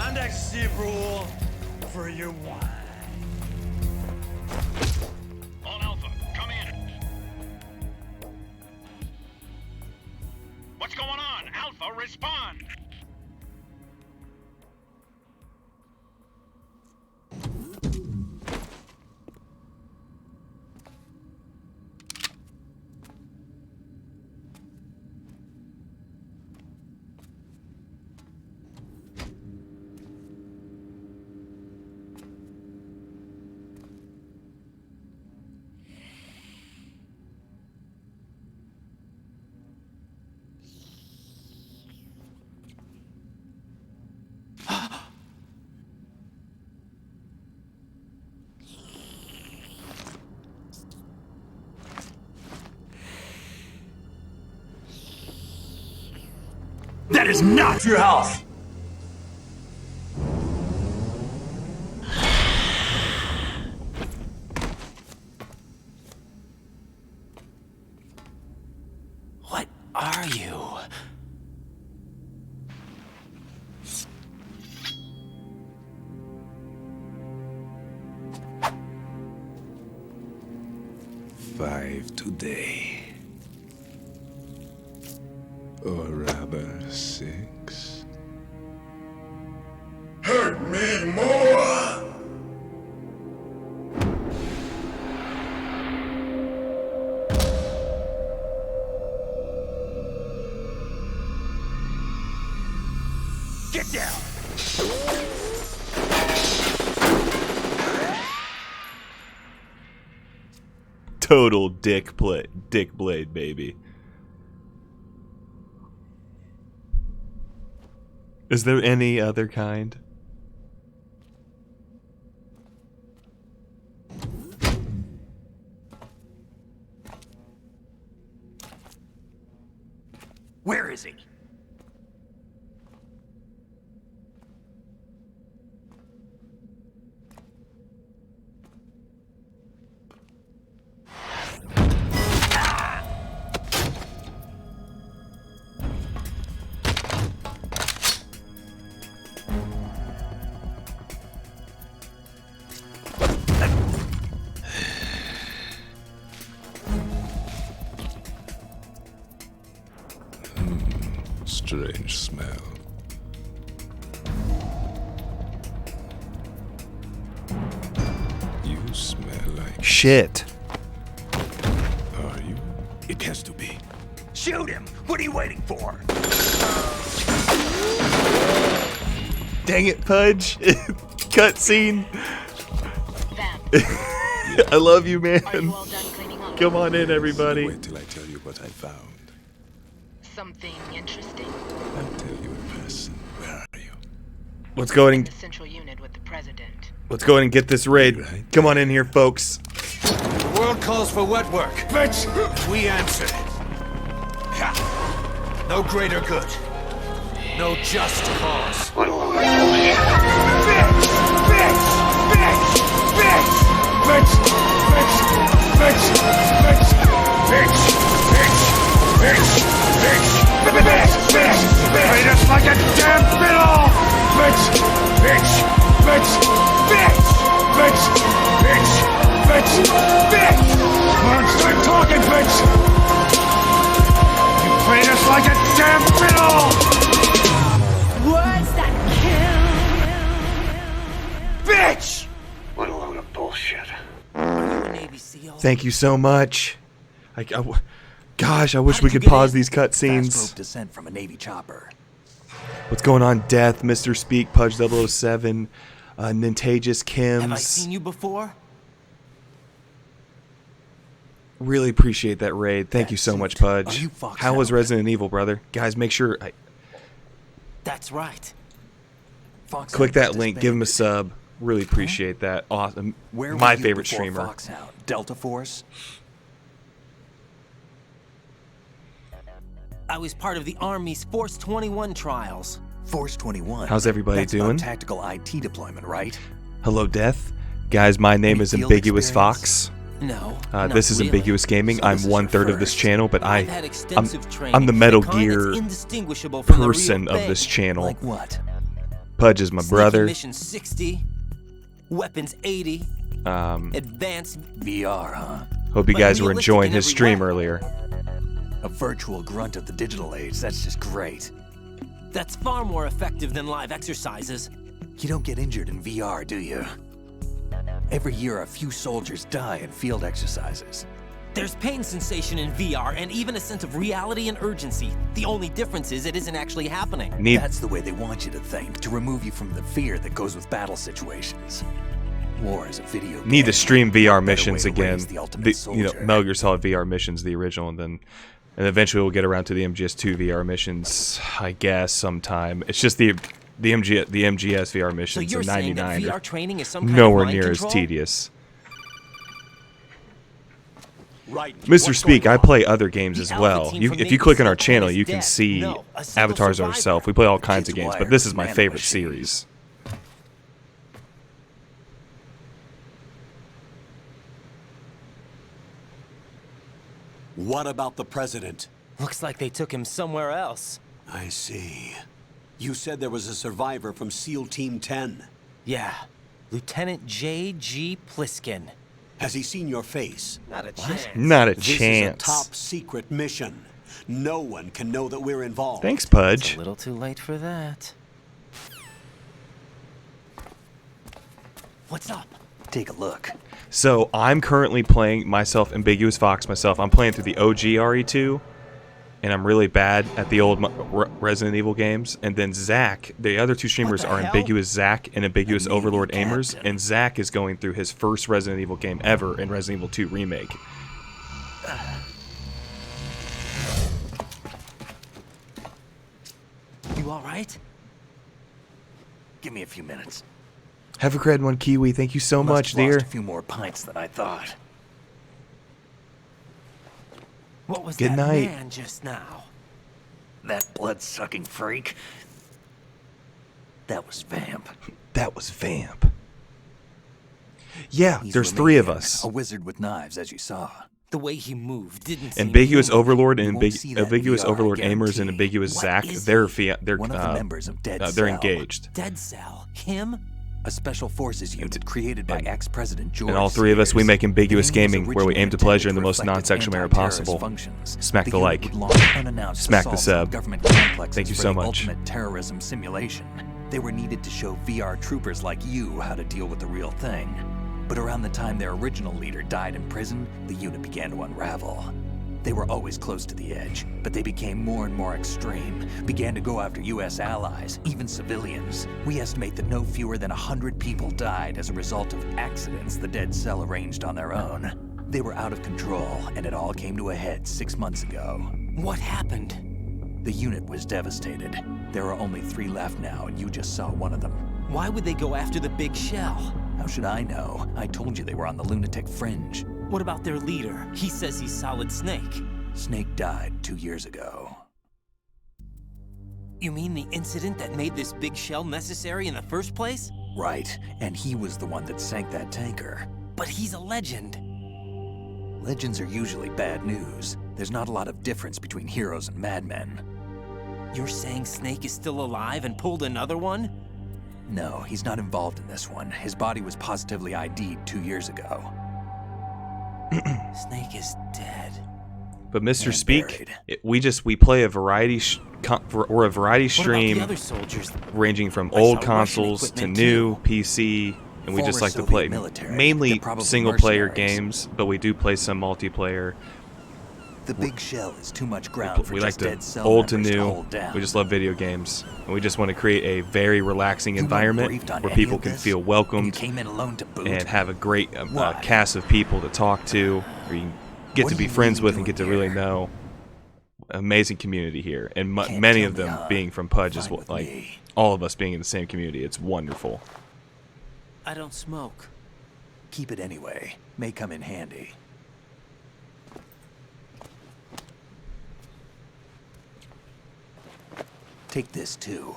Speaker 21: And I see rule for your wine.
Speaker 9: All Alpha, come in. What's going on? Alpha, respond.
Speaker 21: That is not your health!
Speaker 15: What are you?
Speaker 1: Five today. Or rather, 6.
Speaker 12: Hurt me more!
Speaker 21: Get down!
Speaker 5: Total dick blade, baby. Is there any other kind?
Speaker 21: Where is he?
Speaker 1: Strange smell. You smell like
Speaker 5: shit.
Speaker 1: Are you? It has to be.
Speaker 21: Shoot him! What are you waiting for?
Speaker 5: Dang it, Pudge. Cutscene. I love you, man. Come on in, everybody.
Speaker 1: Wait till I tell you what I found.
Speaker 22: Something interesting?
Speaker 1: I'll tell you in person. Where are you?
Speaker 5: Let's go ahead and
Speaker 22: The central unit with the president.
Speaker 5: let's go ahead and get this raid. Come on in here, folks.
Speaker 13: The world calls for wet work. Bitch! We answer. Ha. No greater good. No just cause. Bitch! Bitch! Bitch! Bitch! Bitch! Bitch! Bitch!
Speaker 1: Treat us like a damn fiddle! Bitch! Bitch! Bitch! Bitch! Bitch! Bitch! Bitch! Bitch! Come on, start talking, bitch! You treat us like a damn fiddle!
Speaker 20: Words that kill.
Speaker 1: Bitch!
Speaker 14: What a load of bullshit.
Speaker 3: Thank you so much. Gosh, I wish we could pause these cutscenes.
Speaker 4: Fast rope descent from a Navy chopper.
Speaker 3: What's going on, Death, Mr. Speak, Pudge 007, Nintagious, Kims.
Speaker 15: Have I seen you before?
Speaker 3: Really appreciate that raid. Thank you so much, Pudge.
Speaker 4: Fox
Speaker 3: How was Resident Evil, brother? Guys, make sure
Speaker 15: That's right.
Speaker 4: Fox
Speaker 3: click that link, give him a sub. Really appreciate that. Awesome.
Speaker 4: Where
Speaker 3: My
Speaker 4: were you
Speaker 3: favorite
Speaker 4: before
Speaker 3: streamer.
Speaker 4: Foxhound? Delta Force?
Speaker 15: I was part of the Army's Force 21 trials.
Speaker 4: Force 21.
Speaker 3: How's everybody
Speaker 4: That's
Speaker 3: doing?
Speaker 4: about tactical IT deployment, right?
Speaker 3: Hello, Death. Guys, my name is
Speaker 4: field
Speaker 3: Ambiguous
Speaker 4: experience?
Speaker 3: Fox.
Speaker 15: No.
Speaker 3: This is
Speaker 15: not really.
Speaker 3: Ambiguous Gaming.
Speaker 15: So
Speaker 3: I'm
Speaker 15: this is
Speaker 3: 1/3
Speaker 15: your
Speaker 3: of this
Speaker 15: first.
Speaker 3: channel, but
Speaker 15: I've had extensive
Speaker 3: I'm
Speaker 15: training,
Speaker 3: the Metal
Speaker 15: the kind that's
Speaker 3: Gear
Speaker 15: indistinguishable from the real
Speaker 3: person of
Speaker 15: thing.
Speaker 3: this channel.
Speaker 4: Like what?
Speaker 3: Pudge is my
Speaker 15: Sneaky
Speaker 3: brother.
Speaker 15: Mission 60, Weapons 80, Advanced
Speaker 4: VR, huh?
Speaker 3: Hope you
Speaker 15: but
Speaker 3: guys were
Speaker 15: realistic
Speaker 3: enjoying
Speaker 15: in
Speaker 3: his
Speaker 15: every
Speaker 3: stream
Speaker 15: way.
Speaker 3: earlier.
Speaker 4: A virtual grunt of the digital age. That's just great.
Speaker 15: That's far more effective than live exercises.
Speaker 4: You don't get injured in VR, do you? Every year, a few soldiers die in field exercises.
Speaker 15: There's pain sensation in VR and even a sense of reality and urgency. The only difference is it isn't actually happening.
Speaker 4: That's the way they want you to think, to remove you from the fear that goes with battle situations. War is a video game.
Speaker 3: Need to stream VR
Speaker 4: Better
Speaker 3: missions
Speaker 4: way to
Speaker 3: again.
Speaker 4: raise the ultimate
Speaker 3: You know,
Speaker 4: soldier.
Speaker 3: Metal Gear Solid VR missions, the original, and eventually we'll get around to the MGS2 VR missions, I guess, sometime. It's just the MGS VR missions
Speaker 15: So you're
Speaker 3: in
Speaker 15: saying that
Speaker 3: '99
Speaker 15: VR training is some kind
Speaker 3: nowhere
Speaker 15: of mind
Speaker 3: near
Speaker 15: control?
Speaker 3: as tedious.
Speaker 14: Right.
Speaker 3: Mr. Speak, I play other games as
Speaker 15: Alpha
Speaker 3: well.
Speaker 15: team
Speaker 3: You,
Speaker 15: from
Speaker 3: if you
Speaker 15: Navy
Speaker 3: click on our
Speaker 15: SEAL
Speaker 3: channel,
Speaker 15: is
Speaker 3: you can
Speaker 15: dead.
Speaker 3: see
Speaker 15: No, a single
Speaker 3: avatars of
Speaker 15: survivor.
Speaker 3: ourselves. We play all kinds of
Speaker 4: Kids
Speaker 3: games, but
Speaker 4: wired
Speaker 3: this is
Speaker 4: to
Speaker 3: my
Speaker 4: man
Speaker 3: favorite
Speaker 4: machine.
Speaker 3: series.
Speaker 14: What about the president?
Speaker 15: Looks like they took him somewhere else.
Speaker 14: I see. You said there was a survivor from SEAL Team 10.
Speaker 15: Yeah. Lieutenant J.G. Pliskin.
Speaker 14: Has he seen your face?
Speaker 15: Not a chance.
Speaker 3: Not a
Speaker 14: This
Speaker 3: chance.
Speaker 14: is a top secret mission. No one can know that we're involved.
Speaker 3: Thanks, Pudge.
Speaker 15: It's a little too late for that. What's up?
Speaker 4: Take a look.
Speaker 3: So I'm currently playing myself, Ambiguous Fox myself. I'm playing through the OG RE2, and I'm really bad at the old Resident Evil games. And then Zach, the other two streamers are Ambiguous Zach and Ambiguous Overlord Amers, and Zach is going through his first Resident Evil game ever in Resident Evil 2 Remake.
Speaker 15: You all right?
Speaker 4: Give me a few minutes.
Speaker 3: Have a cred one, Kiwi. Thank you so
Speaker 4: Must
Speaker 3: much,
Speaker 4: have lost
Speaker 3: dear.
Speaker 4: a few more pints than I thought.
Speaker 15: What was
Speaker 3: Good
Speaker 15: that
Speaker 3: night.
Speaker 15: man just now?
Speaker 4: That blood-sucking freak. That was Vamp.
Speaker 3: That was Vamp. Yeah,
Speaker 4: He's
Speaker 3: there's three of
Speaker 4: Romanian,
Speaker 3: us.
Speaker 4: A wizard with knives, as you saw.
Speaker 15: The way he moved didn't seem
Speaker 3: Ambiguous
Speaker 15: human.
Speaker 3: Overlord and
Speaker 4: You won't see that
Speaker 3: Ambiguous
Speaker 4: VR, I
Speaker 3: Overlord Amers and
Speaker 4: guarantee.
Speaker 3: Ambiguous
Speaker 15: What
Speaker 3: Zach.
Speaker 15: is
Speaker 3: They're
Speaker 15: he?
Speaker 3: they're
Speaker 4: One of the members of Dead
Speaker 3: they're
Speaker 4: Cell.
Speaker 3: engaged.
Speaker 15: Dead Cell. Him?
Speaker 4: A special forces unit created by ex-president George
Speaker 3: And all three of us, we
Speaker 4: Sears.
Speaker 3: make Ambiguous
Speaker 4: The game was
Speaker 3: Gaming, where we
Speaker 4: originally
Speaker 3: aim to pleasure in
Speaker 4: intended
Speaker 3: the
Speaker 4: to
Speaker 3: most
Speaker 4: reflect
Speaker 3: non-sexual manner
Speaker 4: anti-terrorist
Speaker 3: possible.
Speaker 4: functions.
Speaker 3: Smack the
Speaker 4: unit
Speaker 3: like.
Speaker 4: would launch unannounced
Speaker 3: Smack the
Speaker 4: assaults
Speaker 3: sub.
Speaker 4: on government complexes
Speaker 3: Thank you
Speaker 4: for
Speaker 3: so
Speaker 4: the
Speaker 3: much.
Speaker 4: ultimate terrorism simulation. They were needed to show VR troopers like you how to deal with the real thing. But around the time their original leader died in prison, the unit began to unravel. They were always close to the edge, but they became more and more extreme, began to go after US allies, even civilians. We estimate that no fewer than 100 people died as a result of accidents the Dead Cell arranged on their own. They were out of control, and it all came to a head 6 months ago.
Speaker 15: What happened?
Speaker 4: The unit was devastated. There are only 3 left now, and you just saw one of them.
Speaker 15: Why would they go after the big shell?
Speaker 4: How should I know? I told you they were on the lunatic fringe.
Speaker 15: What about their leader? He says he's Solid Snake.
Speaker 4: Snake died 2 years ago.
Speaker 15: You mean the incident that made this big shell necessary in the first place?
Speaker 4: Right, and he was the one that sank that tanker.
Speaker 15: But he's a legend.
Speaker 4: Legends are usually bad news. There's not a lot of difference between heroes and madmen.
Speaker 15: You're saying Snake is still alive and pulled another one?
Speaker 4: No, he's not involved in this one. His body was positively ID'd 2 years ago.
Speaker 15: Snake is dead.
Speaker 5: But Mr.
Speaker 4: And
Speaker 5: Speak, we play a variety we're a variety
Speaker 15: What about
Speaker 5: stream
Speaker 15: the other soldiers?
Speaker 5: ranging from
Speaker 15: I
Speaker 5: old
Speaker 15: saw Russian
Speaker 5: consoles to
Speaker 15: equipment
Speaker 5: new PC, and we just
Speaker 4: Former
Speaker 5: like to
Speaker 4: Soviet
Speaker 5: play
Speaker 4: military.
Speaker 5: mainly
Speaker 4: They're probably
Speaker 5: single player
Speaker 4: mercenaries.
Speaker 5: games, but we do play some multiplayer.
Speaker 4: The big shell is too much ground for
Speaker 5: We like
Speaker 4: just
Speaker 5: to
Speaker 4: dead cell
Speaker 5: old to
Speaker 4: members
Speaker 5: new.
Speaker 4: hold down.
Speaker 5: We just love video games, and we just want to create a very relaxing
Speaker 4: You weren't
Speaker 5: environment
Speaker 4: briefed on
Speaker 5: where
Speaker 4: any
Speaker 5: people
Speaker 4: of
Speaker 5: can
Speaker 4: this?
Speaker 5: feel
Speaker 4: And
Speaker 5: welcomed
Speaker 4: you came in alone to boot?
Speaker 5: and have a great
Speaker 4: Why?
Speaker 5: cast of people to talk to, or you can get
Speaker 4: What
Speaker 5: to
Speaker 4: are
Speaker 5: be
Speaker 4: you
Speaker 5: friends
Speaker 4: even
Speaker 5: with and get to
Speaker 4: doing
Speaker 5: really
Speaker 4: here?
Speaker 5: know. Amazing community here, and
Speaker 4: Can't
Speaker 5: many
Speaker 4: tell
Speaker 5: of
Speaker 4: me
Speaker 5: them
Speaker 4: on.
Speaker 5: being from Pudge as
Speaker 4: Fine
Speaker 5: well,
Speaker 4: with
Speaker 5: like
Speaker 4: me.
Speaker 5: all of us being in the same community. It's wonderful.
Speaker 15: I don't smoke.
Speaker 4: Keep it anyway. May come in handy. Take this too.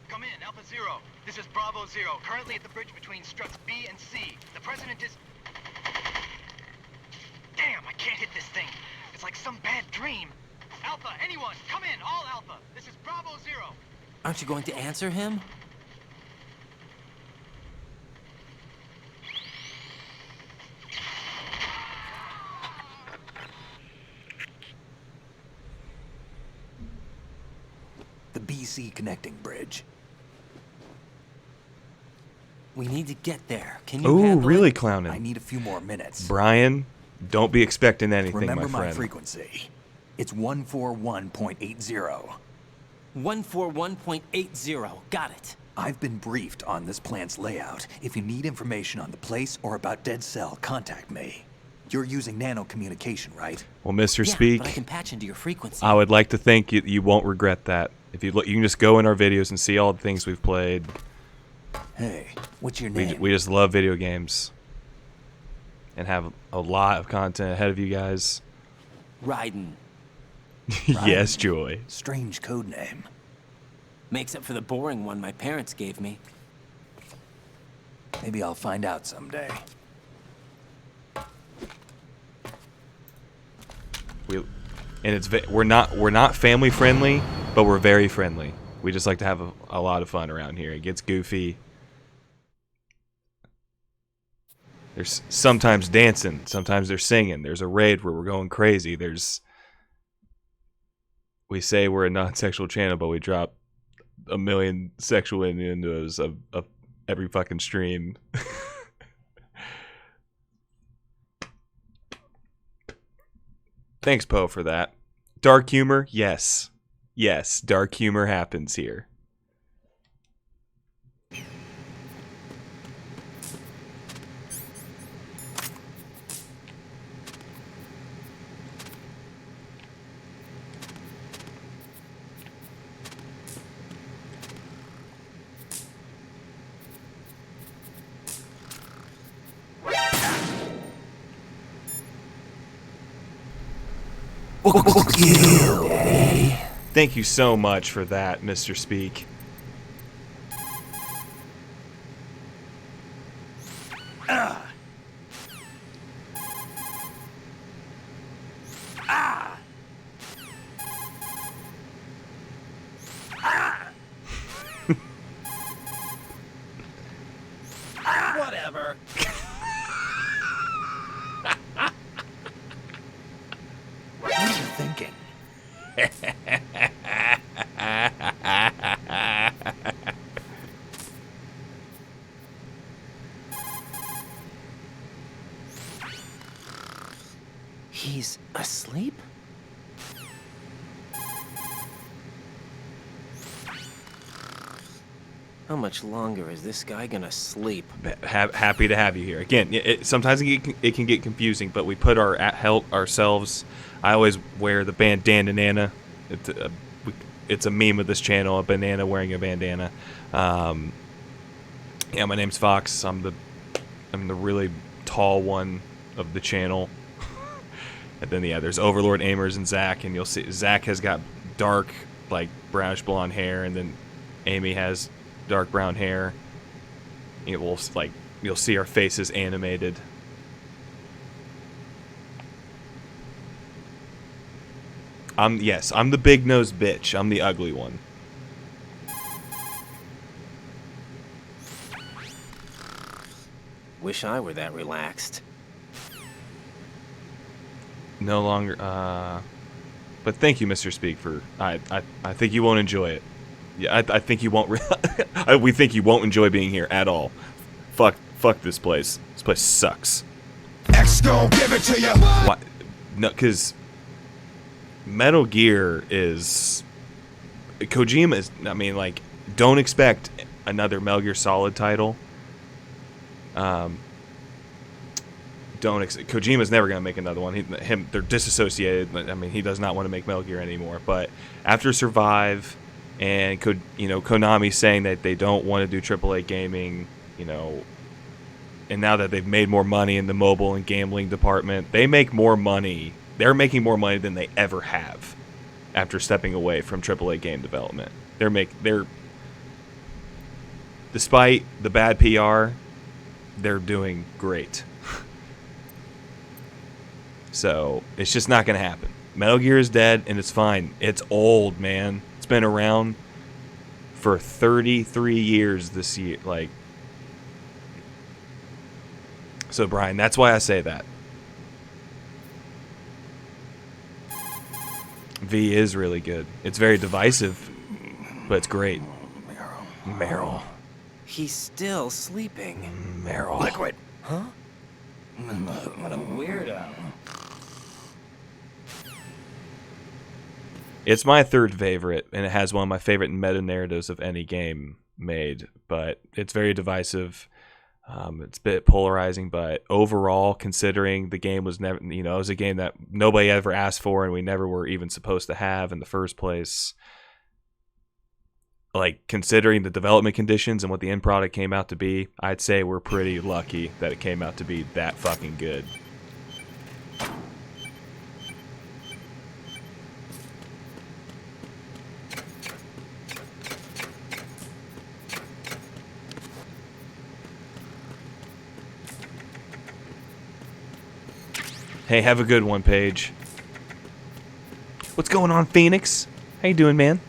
Speaker 22: Come in, Alpha Zero. This is Bravo Zero, currently at the bridge between struts B and C. The president is... Damn, I can't hit this thing. It's like some bad dream. Alpha, anyone, come in, all Alpha. This is Bravo Zero.
Speaker 15: Aren't you going to answer him?
Speaker 4: The BC connecting bridge.
Speaker 15: We need to get there. Can you
Speaker 5: Ooh,
Speaker 15: handle
Speaker 5: really
Speaker 15: it?
Speaker 5: clowning.
Speaker 4: I need a few more minutes.
Speaker 5: Brian, don't be expecting anything,
Speaker 4: Remember
Speaker 5: my friend.
Speaker 4: frequency. It's 141.80.
Speaker 15: 141.80. Got it.
Speaker 4: I've been briefed on this plant's layout. If you need information on the place or about Dead Cell, contact me. You're using nano communication, right?
Speaker 5: Well, Mr.
Speaker 15: Yeah,
Speaker 5: Speak,
Speaker 15: but I can patch into your frequency.
Speaker 5: I would like to think you won't regret that. If you look, you can just go in our videos and see all the things we've played.
Speaker 4: Hey, what's your
Speaker 5: We,
Speaker 4: name?
Speaker 5: we just love video games and have a lot of content ahead of you guys.
Speaker 15: Raiden.
Speaker 5: Yes, Joy.
Speaker 4: Strange code name.
Speaker 15: Makes up for the boring one my parents gave me.
Speaker 4: Maybe I'll find out someday.
Speaker 5: We're not family friendly, but we're very friendly. We just like to have a lot of fun around here. It gets goofy. There's sometimes dancing, sometimes there's singing. There's a raid where we're going crazy. We say we're a non-sexual channel, but we drop a million sexual innuendos of every fucking stream. Thanks, Poe, for that. Dark humor? Yes. Yes, dark humor happens here. Thank you so much for that, Mr. Speak.
Speaker 13: Whatever.
Speaker 4: What are you thinking?
Speaker 15: He's asleep? How much longer is this guy gonna sleep?
Speaker 5: Happy to have you here again. Sometimes it can get confusing, but we put ourselves. I always wear the bandana. It's a meme of this channel, a banana wearing a bandana. Yeah, my name's Fox. I'm the really tall one of the channel. And then there's Overlord Amers and Zach, and you'll see Zach has got dark, like brownish blonde hair, and then Amy has dark brown hair. it will like you'll see our faces animated. I'm the big nosed bitch. I'm the ugly one.
Speaker 15: Wish I were that relaxed.
Speaker 5: No longer but thank you, Mr. Speak, for I think you won't enjoy it. Yeah, I think you won't we think you won't enjoy being here at all. Fuck this place. This place sucks.
Speaker 1: X gon' give it to you.
Speaker 5: Why? No, cuz Metal Gear is Kojima is, I mean, like, don't expect another Metal Gear Solid title. Kojima's never going to make another one. They're disassociated. I mean, he does not want to make Metal Gear anymore. But after Survive and Konami saying that they don't want to do AAA gaming, and now that they've made more money in the mobile and gambling department, they make more money. They're making more money than they ever have after stepping away from AAA game development. They're despite the bad PR, they're doing great. So it's just not going to happen. Metal Gear is dead, and it's fine. It's old, man. It's been around for 33 years this year. Like, so Brian, that's why I say that. V is really good. It's very divisive, but it's great. Meryl.
Speaker 15: He's still sleeping.
Speaker 5: Meryl.
Speaker 15: Liquid. Huh? What a weirdo.
Speaker 5: It's my third favorite, and it has one of my favorite meta-narratives of any game made, but it's very divisive. It's a bit polarizing, but overall, considering the game was never, it was a game that nobody ever asked for and we never were even supposed to have in the first place. Like, considering the development conditions and what the end product came out to be, I'd say we're pretty lucky that it came out to be that fucking good. Hey, have a good one, Paige. What's going on, Phoenix? How you doing, man?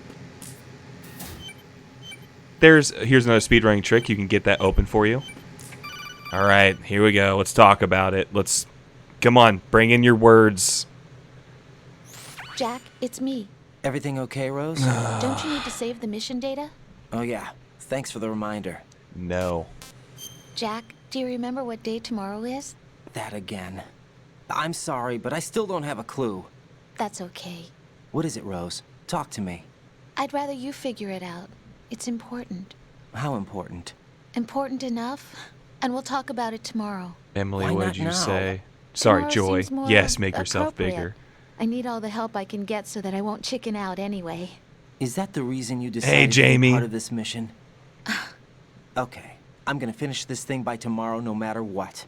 Speaker 5: Here's another speedrunning trick. You can get that open for you. All right, here we go. Let's talk about it. Come on, bring in your words.
Speaker 19: Jack, it's me.
Speaker 15: Everything okay, Rose?
Speaker 19: Don't you need to save the mission data?
Speaker 15: Oh yeah, thanks for the reminder.
Speaker 5: No.
Speaker 19: Jack, do you remember what day tomorrow is?
Speaker 15: That again. I'm sorry, but I still don't have a clue.
Speaker 19: That's okay.
Speaker 15: What is it, Rose? Talk to me.
Speaker 19: I'd rather you figure it out. It's important.
Speaker 15: How important?
Speaker 19: Important enough, and we'll talk about it tomorrow.
Speaker 5: Emily,
Speaker 15: Why
Speaker 5: what
Speaker 15: not
Speaker 5: did you
Speaker 15: now?
Speaker 5: say? Sorry,
Speaker 19: Tomorrow
Speaker 5: Joy.
Speaker 19: seems more
Speaker 5: Yes, make yourself
Speaker 19: appropriate.
Speaker 5: bigger.
Speaker 19: I need all the help I can get so that I won't chicken out anyway.
Speaker 15: Is that the reason you decided to
Speaker 5: Jamie.
Speaker 15: be part of this mission? Okay, I'm gonna finish this thing by tomorrow no matter what.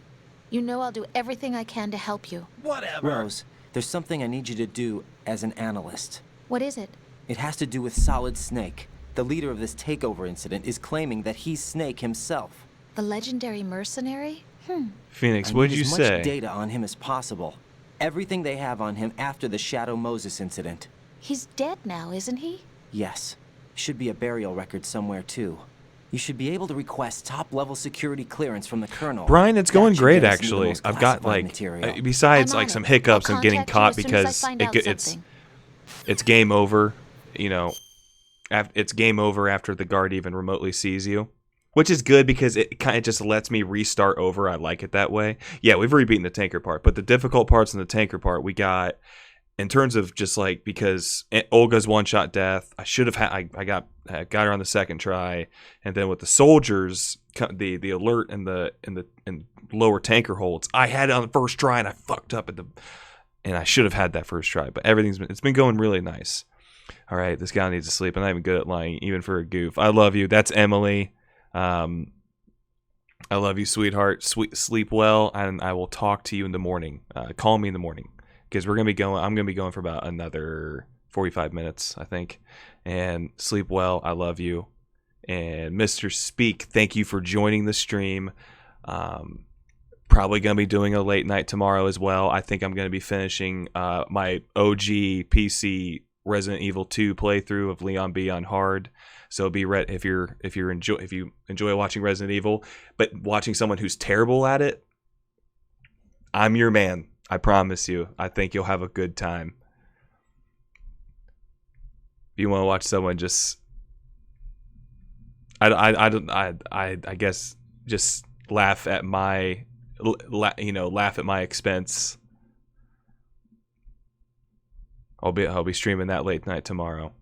Speaker 19: You know I'll do everything I can to help you.
Speaker 15: Whatever. Rose, there's something I need you to do as an analyst.
Speaker 19: What is it?
Speaker 15: It has to do with Solid Snake. The leader of this takeover incident is claiming that he's Snake himself.
Speaker 19: The legendary mercenary?
Speaker 5: Phoenix,
Speaker 15: I
Speaker 5: what
Speaker 15: need
Speaker 5: did you
Speaker 15: as
Speaker 5: say?
Speaker 15: much data on him as possible. Everything they have on him after the Shadow Moses incident.
Speaker 19: He's dead now, isn't he?
Speaker 15: Yes. Should be a burial record somewhere, too. You should be able to request top-level security clearance from the Colonel.
Speaker 5: Brian, it's
Speaker 15: That
Speaker 5: going
Speaker 15: should
Speaker 5: great,
Speaker 15: get us into the
Speaker 5: actually.
Speaker 15: most
Speaker 5: I've got,
Speaker 15: classified
Speaker 5: like,
Speaker 15: material.
Speaker 5: besides,
Speaker 19: I'm
Speaker 5: like,
Speaker 19: on
Speaker 5: some
Speaker 19: it.
Speaker 5: hiccups
Speaker 19: I'll
Speaker 5: and getting
Speaker 19: contact you
Speaker 5: caught
Speaker 19: as soon as I
Speaker 5: because
Speaker 19: find out something.
Speaker 5: it's game over, it's game over after the guard even remotely sees you. Which is good because it kind of just lets me restart over. I like it that way. Yeah, we've already beaten the tanker part, but the difficult parts in the tanker part we got in terms of just like, because Olga's one-shot death, I should have had. I got her on the second try, and then with the soldiers, the alert and the lower tanker holds, I had it on the first try and I fucked up and I should have had that first try. But it's been going really nice. All right, this guy needs to sleep. I'm not even good at lying, even for a goof. I love you. That's Emily. I love you, sweetheart. Sleep well, and I will talk to you in the morning. Call me in the morning because I'm gonna be going for about another 45 minutes, I think. And sleep well. I love you, And Mr. Speak, thank you for joining the stream. Probably going to be doing a late night tomorrow as well. I think I'm going to be finishing my OG PC Resident Evil 2 playthrough of Leon B on hard. So be ready if you enjoy watching Resident Evil, but watching someone who's terrible at it, I'm your man. I promise you. I think you'll have a good time. If you want to watch someone just I guess just laugh at my laugh at my expense. I'll be streaming that late night tomorrow.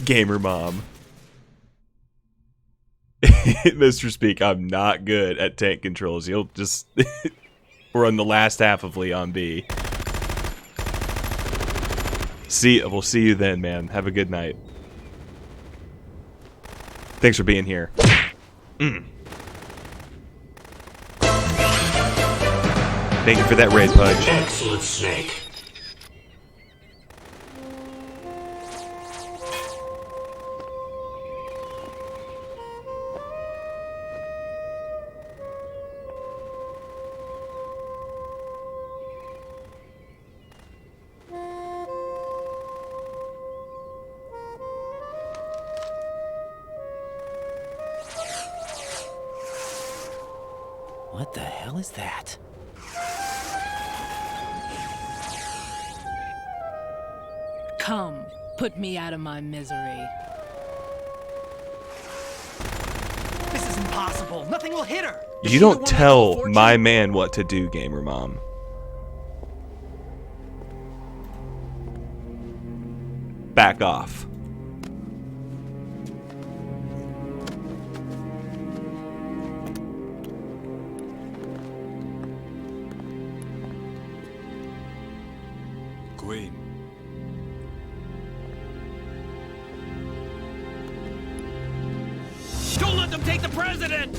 Speaker 5: Gamer mom. Mr. Speak, I'm not good at tank controls. You'll just we're on the last half of Leon B. We'll see you then, man. Have a good night. Thanks for being here. Thank you for that raid, Pudge.
Speaker 2: Excellent, Snake.
Speaker 15: What the hell is that?
Speaker 11: Come, put me out of my misery.
Speaker 6: This is impossible. Nothing will hit her.
Speaker 5: You don't tell my man what to do, gamer mom. Back off.
Speaker 2: Queen.
Speaker 21: Don't let them take the president!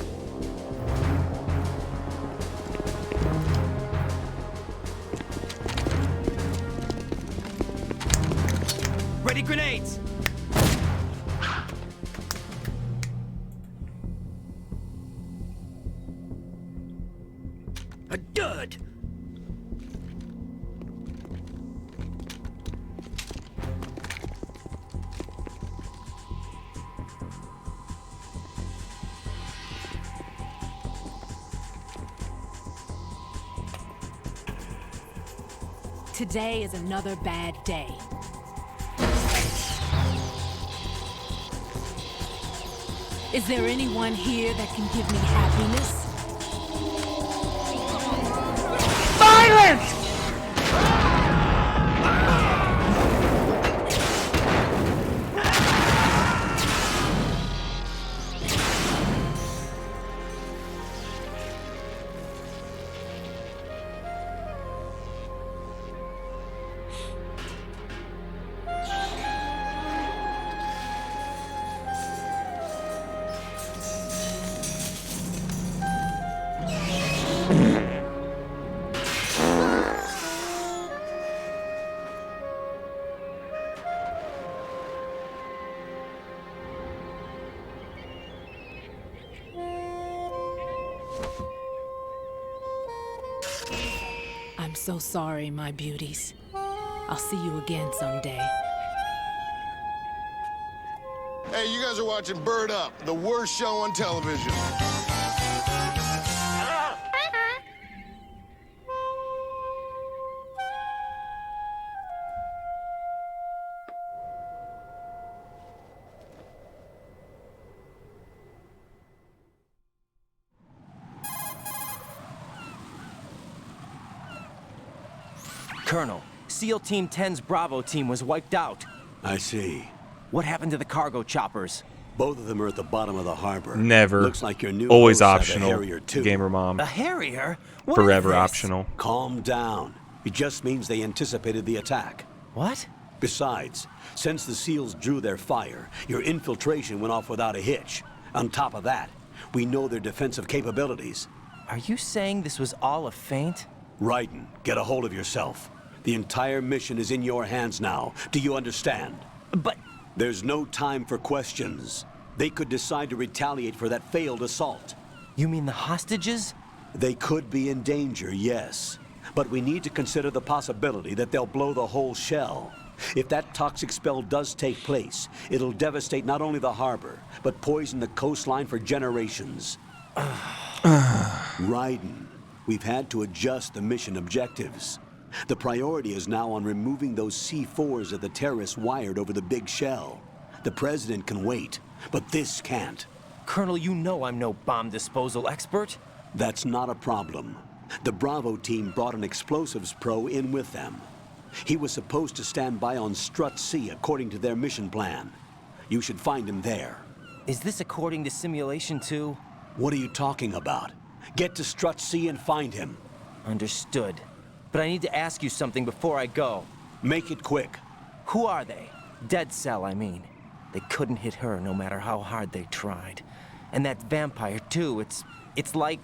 Speaker 6: Ready grenades!
Speaker 21: A dud!
Speaker 11: Today is another bad day. Is there anyone here that can give me happiness?
Speaker 1: Violence!
Speaker 11: I'm so sorry, my beauties. I'll see you again someday.
Speaker 23: Hey, you guys are watching Bird Up, the worst show on television.
Speaker 15: Colonel, SEAL Team 10's Bravo team was wiped out.
Speaker 14: I see.
Speaker 15: What happened to the cargo choppers?
Speaker 14: Both of them are at the bottom of the harbor.
Speaker 5: Never.
Speaker 14: Looks like your new
Speaker 5: Always
Speaker 14: hosts have a
Speaker 5: optional.
Speaker 14: Harrier too.
Speaker 5: Gamer mom.
Speaker 15: A Harrier? What
Speaker 5: Forever
Speaker 15: is this?
Speaker 5: optional.
Speaker 14: Calm down. It just means they anticipated the attack.
Speaker 15: What?
Speaker 14: Besides, since the SEALs drew their fire, your infiltration went off without a hitch. On top of that, we know their defensive capabilities.
Speaker 15: Are you saying this was all a feint?
Speaker 14: Raiden, get a hold of yourself. The entire mission is in your hands now. Do you understand?
Speaker 15: But...
Speaker 14: There's no time for questions. They could decide to retaliate for that failed assault.
Speaker 15: You mean the hostages?
Speaker 14: They could be in danger, yes. But we need to consider the possibility that they'll blow the whole shell. If that toxic spell does take place, it'll devastate not only the harbor, but poison the coastline for generations. Raiden, we've had to adjust the mission objectives. The priority is now on removing those C4s that the terrorists wired over the big shell. The president can wait, but this can't.
Speaker 15: Colonel, you know I'm no bomb disposal expert.
Speaker 14: That's not a problem. The Bravo team brought an explosives pro in with them. He was supposed to stand by on Strut C according to their mission plan. You should find him there.
Speaker 15: Is this according to Simulation 2?
Speaker 14: What are you talking about? Get to Strut C and find him.
Speaker 15: Understood. But I need to ask you something before I go.
Speaker 14: Make it quick.
Speaker 15: Who are they? Dead Cell, I mean. They couldn't hit her no matter how hard they tried. And that vampire, too, it's like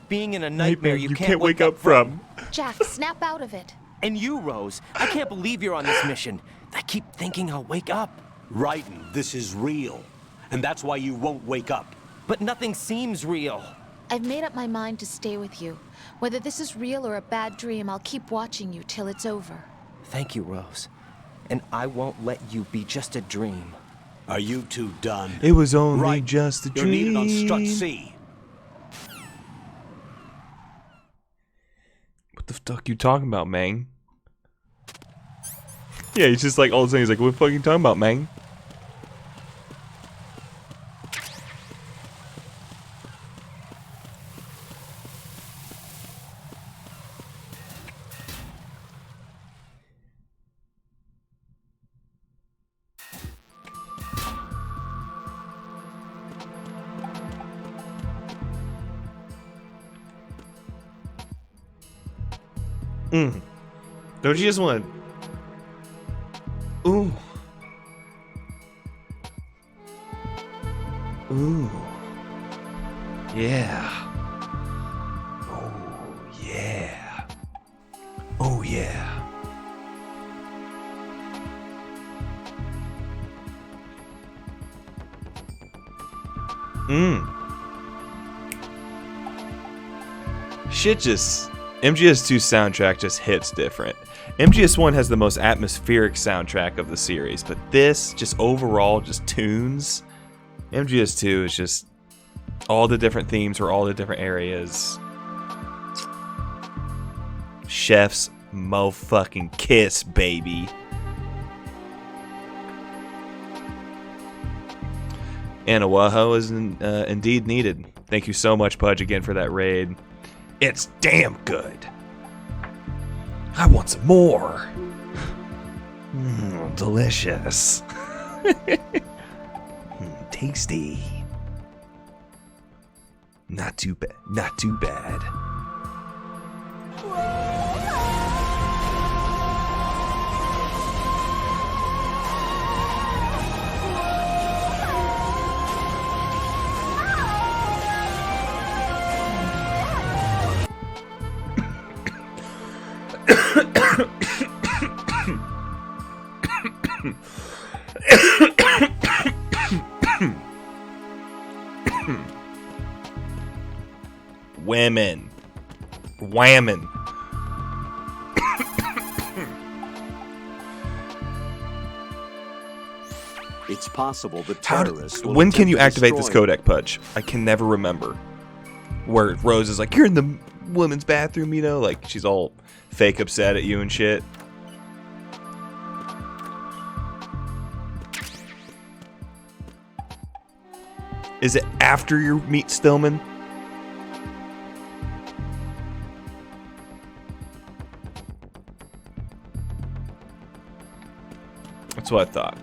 Speaker 15: being in a nightmare you can't wake up from.
Speaker 19: Jack, snap out of it.
Speaker 15: And you, Rose, I can't believe you're on this mission. I keep thinking I'll wake up.
Speaker 14: Raiden, this is real. And that's why you won't wake up.
Speaker 15: But nothing seems real.
Speaker 19: I've made up my mind to stay with you. Whether this is real or a bad dream, I'll keep watching you till it's over.
Speaker 15: Thank you, Rose. And I won't let you be just a dream.
Speaker 14: Are you two done?
Speaker 3: It was only just a dream.
Speaker 14: You're needed on Strut C.
Speaker 5: What the fuck you talking about, man? Yeah, he's just like all of a sudden he's like, what the fuck you talking about, man? Don't you just want to... Ooh. Ooh. Yeah. Oh, yeah. Oh, yeah. Shit just... MGS2's soundtrack just hits different. MGS1 has the most atmospheric soundtrack of the series, but this, just overall, just tunes. MGS2 is just all the different themes for all the different areas. Chef's motherfucking kiss, baby. And Awaho is indeed needed. Thank you so much, Pudge, again for that raid. It's damn good. I want some more. Delicious. Tasty. Not too bad. Not too bad. Women. Whamming.
Speaker 14: It's possible the terrorists will
Speaker 5: When can you
Speaker 14: attempt to
Speaker 5: activate this
Speaker 14: destroy-
Speaker 5: codec, Pudge? I can never remember. Where Rose is like, you're in the women's bathroom, you know? Like, she's all fake upset at you and shit. Is it after you meet Stillman? That's what I thought.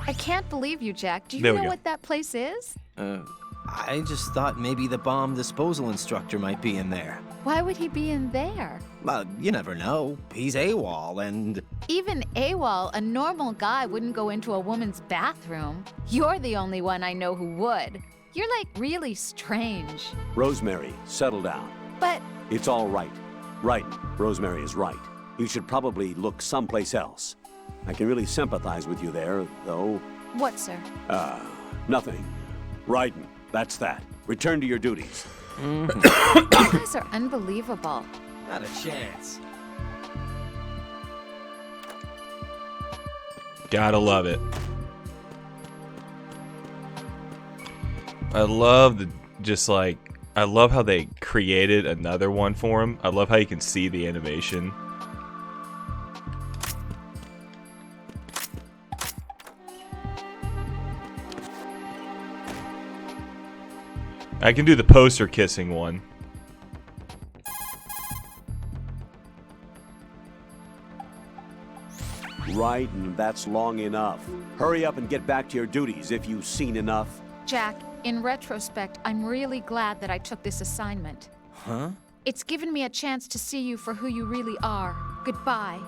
Speaker 19: I can't believe you, Jack. Do you
Speaker 5: There we
Speaker 19: know
Speaker 5: go.
Speaker 19: what that place is?
Speaker 15: I just thought maybe the bomb disposal instructor might be in there.
Speaker 19: Why would he be in there?
Speaker 15: Well, you never know. He's AWOL and...
Speaker 19: Even AWOL, a normal guy wouldn't go into a woman's bathroom. You're the only one I know who would. You're like really strange.
Speaker 14: Rosemary, settle down.
Speaker 19: But...
Speaker 14: It's all right. Right. Rosemary is right. You should probably look someplace else. I can really sympathize with you there, though.
Speaker 19: What, sir?
Speaker 14: Nothing. Raiden, that's that. Return to your duties.
Speaker 19: You guys are unbelievable.
Speaker 15: Not a chance.
Speaker 5: Gotta love it. I love I love how they created another one for him. I love how you can see the animation. I can do the poster kissing one.
Speaker 14: Right, and that's long enough. Hurry up and get back to your duties if you've seen enough.
Speaker 19: Jack, in retrospect, I'm really glad that I took this assignment.
Speaker 15: Huh?
Speaker 19: It's given me a chance to see you for who you really are. Goodbye.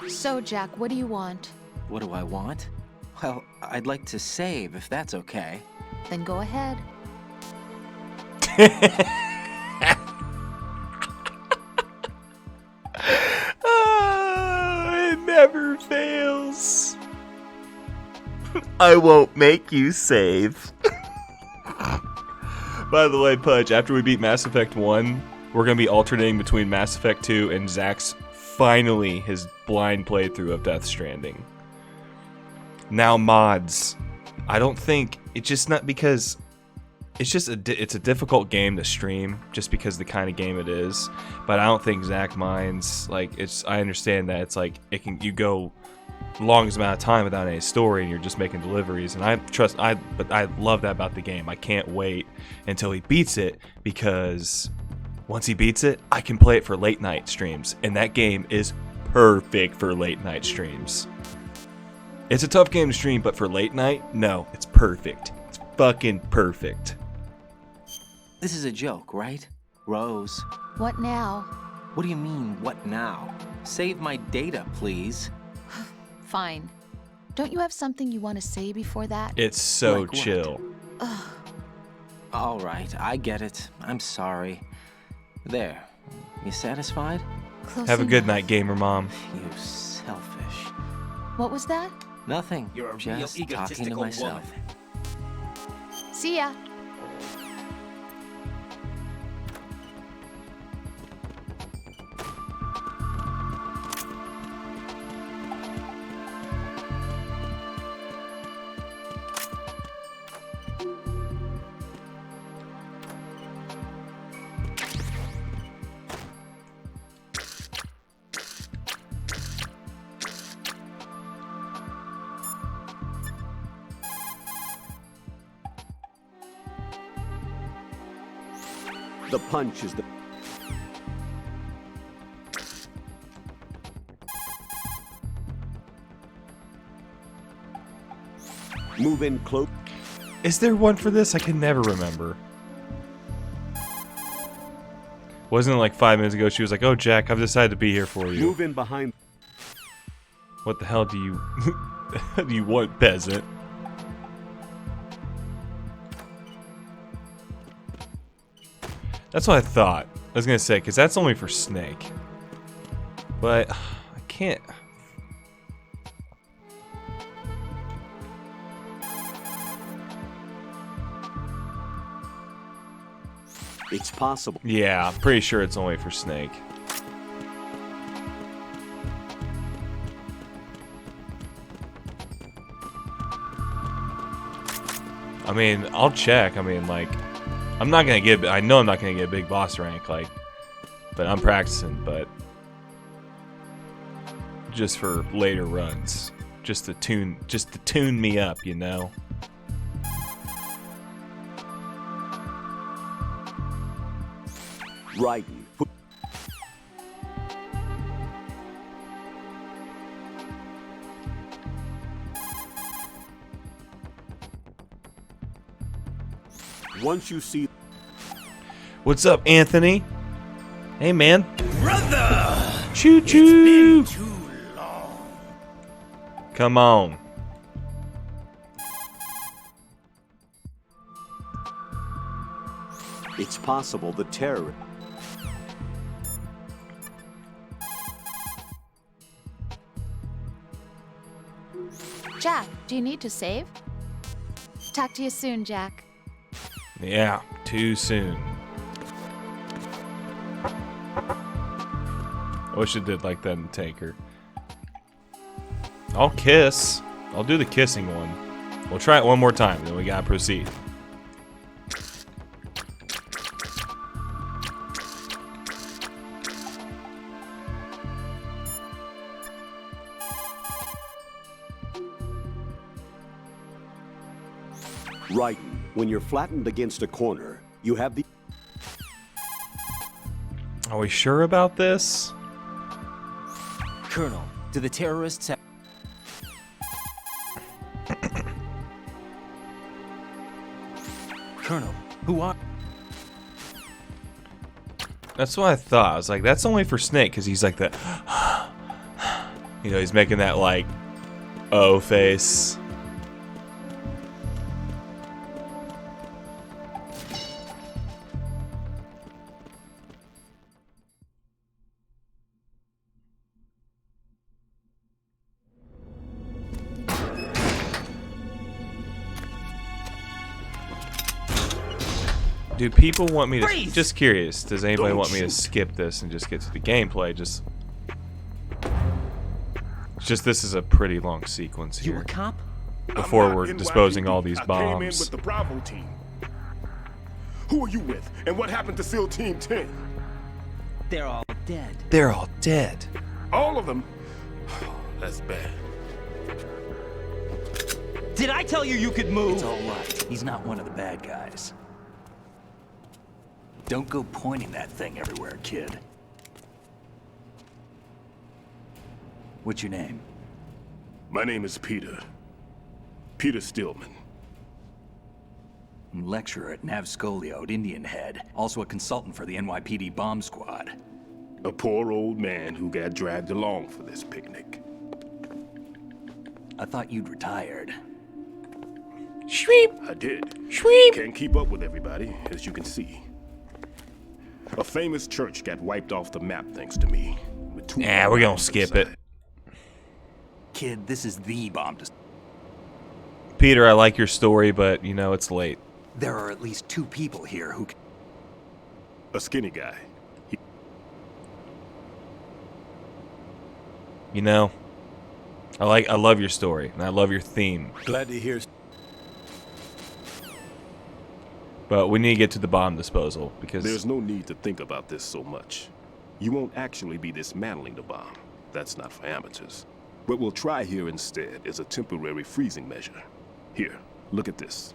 Speaker 19: So, Jack, what do you want?
Speaker 15: What do I want? Well, I'd like to save, if that's okay.
Speaker 19: Then go ahead.
Speaker 3: It never fails. I won't make you save.
Speaker 5: By the way, Pudge, after we beat Mass Effect 1, we're going to be alternating between Mass Effect 2 and Zach's finally his blind playthrough of Death Stranding. Now mods. I don't think it's just not because it's a difficult game to stream just because the kind of game it is. But I don't think Zach minds. Like I understand that it's like you go longest amount of time without any story and you're just making deliveries, and but I love that about the game. I can't wait until he beats it, because once he beats it, I can play it for late night streams, and that game is perfect for late night streams. It's a tough game to stream, but for late night, no, it's perfect. It's fucking perfect.
Speaker 15: This is a joke, right? Rose.
Speaker 19: What now?
Speaker 15: What do you mean, what now? Save my data, please.
Speaker 19: Fine. Don't you have something you want to say before that?
Speaker 5: It's so
Speaker 15: Like what?
Speaker 5: chill.
Speaker 19: Ugh.
Speaker 15: All right, I get it. I'm sorry. There. You satisfied?
Speaker 19: Close
Speaker 5: Have a good
Speaker 19: enough.
Speaker 5: night, gamer mom.
Speaker 15: You selfish.
Speaker 19: What was that?
Speaker 15: Nothing.
Speaker 13: You're a
Speaker 15: Just
Speaker 13: real
Speaker 15: talking to
Speaker 13: egotistical
Speaker 15: myself.
Speaker 13: woman.
Speaker 19: See ya.
Speaker 14: The punch is the... Move in close.
Speaker 5: Is there one for this? I can never remember. Wasn't it like 5 minutes ago she was like, "Oh, Jack, I've decided to be here for you."
Speaker 14: Move in behind.
Speaker 5: What the hell do you want, peasant? That's what I thought. I was gonna say, because that's only for Snake. But I can't.
Speaker 14: It's possible.
Speaker 5: Yeah, I'm pretty sure it's only for Snake. I mean, I'll check. I mean, like, I'm not gonna get. I know I'm not gonna get big boss rank, like, but I'm practicing. But just for later runs, just to tune me up, you know.
Speaker 14: Right.
Speaker 17: Once you see...
Speaker 5: What's up, Anthony? Hey, man.
Speaker 7: Brother!
Speaker 5: Choo choo!
Speaker 7: It's been too long.
Speaker 5: Come on.
Speaker 14: It's possible the terror...
Speaker 19: Jack, do you need to save? Talk to you soon, Jack.
Speaker 5: Yeah, too soon. I wish it did like that in Taker. I'll kiss. I'll do the kissing one. We'll try it one more time, then we gotta proceed.
Speaker 14: Right. When you're flattened against a corner, you have the...
Speaker 5: Are we sure about this?
Speaker 15: Colonel, do the terrorists have... Colonel, who are...
Speaker 5: That's what I thought. I was like, that's only for Snake, because he's like the... You know, he's making that, like, oh face. Do people want me to...
Speaker 15: Freeze!
Speaker 5: Just curious, does anybody
Speaker 14: Don't
Speaker 5: want me to
Speaker 14: shoot.
Speaker 5: skip this and just get to the gameplay? Just this is a pretty long sequence
Speaker 15: You a
Speaker 5: here.
Speaker 15: cop?
Speaker 5: Before we're disposing all these
Speaker 12: I came in
Speaker 5: bombs.
Speaker 12: with the Bravo team. Who are you with? And what happened to SEAL Team 10?
Speaker 15: They're all dead.
Speaker 5: They're all dead.
Speaker 12: All of them? That's bad.
Speaker 15: Did I tell you you could move?
Speaker 4: It's all right. He's not one of the bad guys. Don't go pointing that thing everywhere, kid. What's your name?
Speaker 12: My name is Peter. Peter Stillman.
Speaker 4: Lecturer at Nav Scolio at Indian Head. Also a consultant for the NYPD bomb squad.
Speaker 12: A poor old man who got dragged along for this picnic.
Speaker 4: I thought you'd retired.
Speaker 5: Sweep!
Speaker 12: I did.
Speaker 5: Sweep!
Speaker 12: Can't keep up with everybody, as you can see. A famous church got wiped off the map thanks to me. With 2
Speaker 5: Yeah, we're gonna
Speaker 12: bombs
Speaker 5: skip it.
Speaker 12: inside.
Speaker 4: Kid, this is the bomb to...
Speaker 5: Peter, I like your story, but you know it's late.
Speaker 4: There are at least 2 people here who...
Speaker 12: A skinny guy.
Speaker 5: You know, I love your story and I love your theme,
Speaker 14: Glad to hear...
Speaker 5: but we need to get to the bomb disposal because
Speaker 12: There's no need to think about this so much. You won't actually be dismantling the bomb. That's not for amateurs. What we'll try here instead is a temporary freezing measure. Here, look at this.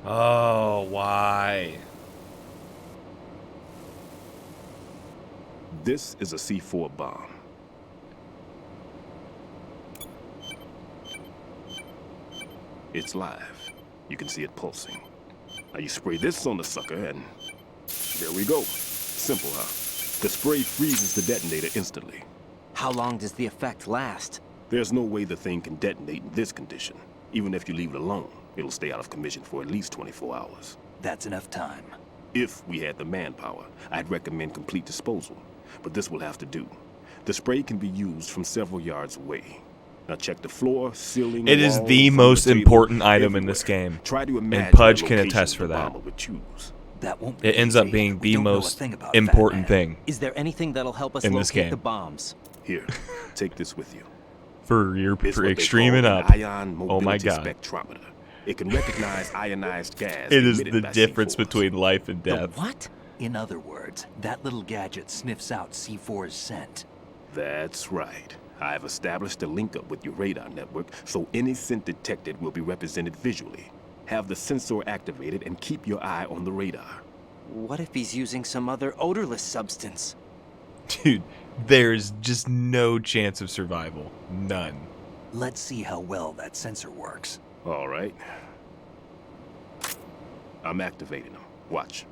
Speaker 5: Oh, why?
Speaker 12: This is a C4 bomb. It's live. You can see it pulsing. Now you spray this on the sucker and there we go. Simple, huh? The spray freezes the detonator instantly.
Speaker 15: How long does the effect last?
Speaker 12: There's no way the thing can detonate in this condition. Even if you leave it alone, it'll stay out of commission for at least 24 hours.
Speaker 4: That's enough time.
Speaker 12: If we had the manpower, I'd recommend complete disposal. But this will have to do. The spray can be used from several yards away. Now check the floor, ceiling,
Speaker 5: It is
Speaker 12: walls,
Speaker 5: the
Speaker 12: on
Speaker 5: most
Speaker 12: table,
Speaker 5: important item in
Speaker 12: everywhere.
Speaker 5: this game.
Speaker 12: Try to imagine
Speaker 5: And Pudge
Speaker 12: the
Speaker 5: can
Speaker 12: location
Speaker 5: attest for
Speaker 12: the
Speaker 5: that.
Speaker 12: bomber would choose.
Speaker 4: That won't be
Speaker 5: It ends up
Speaker 4: easy.
Speaker 5: being
Speaker 4: We
Speaker 5: the
Speaker 4: don't know a
Speaker 5: most
Speaker 4: thing about
Speaker 5: important
Speaker 4: Fat
Speaker 5: thing
Speaker 15: Is there anything that'll help us
Speaker 5: in this
Speaker 15: locate
Speaker 5: game.
Speaker 15: the bombs?
Speaker 12: Here, take this with you.
Speaker 5: For your
Speaker 12: It's what they
Speaker 5: extreming
Speaker 12: call
Speaker 5: up.
Speaker 12: an ion
Speaker 5: Oh my
Speaker 12: mobility
Speaker 5: god.
Speaker 12: spectrometer. It can recognize ionized gas.
Speaker 5: It is
Speaker 12: emitted
Speaker 5: the
Speaker 12: by
Speaker 5: difference
Speaker 12: C4s.
Speaker 5: between life and death.
Speaker 15: What?
Speaker 4: In other words, that little gadget sniffs out C4's scent.
Speaker 12: That's right. I've established a link up with your radar network, so any scent detected will be represented visually. Have the sensor activated and keep your eye on the radar.
Speaker 15: What if he's using some other odorless substance?
Speaker 5: Dude, there's just no chance of survival. None.
Speaker 4: Let's see how well that sensor works.
Speaker 12: All right.
Speaker 2: I'm activating them. Watch.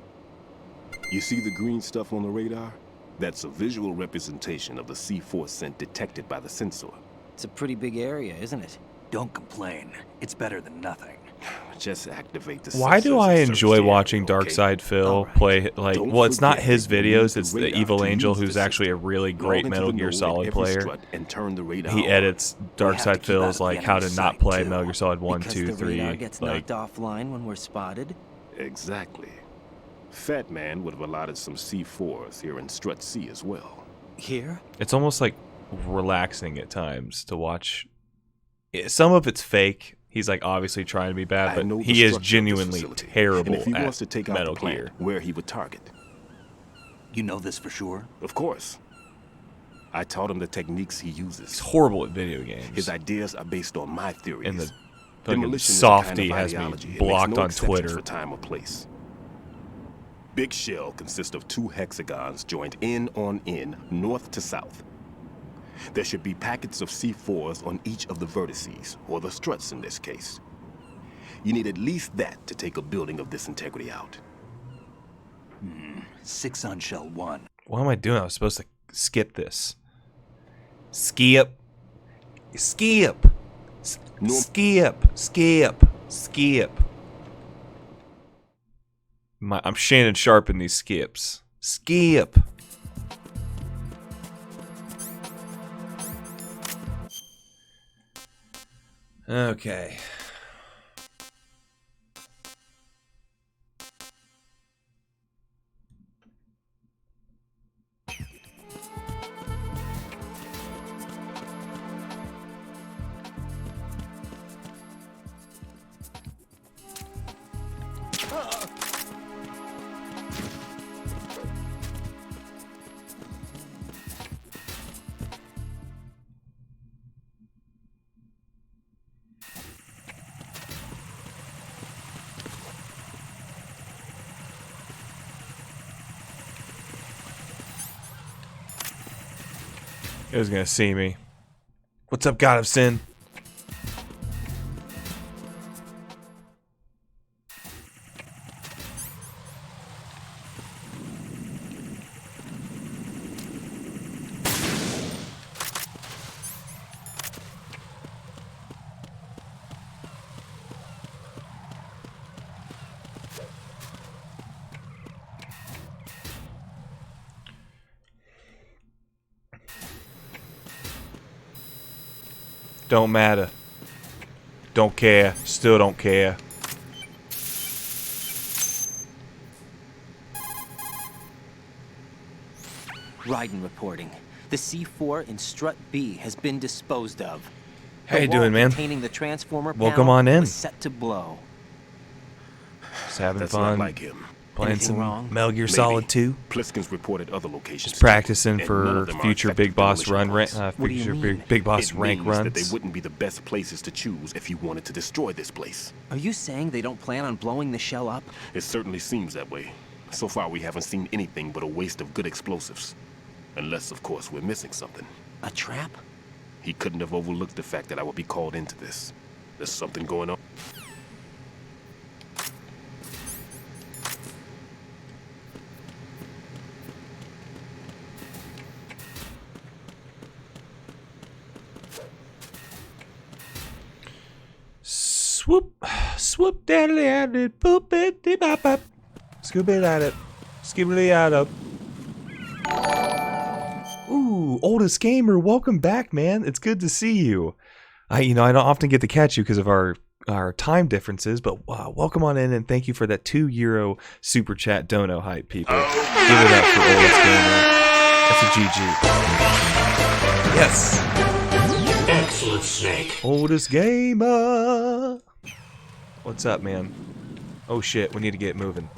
Speaker 2: You see the green stuff on the radar? That's a visual representation of the C4 scent detected by the sensor.
Speaker 15: It's a pretty big area, isn't it?
Speaker 4: Don't complain. It's better than nothing.
Speaker 2: Just activate the
Speaker 5: Why do
Speaker 2: sensors
Speaker 5: I
Speaker 2: and
Speaker 5: enjoy
Speaker 2: search the
Speaker 5: watching
Speaker 2: area, okay?
Speaker 5: Darkside Phil play, like,
Speaker 2: Don't
Speaker 5: well, it's not
Speaker 2: forget
Speaker 5: his
Speaker 2: that you
Speaker 5: videos,
Speaker 2: use the
Speaker 5: it's the
Speaker 2: radar
Speaker 5: Evil
Speaker 2: to
Speaker 5: Angel,
Speaker 2: use the
Speaker 5: who's actually a really
Speaker 2: Log
Speaker 5: great
Speaker 2: into
Speaker 5: Metal
Speaker 2: the
Speaker 5: Gear
Speaker 2: node at
Speaker 5: Solid
Speaker 2: every
Speaker 5: player.
Speaker 2: strut and turn the radar
Speaker 5: He
Speaker 2: on.
Speaker 5: edits
Speaker 15: We have to
Speaker 5: Darkside
Speaker 15: keep
Speaker 5: Phil's,
Speaker 15: out of the
Speaker 5: like, how to
Speaker 15: enemy's
Speaker 5: not
Speaker 15: sight,
Speaker 5: play
Speaker 15: too,
Speaker 5: Metal Gear Solid 1,
Speaker 15: because
Speaker 5: 2,
Speaker 15: the
Speaker 5: 3.
Speaker 15: radar gets
Speaker 5: Like,
Speaker 15: knocked offline when we're spotted.
Speaker 2: Exactly. Fat Man would have allotted some C4s here in Strut C as well.
Speaker 15: Here?
Speaker 5: it's almost like relaxing at times to watch. Some of it's fake. He's like obviously trying to be bad,
Speaker 2: I know
Speaker 5: but
Speaker 2: the
Speaker 5: he is
Speaker 2: structure of this
Speaker 5: genuinely
Speaker 2: facility,
Speaker 5: terrible
Speaker 2: and if he
Speaker 5: at
Speaker 2: wants to take out
Speaker 5: Metal
Speaker 2: the plant,
Speaker 5: Gear.
Speaker 2: where he would target.
Speaker 4: You know this for sure?
Speaker 2: Of course. I taught him the techniques he uses.
Speaker 5: He's horrible at video games.
Speaker 2: His ideas are based on my theories.
Speaker 5: And the fucking
Speaker 2: Demolition is a kind
Speaker 5: softy
Speaker 2: of
Speaker 5: has me
Speaker 2: ideology. It makes
Speaker 5: blocked
Speaker 2: no
Speaker 5: on
Speaker 2: exceptions
Speaker 5: Twitter.
Speaker 2: For time or place. Big Shell consists of 2 hexagons joined end on end, north to south. There should be packets of C4s on each of the vertices, or the struts in this case. You need at least that to take a building of this integrity out.
Speaker 4: 6 on Shell 1.
Speaker 5: What am I doing? I was supposed to skip this. Skip. Skip. Skip. Skip. Skip. I'm Shannon Sharp in these skips. Skip. Okay. He was gonna see me. What's up, God of Sin? Don't matter. Don't care. Still don't care.
Speaker 15: Raiden reporting. The C4 in Strut B has been disposed of.
Speaker 5: How you
Speaker 15: The wall
Speaker 5: doing, man?
Speaker 15: containing the transformer
Speaker 5: Welcome
Speaker 15: panel
Speaker 5: on in.
Speaker 15: was set to blow.
Speaker 5: Just having
Speaker 2: That's
Speaker 5: fun.
Speaker 2: not like him.
Speaker 5: Playing
Speaker 15: Anything
Speaker 5: some
Speaker 15: wrong?
Speaker 5: Metal Gear
Speaker 2: Maybe.
Speaker 5: Solid 2.
Speaker 2: Pliskin's reported other locations.
Speaker 5: Just practicing
Speaker 2: and none
Speaker 5: for
Speaker 2: of them are
Speaker 5: future
Speaker 2: effective
Speaker 5: Big Boss
Speaker 2: demolition
Speaker 5: run,
Speaker 2: points.
Speaker 5: future big Boss
Speaker 2: It
Speaker 5: rank
Speaker 2: means that
Speaker 5: runs.
Speaker 2: they wouldn't be the best places to choose if you wanted to destroy this place.
Speaker 15: Are you saying they don't plan on blowing the shell up?
Speaker 2: It certainly seems that way. So far, we haven't seen anything but a waste of good explosives. Unless, of course, we're missing something.
Speaker 15: A trap?
Speaker 2: He couldn't have overlooked the fact that I would be called into this. There's something going on.
Speaker 5: Swoop, swoop, daddly, daddly, boop, it, dee, bop, bop. Scoop it at it. Skibbly out up. Ooh, oldest gamer, welcome back, man. It's good to see you. I don't often get to catch you because of our time differences, but welcome on in and thank you for that €2 super chat dono hype, people. Give it up for oldest gamer. That's a GG. Yes.
Speaker 1: Excellent, Snake.
Speaker 5: Oldest gamer. What's up, man? Oh shit, we need to get moving.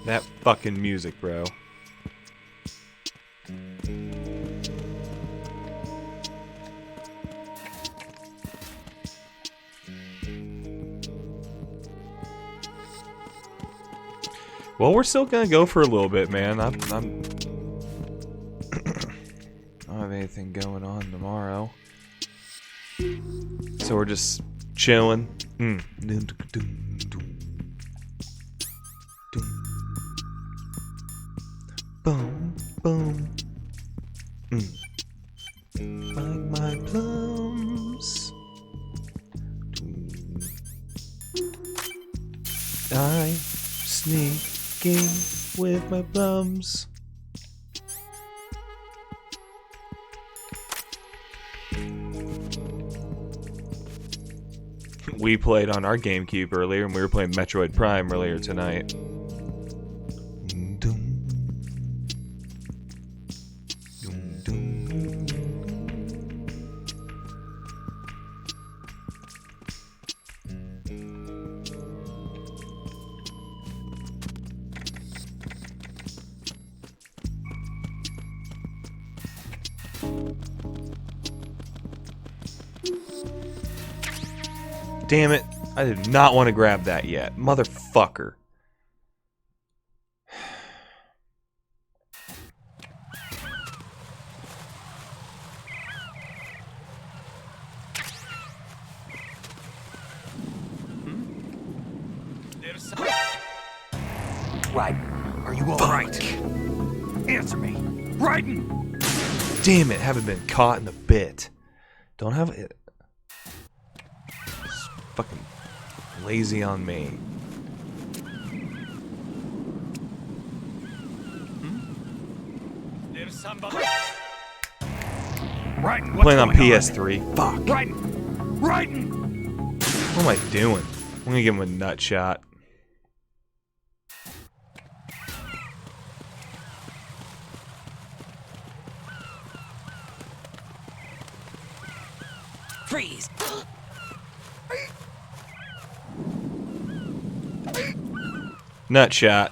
Speaker 5: That fucking music, bro. Well, we're still gonna go for a little bit, man. I'm I don't have anything going on tomorrow, so we're just chilling. Boom, boom. Like my plums. I'm sneaking with my plums. We played on our GameCube earlier, and we were playing Metroid Prime earlier tonight. Damn it. I did not want to grab that yet. Motherfucker.
Speaker 21: Right. Are you all right? Answer me. Raiden!
Speaker 5: Damn it. Haven't been caught in the bit. Don't have it. Fucking lazy on me.
Speaker 21: There's somebody. Raiden, what's
Speaker 5: Playing on
Speaker 21: going
Speaker 5: PS3. Fuck.
Speaker 21: Raiden! Raiden!
Speaker 5: What am I doing? I'm gonna give him a nut shot.
Speaker 20: Freeze!
Speaker 5: Nut shot.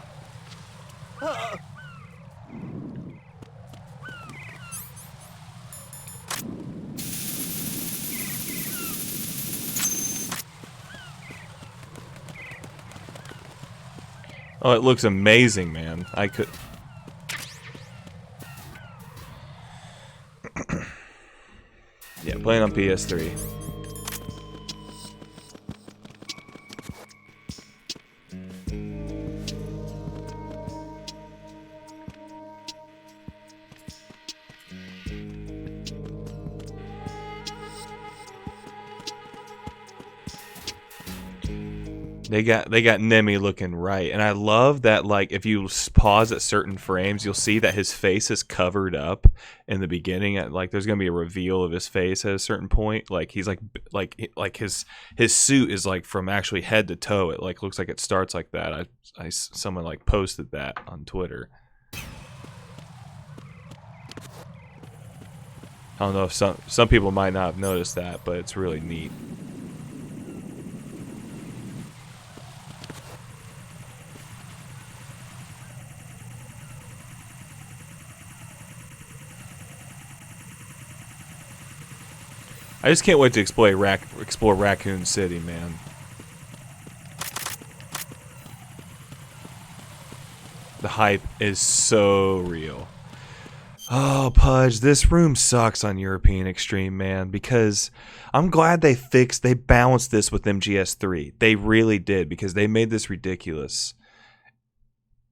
Speaker 5: Oh, it looks amazing, man. I could... Yeah, playing on PS3. They got Nemi looking right, and I love that. Like, if you pause at certain frames, you'll see that his face is covered up in the beginning. Like, there's gonna be a reveal of his face at a certain point. Like, he's like his suit is like from actually head to toe. It like looks like it starts like that. Someone like posted that on Twitter. I don't know if some people might not have noticed that, but it's really neat. I just can't wait to explore Raccoon City, man. The hype is so real. Oh, Pudge, this room sucks on European Extreme, man, because I'm glad they balanced this with MGS3. They really did, because they made this ridiculous.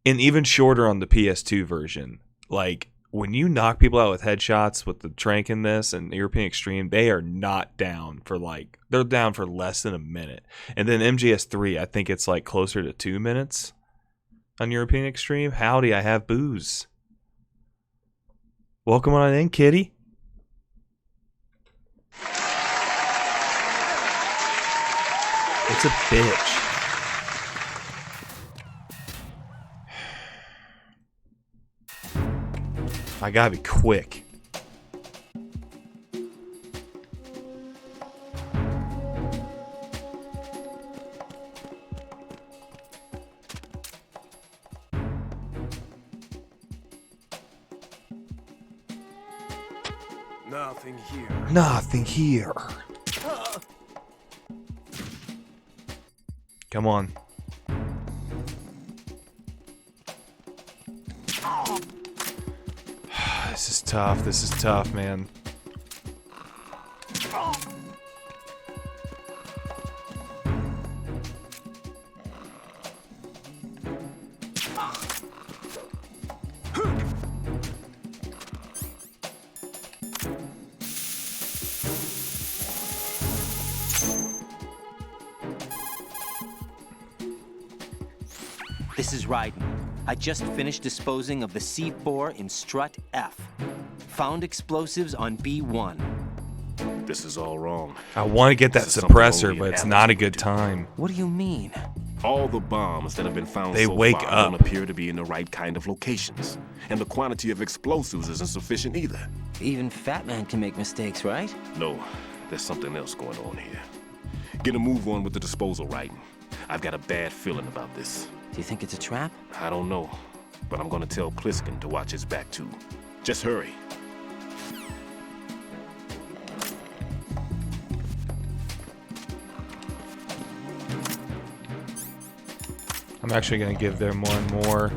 Speaker 5: And even shorter on the PS2 version. Like, when you knock people out with headshots with the Trank in this and European Extreme, they are not down for they're down for less than a minute. And then MGS3, I think it's like closer to 2 minutes on European Extreme. Howdy, I have booze. Welcome on in, kitty. It's a bitch. I gotta be quick.
Speaker 21: Nothing here.
Speaker 5: Nothing here. Come on. This is tough. This is tough, man.
Speaker 16: This is Raiden. I just finished disposing of the C4 in strut F. Found explosives on B1.
Speaker 2: This is all wrong.
Speaker 5: I want to get that suppressor, but it's not a good time.
Speaker 16: What do you mean?
Speaker 2: All the bombs that have been found
Speaker 5: They
Speaker 2: so
Speaker 5: wake
Speaker 2: far
Speaker 5: up.
Speaker 2: don't appear to be in the right kind of locations. And the quantity of explosives isn't sufficient either.
Speaker 16: Even Fat Man can make mistakes, right?
Speaker 2: No, there's something else going on here. Get a move on with the disposal, Raiden. I've got a bad feeling about this.
Speaker 16: Do you think it's a trap?
Speaker 2: I don't know, but I'm gonna tell Pliskin to watch his back too. Just hurry.
Speaker 5: I'm actually going to give them more and more.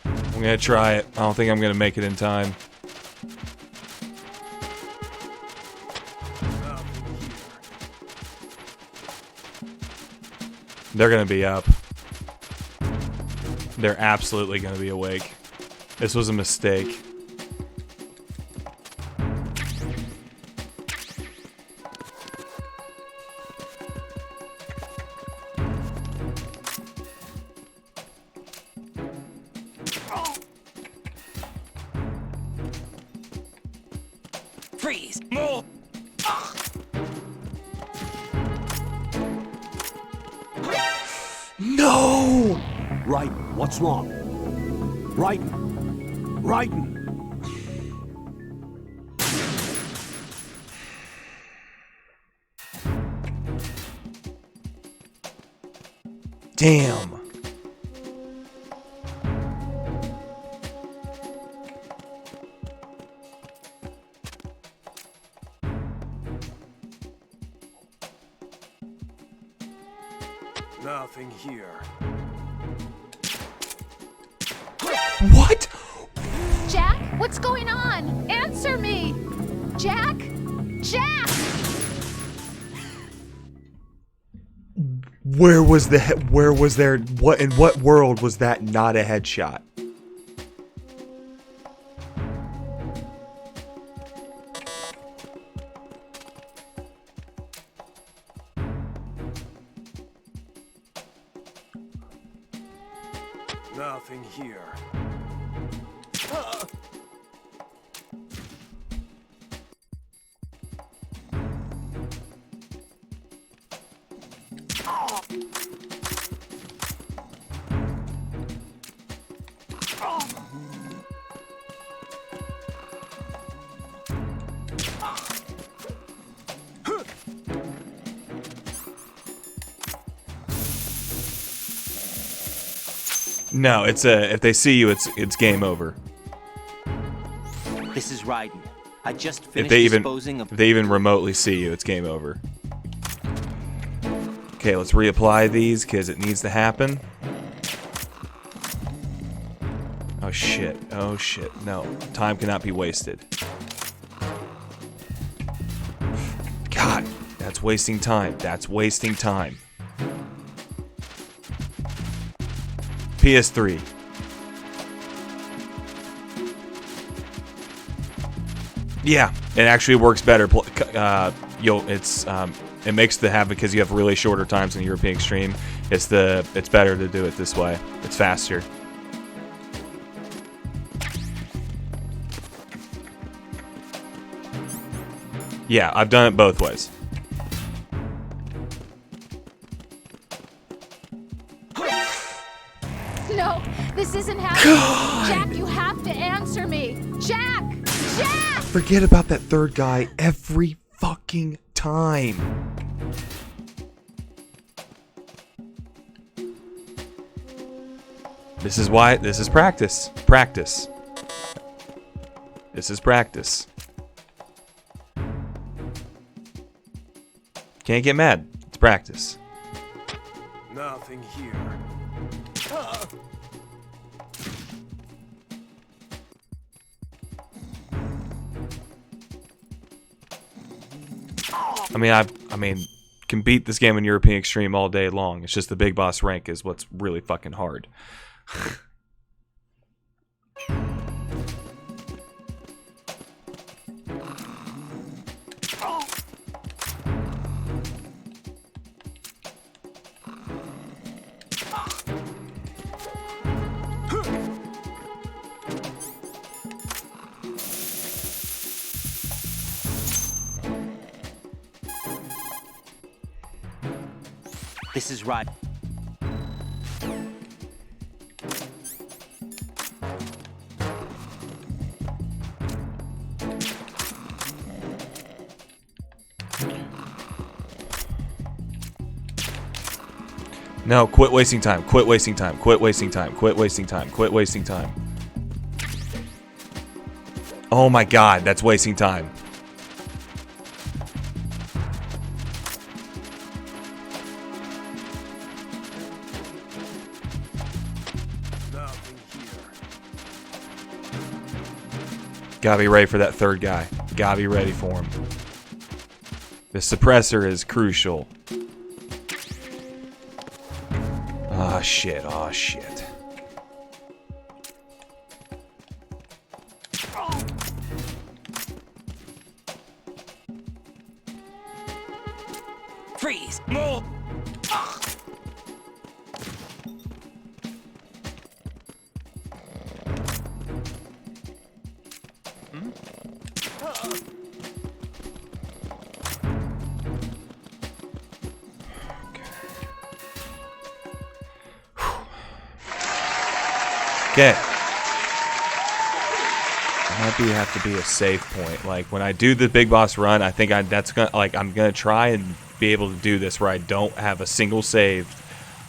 Speaker 5: I'm going to try it. I don't think I'm going to make it in time. They're going to be up. They're absolutely going to be awake. This was a mistake.
Speaker 16: Freeze! More!
Speaker 5: No!
Speaker 14: Raiden, what's wrong? Raiden! Raiden!
Speaker 5: Damn.
Speaker 21: Nothing here.
Speaker 5: What?
Speaker 19: Jack, what's going on? Answer me! Jack? Jack!
Speaker 5: Where was there what in what world was that not a headshot?
Speaker 21: Nothing here.
Speaker 5: No, it's if they see you, it's game over.
Speaker 16: This is Raiden. I just
Speaker 5: If
Speaker 16: finished
Speaker 5: they even
Speaker 16: disposing of...
Speaker 5: if they even remotely see you, it's game over. Okay, let's reapply these because it needs to happen. Oh shit! Oh shit! No, time cannot be wasted. God, that's wasting time. That's wasting time. PS3. Yeah, it actually works better. It makes the habit because you have really shorter times in European Extreme. It's better to do it this way. It's faster. Yeah, I've done it both ways.
Speaker 19: No, this isn't happening. God. Jack, you have to answer me. Jack! Jack!
Speaker 5: Forget about that third guy every fucking time. This is why this is practice. Practice. This is practice. Can't get mad. It's practice.
Speaker 13: Nothing here.
Speaker 5: I mean, can beat this game in European Extreme all day long. It's just the big boss rank is what's really fucking hard.
Speaker 16: This is right.
Speaker 5: No, quit wasting time. Quit wasting time. Quit wasting time. Quit wasting time. Quit wasting time. Oh my god, that's wasting time. Gotta be ready for that third guy. Gotta be ready for him. The suppressor is crucial. Ah, shit. Oh, shit.
Speaker 16: Freeze! More!
Speaker 5: Okay. That might have to be a save point. Like when I do the big boss run, I think I'm gonna try and be able to do this where I don't have a single save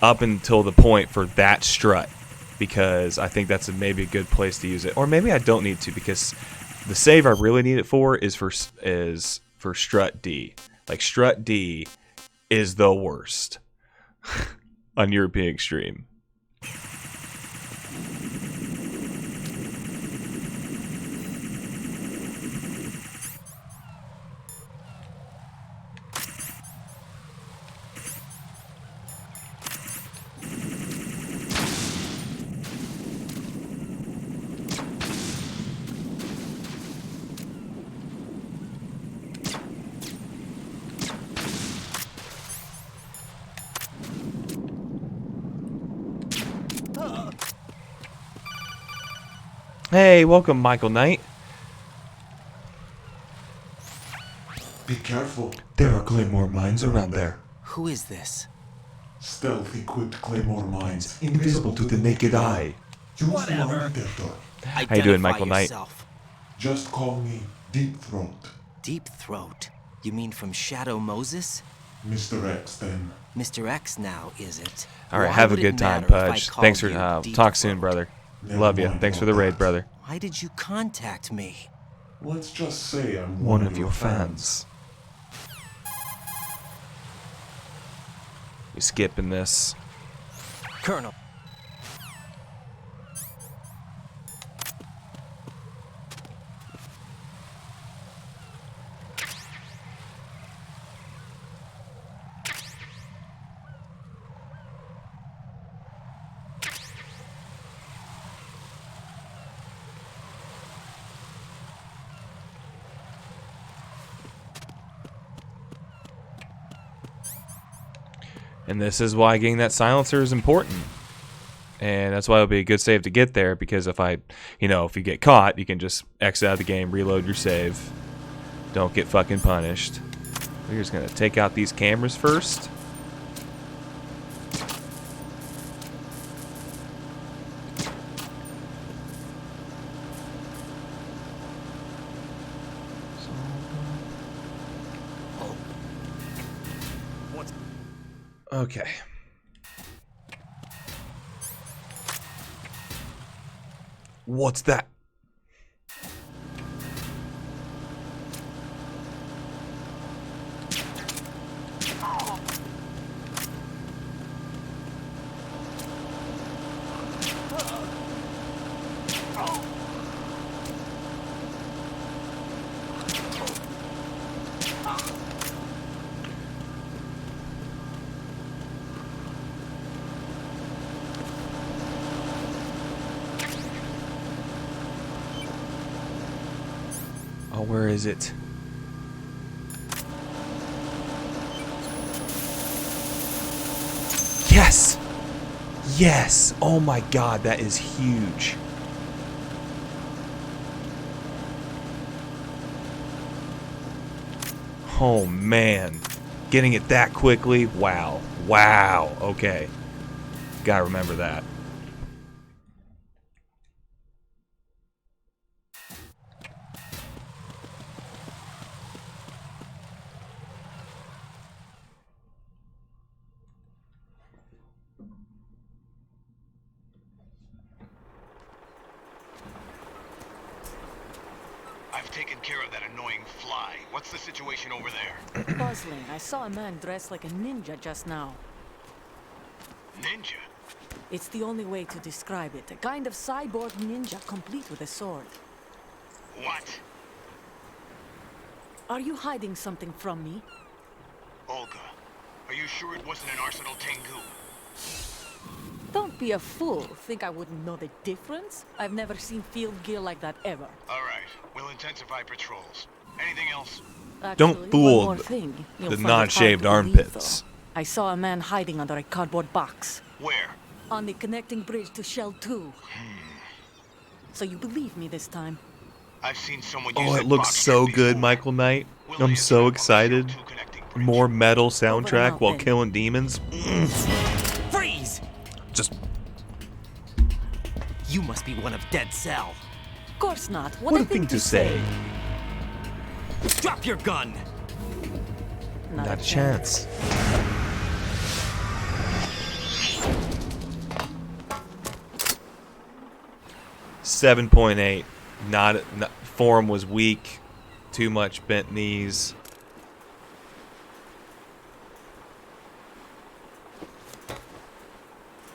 Speaker 5: up until the point for that strut, because I think that's maybe a good place to use it. Or maybe I don't need to, because the save I really need it for is for strut D. Like strut D is the worst on European Extreme. Hey, welcome, Michael Knight.
Speaker 8: Be careful.
Speaker 3: There are Claymore mines around there.
Speaker 16: Who is this?
Speaker 8: Stealth-equipped Claymore mines,
Speaker 3: Invisible to the naked eye.
Speaker 8: Use the wrong detector.
Speaker 5: How you doing, Michael Knight?
Speaker 8: Just call me Deep Throat.
Speaker 16: Deep Throat? You mean from Shadow Moses?
Speaker 8: Mr. X, then.
Speaker 16: Mr. X now, is it?
Speaker 5: All right,
Speaker 16: Why
Speaker 5: have a
Speaker 16: would
Speaker 5: good
Speaker 16: it
Speaker 5: time,
Speaker 16: matter if I
Speaker 5: Pudge.
Speaker 16: called
Speaker 5: Thanks for
Speaker 16: you Deep
Speaker 5: talk soon,
Speaker 16: Throat?
Speaker 5: brother.
Speaker 8: Never
Speaker 5: Love you.
Speaker 8: mind
Speaker 5: Thanks for
Speaker 8: about
Speaker 5: the raid,
Speaker 8: that.
Speaker 5: brother.
Speaker 16: Why did you contact me?
Speaker 8: Let's just say I'm
Speaker 3: One of your fans.
Speaker 5: We skipping this.
Speaker 16: Colonel.
Speaker 5: And this is why getting that silencer is important. And that's why it'll be a good save to get there, because if if you get caught, you can just exit out of the game, reload your save. Don't get fucking punished. We're just gonna take out these cameras first. Okay. What's that? where is it? Yes! Yes! Oh my god, that is huge. Oh man. Getting it that quickly? Wow. Wow. Okay. Gotta remember that.
Speaker 22: I've taken care of that annoying fly. What's the situation over there?
Speaker 11: Puzzling. I saw a man dressed like a ninja just now.
Speaker 22: Ninja?
Speaker 11: It's the only way to describe it. A kind of cyborg ninja complete with a sword.
Speaker 22: What?
Speaker 11: Are you hiding something from me?
Speaker 22: Olga, are you sure it wasn't an Arsenal Tengu?
Speaker 11: Don't be a fool. Think I wouldn't know the difference? I've never seen field gear like that ever.
Speaker 22: All right, we'll intensify patrols. Anything else?
Speaker 5: Don't
Speaker 11: Actually,
Speaker 5: fool
Speaker 11: one more thing. You'll
Speaker 5: the
Speaker 11: find it hard
Speaker 5: non-shaved
Speaker 11: to believe,
Speaker 5: armpits.
Speaker 11: though. I saw a man hiding under a cardboard box.
Speaker 22: Where?
Speaker 11: On the connecting bridge to Shell 2. So you believe me this time?
Speaker 22: I've seen someone
Speaker 5: Oh,
Speaker 22: use
Speaker 5: it looks so good, Michael Knight. I'm so excited. More metal soundtrack while killing demons.
Speaker 15: Freeze!
Speaker 5: Just
Speaker 15: You must be one of Dead Cell.
Speaker 11: Of course not.
Speaker 5: what a thing to say.
Speaker 15: Drop your gun!
Speaker 5: Not a chance. .8. Not form was weak. Too much bent knees.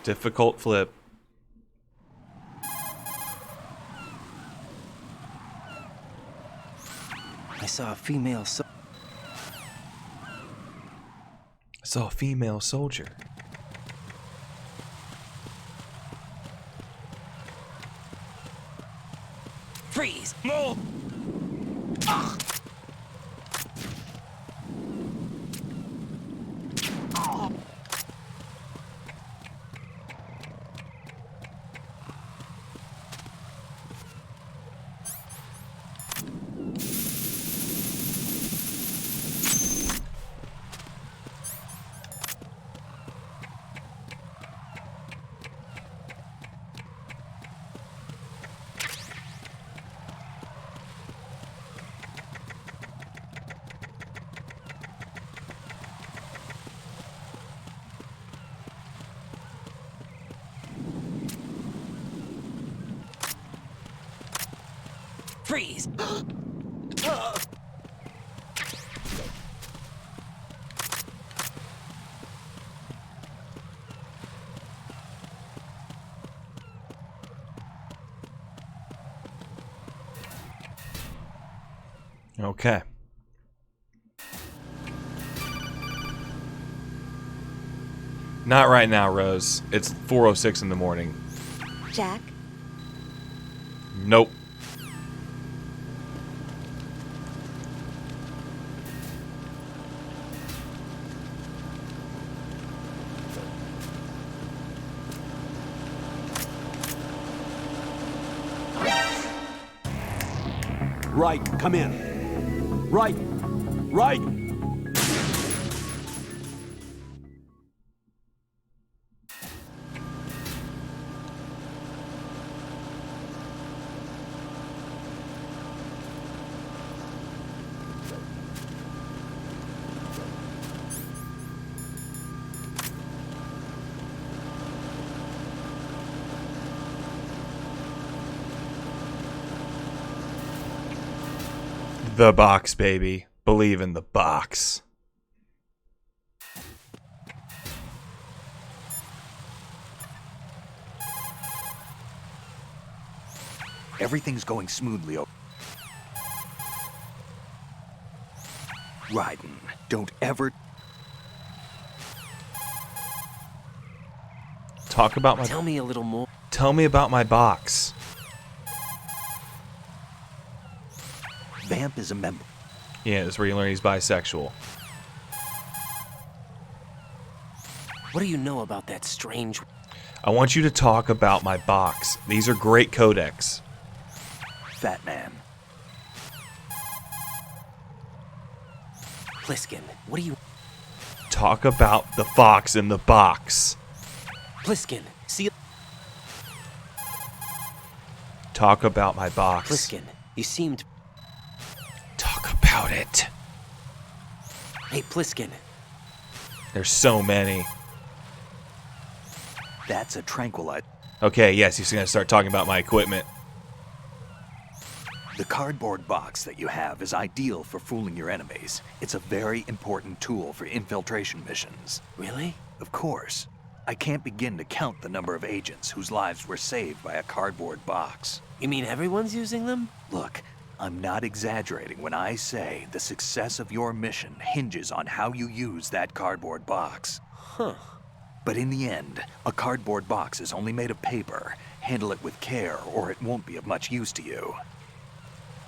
Speaker 5: Difficult flip.
Speaker 15: I saw a female
Speaker 5: soldier.
Speaker 15: Freeze! Move! Ugh. Oh. Freeze!
Speaker 5: Okay. Not right now, Rose. It's 4:06 in the morning.
Speaker 19: Jack?
Speaker 5: Nope.
Speaker 14: Right, come in. Right, right.
Speaker 5: The box, baby. Believe in the box.
Speaker 4: Everything's going smoothly. Raiden, don't ever
Speaker 5: Talk about my.
Speaker 15: Tell me a little more.
Speaker 5: Tell me about my box.
Speaker 4: Vamp is a member.
Speaker 5: Yeah, that's where you learn he's bisexual.
Speaker 16: What do you know about that strange...
Speaker 5: I want you to talk about my box. These are great codecs.
Speaker 4: Fat man.
Speaker 16: Pliskin, what do you...
Speaker 5: Talk about the fox in the box.
Speaker 16: Pliskin, see...
Speaker 5: Talk about my box.
Speaker 16: Pliskin, you seemed...
Speaker 5: Talk about it.
Speaker 16: Hey, Pliskin.
Speaker 5: There's so many.
Speaker 4: That's a tranquilite.
Speaker 5: Okay, yes, he's gonna start talking about my equipment.
Speaker 4: The cardboard box that you have is ideal for fooling your enemies. It's a very important tool for infiltration missions.
Speaker 16: Really?
Speaker 4: Of course. I can't begin to count the number of agents whose lives were saved by a cardboard box.
Speaker 16: You mean everyone's using them?
Speaker 4: Look, I'm not exaggerating when I say the success of your mission hinges on how you use that cardboard box.
Speaker 16: Huh.
Speaker 4: But in the end, a cardboard box is only made of paper. Handle it with care, or it won't be of much use to you.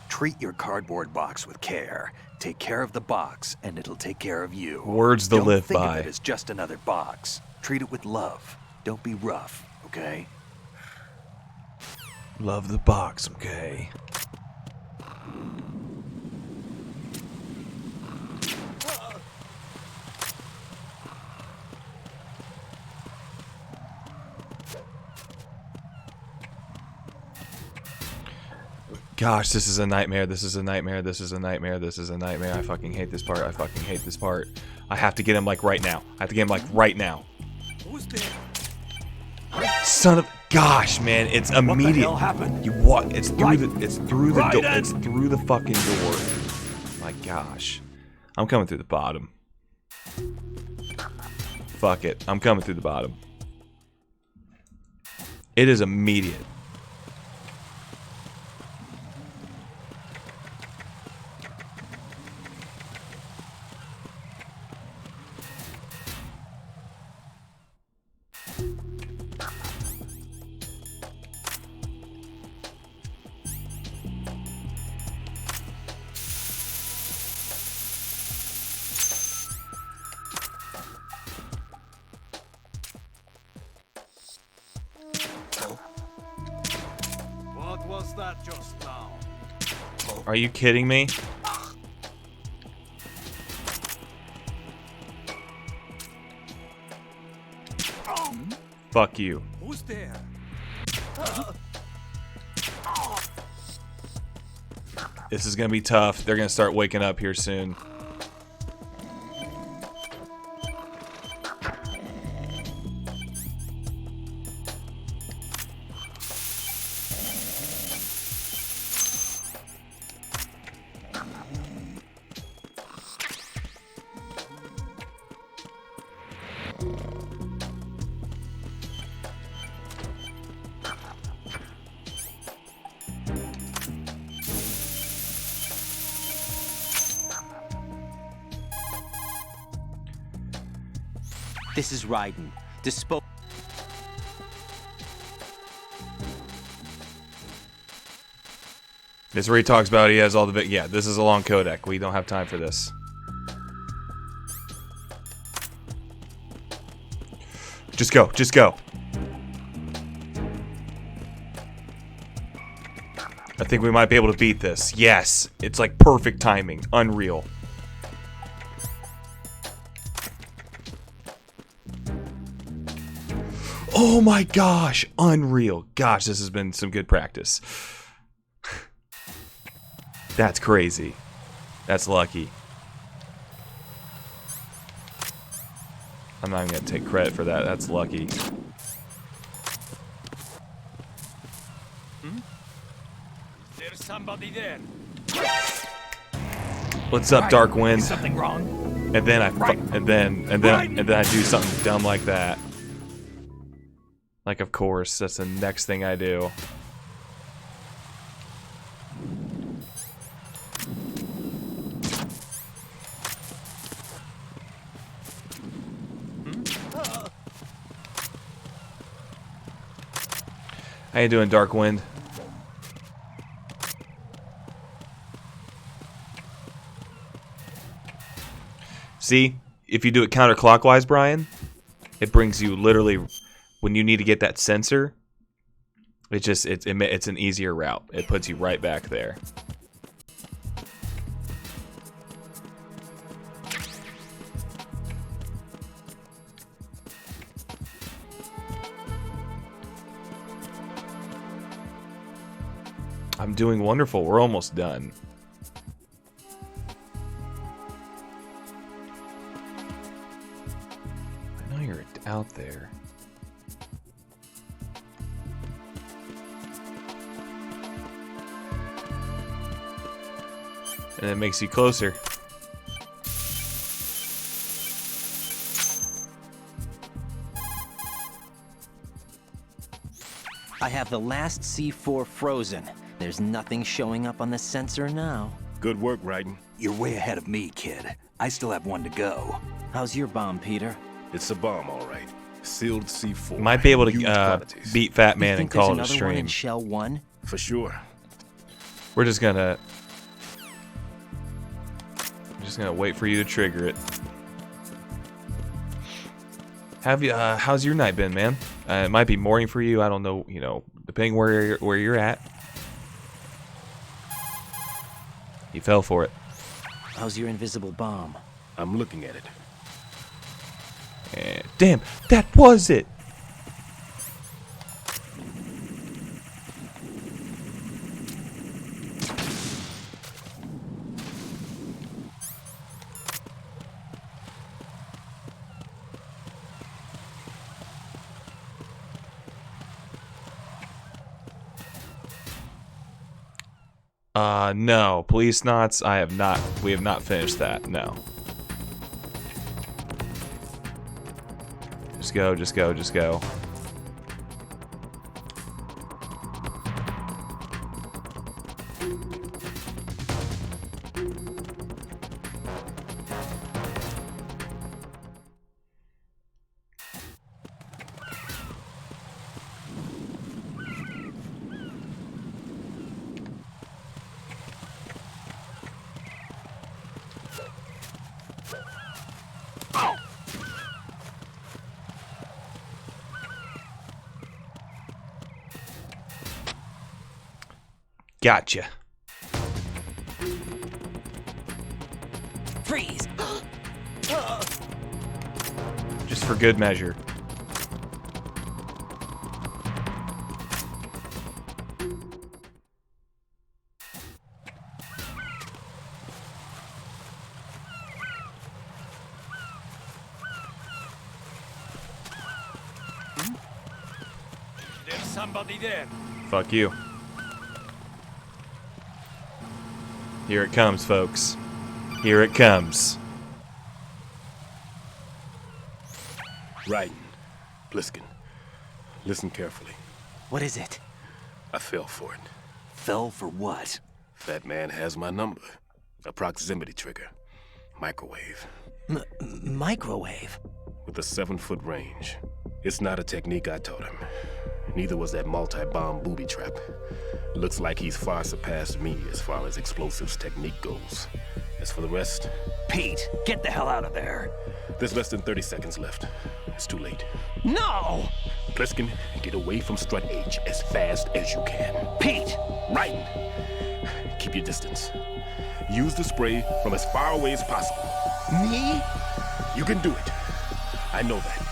Speaker 4: Treat your cardboard box with care. Take care of the box, and it'll take care of you.
Speaker 5: Words to live by.
Speaker 4: Don't think of it as just another box. Treat it with love. Don't be rough, okay?
Speaker 5: Love the box, okay? Gosh, this is a nightmare. This is a nightmare. This is a nightmare. This is a nightmare. I fucking hate this part. I fucking hate this part. I have to get him like right now. I have to get him like right now.
Speaker 21: Who's there?
Speaker 5: Son of gosh, man, it's immediate.
Speaker 21: What the hell happened?
Speaker 5: You what? It's through the door.
Speaker 21: Right
Speaker 5: It's through the fucking door. My gosh. I'm coming through the bottom. Fuck it. I'm coming through the bottom. It is immediate.
Speaker 21: What was that just now?
Speaker 5: Are you kidding me? Fuck you.
Speaker 21: Who's there?
Speaker 5: This is gonna be tough. They're gonna start waking up here soon.
Speaker 16: This is Raiden. Dispose.
Speaker 5: This is where he talks about he has all the yeah, this is a long codec. We don't have time for this. Just go, just go. I think we might be able to beat this. Yes, it's like perfect timing. Unreal. Oh my gosh, unreal. Gosh, this has been some good practice. That's crazy. That's lucky. I'm not even gonna take credit for that. That's lucky.
Speaker 21: There's somebody there.
Speaker 5: What's up, Dark Wind?
Speaker 21: Is something wrong?
Speaker 5: And then and then I do something dumb like that. Like, of course, that's the next thing I do. How you doing, Dark Wind? See, if you do it counterclockwise, Brian, it brings you literally when you need to get that sensor. It's an easier route. It puts you right back there. I'm doing wonderful. We're almost done. I know you're out there. And it makes you closer.
Speaker 15: I have the last C4 frozen. There's nothing showing up on the sensor now.
Speaker 2: Good work, Raiden.
Speaker 4: You're way ahead of me, kid. I still have one to go.
Speaker 15: How's your bomb, Peter?
Speaker 2: It's a bomb, all right. Sealed C4.
Speaker 5: Might be able
Speaker 2: Huge
Speaker 5: to
Speaker 2: quantities.
Speaker 5: beat Fat Man
Speaker 15: You
Speaker 5: and
Speaker 15: think
Speaker 5: call it a
Speaker 15: there's another one in
Speaker 5: stream.
Speaker 15: Shell 1?
Speaker 2: For sure.
Speaker 5: We're just gonna wait for you to trigger it. How's your night been, man? It might be morning for you. I don't know. You know, depending where you're at. You fell for it.
Speaker 15: How's your invisible bomb?
Speaker 2: I'm looking at it.
Speaker 5: Damn, that was it. No, police knots. We have not finished that. No. Just go, just go, just go. Gotcha.
Speaker 15: Freeze!
Speaker 5: Just for good measure.
Speaker 21: There's somebody there.
Speaker 5: Fuck you. Here it comes, folks. Here it comes.
Speaker 2: Raiden, Bliskin, listen carefully.
Speaker 15: What is it?
Speaker 2: I fell for it.
Speaker 4: Fell for what?
Speaker 2: Fat Man has my number. A proximity trigger. Microwave.
Speaker 15: Microwave?
Speaker 2: With a 7-foot range. It's not a technique I taught him. Neither was that multi-bomb booby trap. Looks like he's far surpassed me as far as explosives technique goes. As for the rest...
Speaker 4: Pete, get the hell out of there.
Speaker 2: There's less than 30 seconds left. It's too late.
Speaker 15: No!
Speaker 2: Bliskin, get away from Strut H as fast as you can.
Speaker 4: Pete!
Speaker 2: Raiden, keep your distance. Use the spray from as far away as possible.
Speaker 15: Me?
Speaker 2: You can do it. I know that.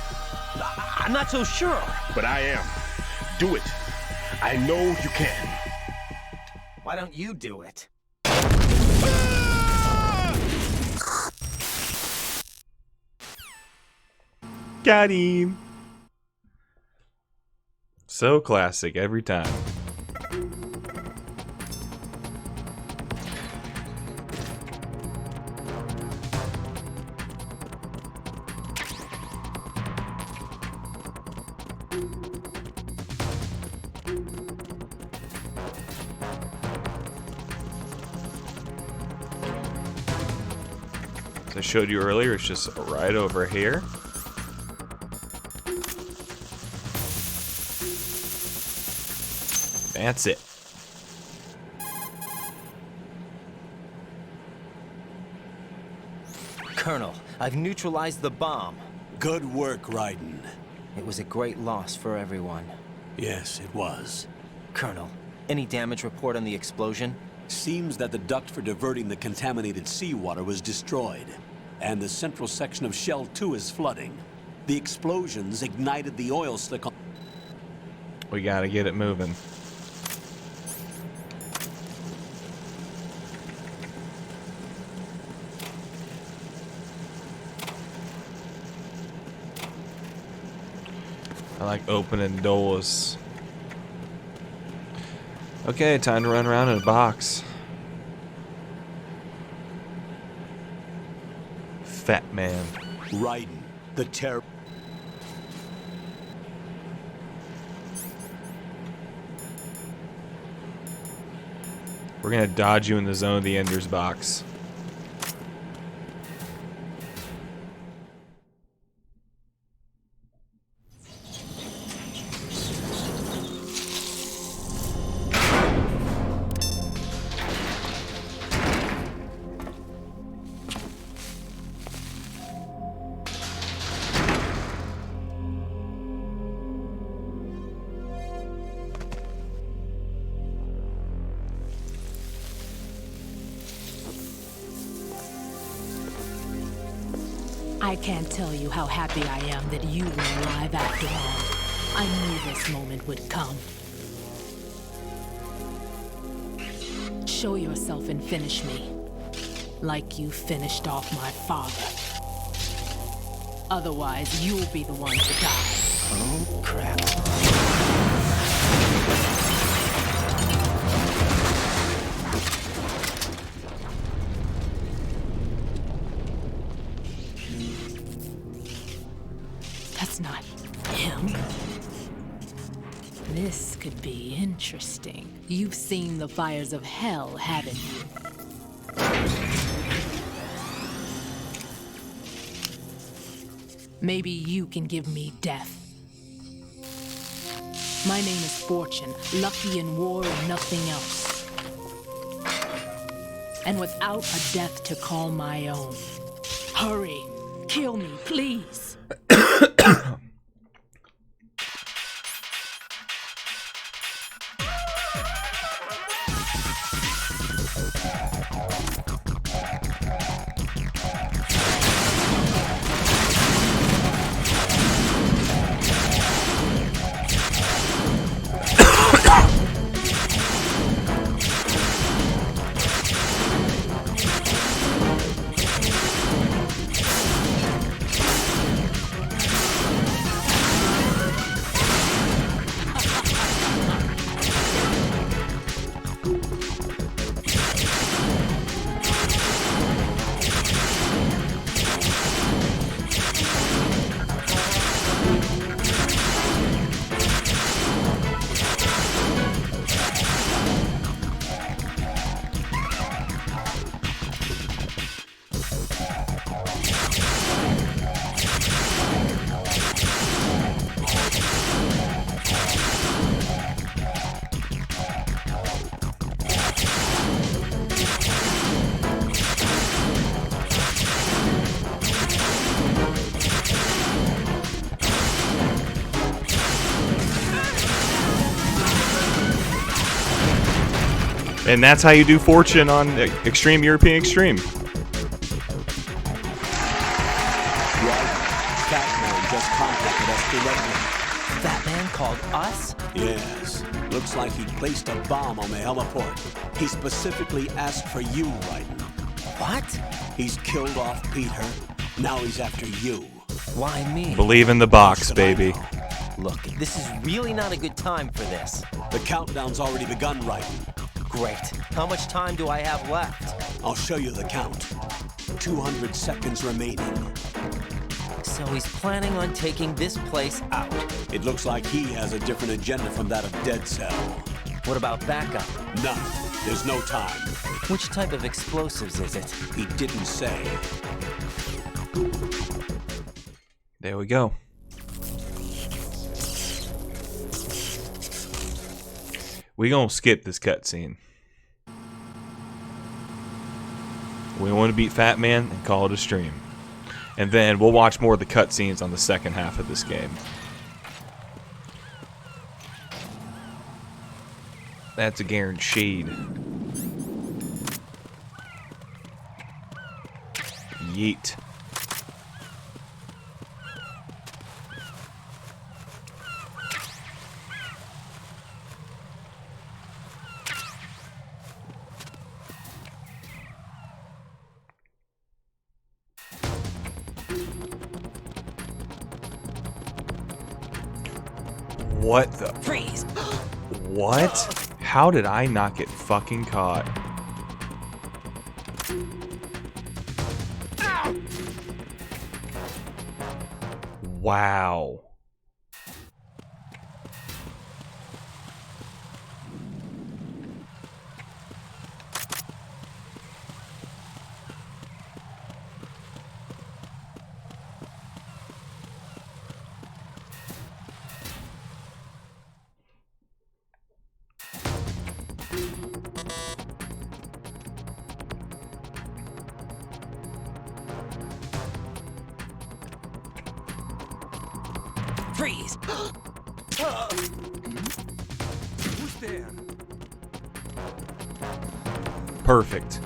Speaker 15: I'm not so sure.
Speaker 2: But I am. Do it. I know you can.
Speaker 15: Why don't you do it?
Speaker 5: Got him. So classic every time. As I showed you earlier, it's just right over here. That's it.
Speaker 15: Colonel, I've neutralized the bomb.
Speaker 14: Good work, Raiden.
Speaker 15: It was a great loss for everyone.
Speaker 14: Yes, it was.
Speaker 15: Colonel, any damage report on the explosion?
Speaker 14: Seems that the duct for diverting the contaminated seawater was destroyed, and the central section of Shell 2 is flooding. The explosions ignited the oil slick on...
Speaker 5: We gotta get it moving. I like opening doors. Okay, time to run around in a box. Fat man.
Speaker 14: Raiden, the terror...
Speaker 5: We're gonna dodge you in the zone of the Ender's box.
Speaker 9: I can't tell you how happy I am that you were alive after all. I knew this moment would come. Show yourself and finish me. Like you finished off my father. Otherwise, you'll be the one to die.
Speaker 15: Oh, crap.
Speaker 9: That's not him. This could be interesting. You've seen the fires of hell, haven't you? Maybe you can give me death. My name is Fortune, lucky in war and nothing else. And without a death to call my own. Hurry, kill me, please.
Speaker 5: And that's how you do Fortune on Extreme European Extreme.
Speaker 14: Batman just contacted us directly.
Speaker 15: Batman called us?
Speaker 14: Yes. Looks like he placed a bomb on the heliport. He specifically asked for you, Raiden.
Speaker 15: What?
Speaker 14: He's killed off Peter. Now he's after you.
Speaker 15: Why me?
Speaker 5: Believe in the box, baby.
Speaker 15: Look, this is really not a good time for this.
Speaker 14: The countdown's already begun, Raiden.
Speaker 15: Great. How much time do I have left?
Speaker 14: I'll show you the count. 200 seconds remaining.
Speaker 15: So he's planning on taking this place out.
Speaker 14: It looks like he has a different agenda from that of Dead Cell.
Speaker 15: What about backup?
Speaker 14: None. There's no time.
Speaker 15: Which type of explosives is it?
Speaker 14: He didn't say.
Speaker 5: There we go. We gonna skip this cutscene. We want to beat Fat Man and call it a stream. And then we'll watch more of the cutscenes on the second half of this game. That's a guaranteed. Yeet. What the?
Speaker 20: Freeze!
Speaker 5: What? How did I not get fucking caught? Wow.
Speaker 20: Freeze!
Speaker 21: Who's there?
Speaker 5: Perfect.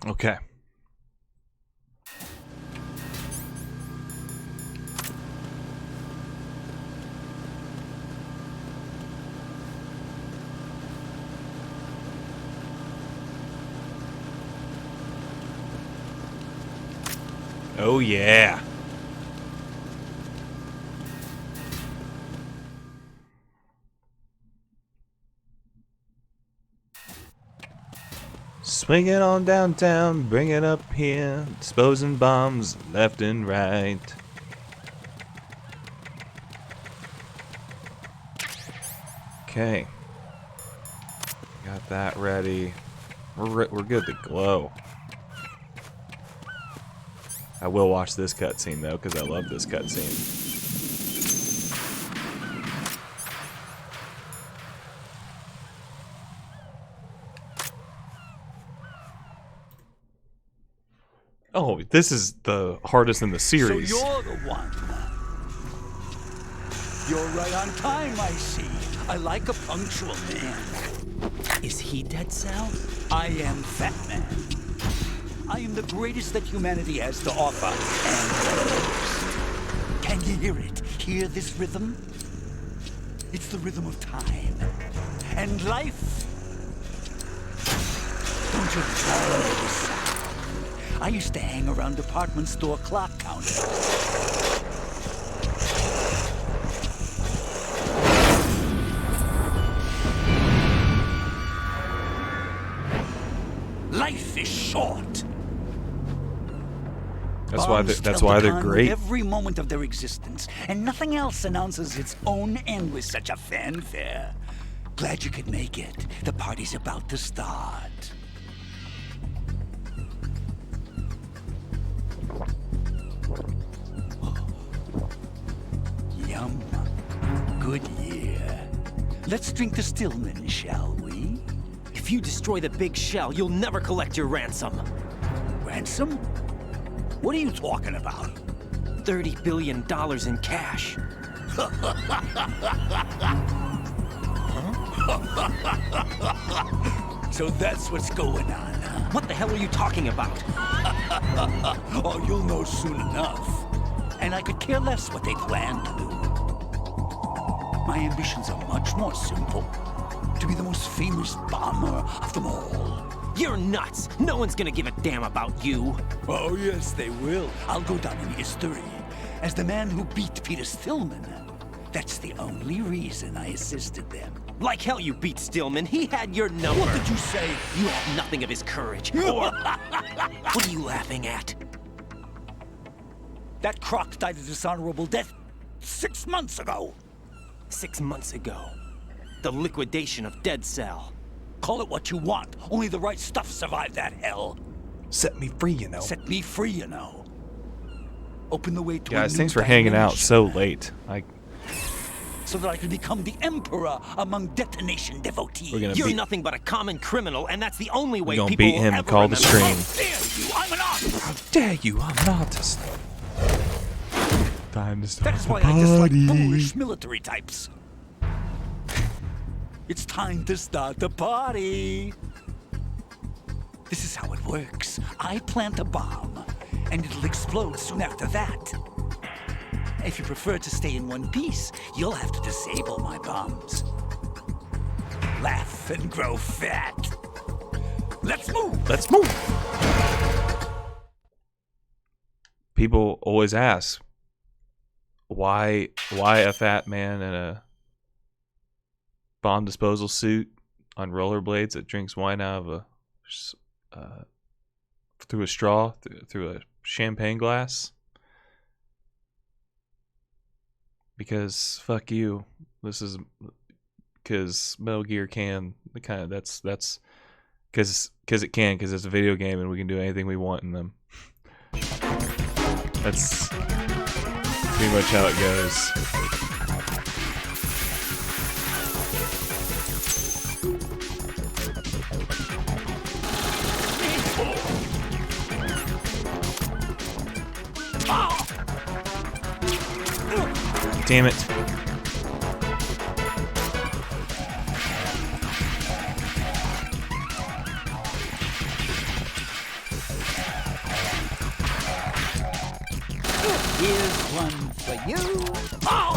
Speaker 5: Okay. Oh yeah. Swing it on downtown, bring it up here, disposing bombs left and right. Okay. Got that ready. We're good to glow. I will watch this cutscene though, because I love this cutscene. Oh, this is the hardest in the series.
Speaker 6: So you're the one. You're right on time, I see. I like a punctual man. Is he Dead Sal? I am Fat Man. I am the greatest that humanity has to offer, and can you hear it? Hear this rhythm? It's the rhythm of time and life. Don't you love this sound? I used to hang around department store clock counters. Life is short.
Speaker 5: That's why they're great.
Speaker 6: Every moment of their existence, and nothing else announces its own end with such a fanfare. Glad you could make it. The party's about to start. Yum. Good year. Let's drink to Stillman, shall we?
Speaker 15: If you destroy the big shell, you'll never collect your ransom.
Speaker 6: Ransom? What are you talking about?
Speaker 15: $30 billion in cash.
Speaker 6: So that's what's going on, huh?
Speaker 15: What the hell are you talking about?
Speaker 6: Oh, you'll know soon enough. And I could care less what they plan to do. My ambitions are much more simple. To be the most famous bomber of them all.
Speaker 15: You're nuts! No one's gonna give a damn about you.
Speaker 6: Oh, yes, they will. I'll go down in history as the man who beat Peter Stillman. That's the only reason I assisted them.
Speaker 15: Like hell you beat Stillman. He had your number.
Speaker 6: What did you say?
Speaker 15: You have nothing of his courage. Or... What are you laughing at?
Speaker 6: That croc died a dishonorable death 6 months ago.
Speaker 15: 6 months ago. The liquidation of Dead Cell.
Speaker 6: Call it what you want. Only the right stuff survived that hell.
Speaker 3: Set me free, you know.
Speaker 6: Set me free, you know. Open the way to
Speaker 5: Guys,
Speaker 6: a new
Speaker 5: thanks for hanging out
Speaker 6: dimension.
Speaker 5: so late.
Speaker 6: So that I can become the emperor among detonation devotees.
Speaker 15: You're nothing but a common criminal, and that's the only way
Speaker 5: We're gonna
Speaker 15: people
Speaker 5: beat
Speaker 15: will
Speaker 5: him.
Speaker 15: ever
Speaker 5: Call the
Speaker 15: remember.
Speaker 5: stream.
Speaker 6: I'm an artist.
Speaker 3: How dare you? I'm an artist. Time to start
Speaker 6: That is
Speaker 3: the
Speaker 6: why I dislike
Speaker 3: party.
Speaker 6: foolish military types. It's time to start the party. This is how it works. I plant a bomb, and it'll explode soon after that. If you prefer to stay in one piece, you'll have to disable my bombs. Laugh and grow fat. Let's move!
Speaker 5: Let's move! People always ask, why a fat man in a bomb disposal suit on rollerblades that drinks wine out of through a straw, through a champagne glass? Because fuck you. This is because Metal Gear can the kind of that's because it can, because it's a video game and we can do anything we want in them. That's pretty much how it goes. Damn it.
Speaker 6: Here's one for you. Oh!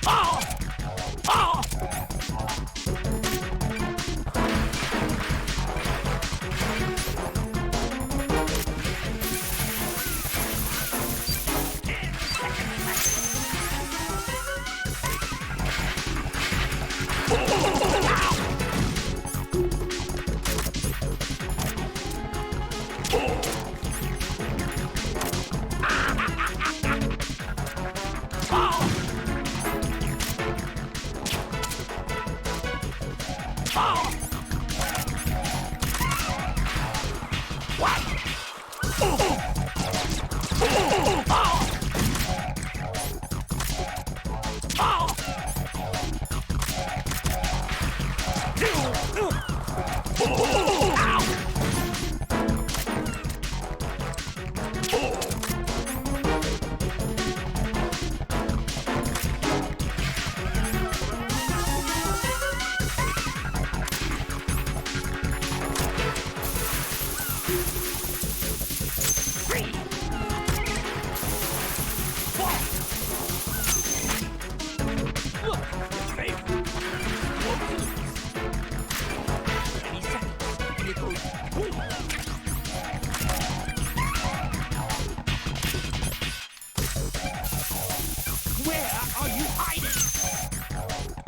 Speaker 6: Oh! Oh!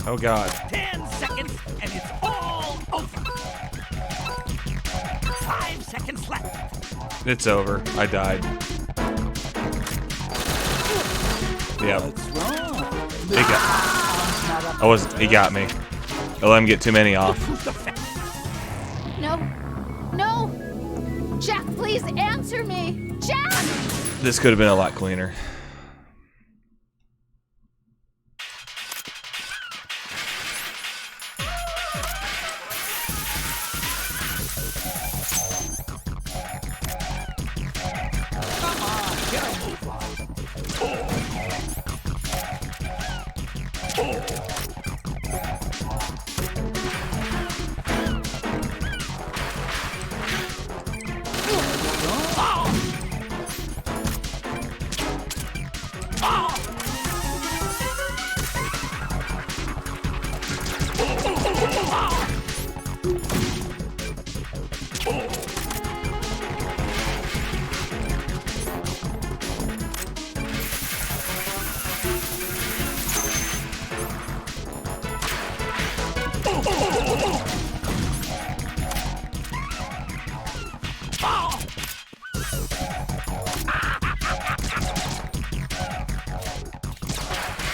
Speaker 5: Oh god.
Speaker 6: 10 seconds and it's all over. 5 seconds left.
Speaker 5: It's over. I died. Yeah. He got me. I let him get too many off.
Speaker 19: No. No! Jack, please answer me! Jack!
Speaker 5: This could have been a lot cleaner.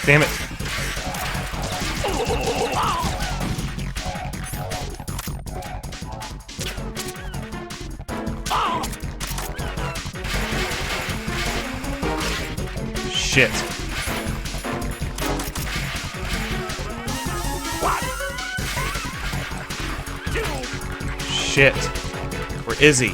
Speaker 5: Damn it. Shit. Shit. Where is he?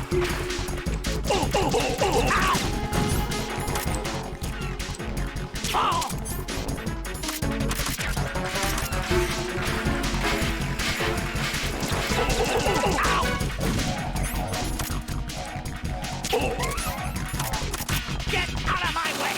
Speaker 20: Get out of my way!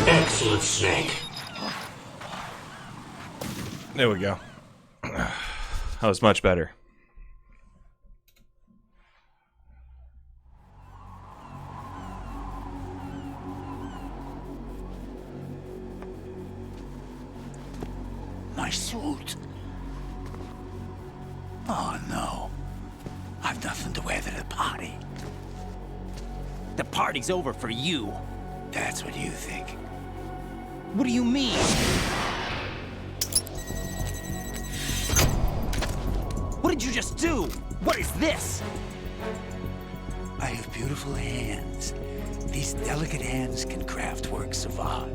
Speaker 1: Excellent, Snake.
Speaker 5: There we go. That was much better.
Speaker 6: My suit. Oh no. I've nothing to wear to the party.
Speaker 15: The party's over for you.
Speaker 6: That's what you think.
Speaker 15: What do you mean? What did you just do? What is this?
Speaker 6: I have beautiful hands. These delicate hands can craft works of art.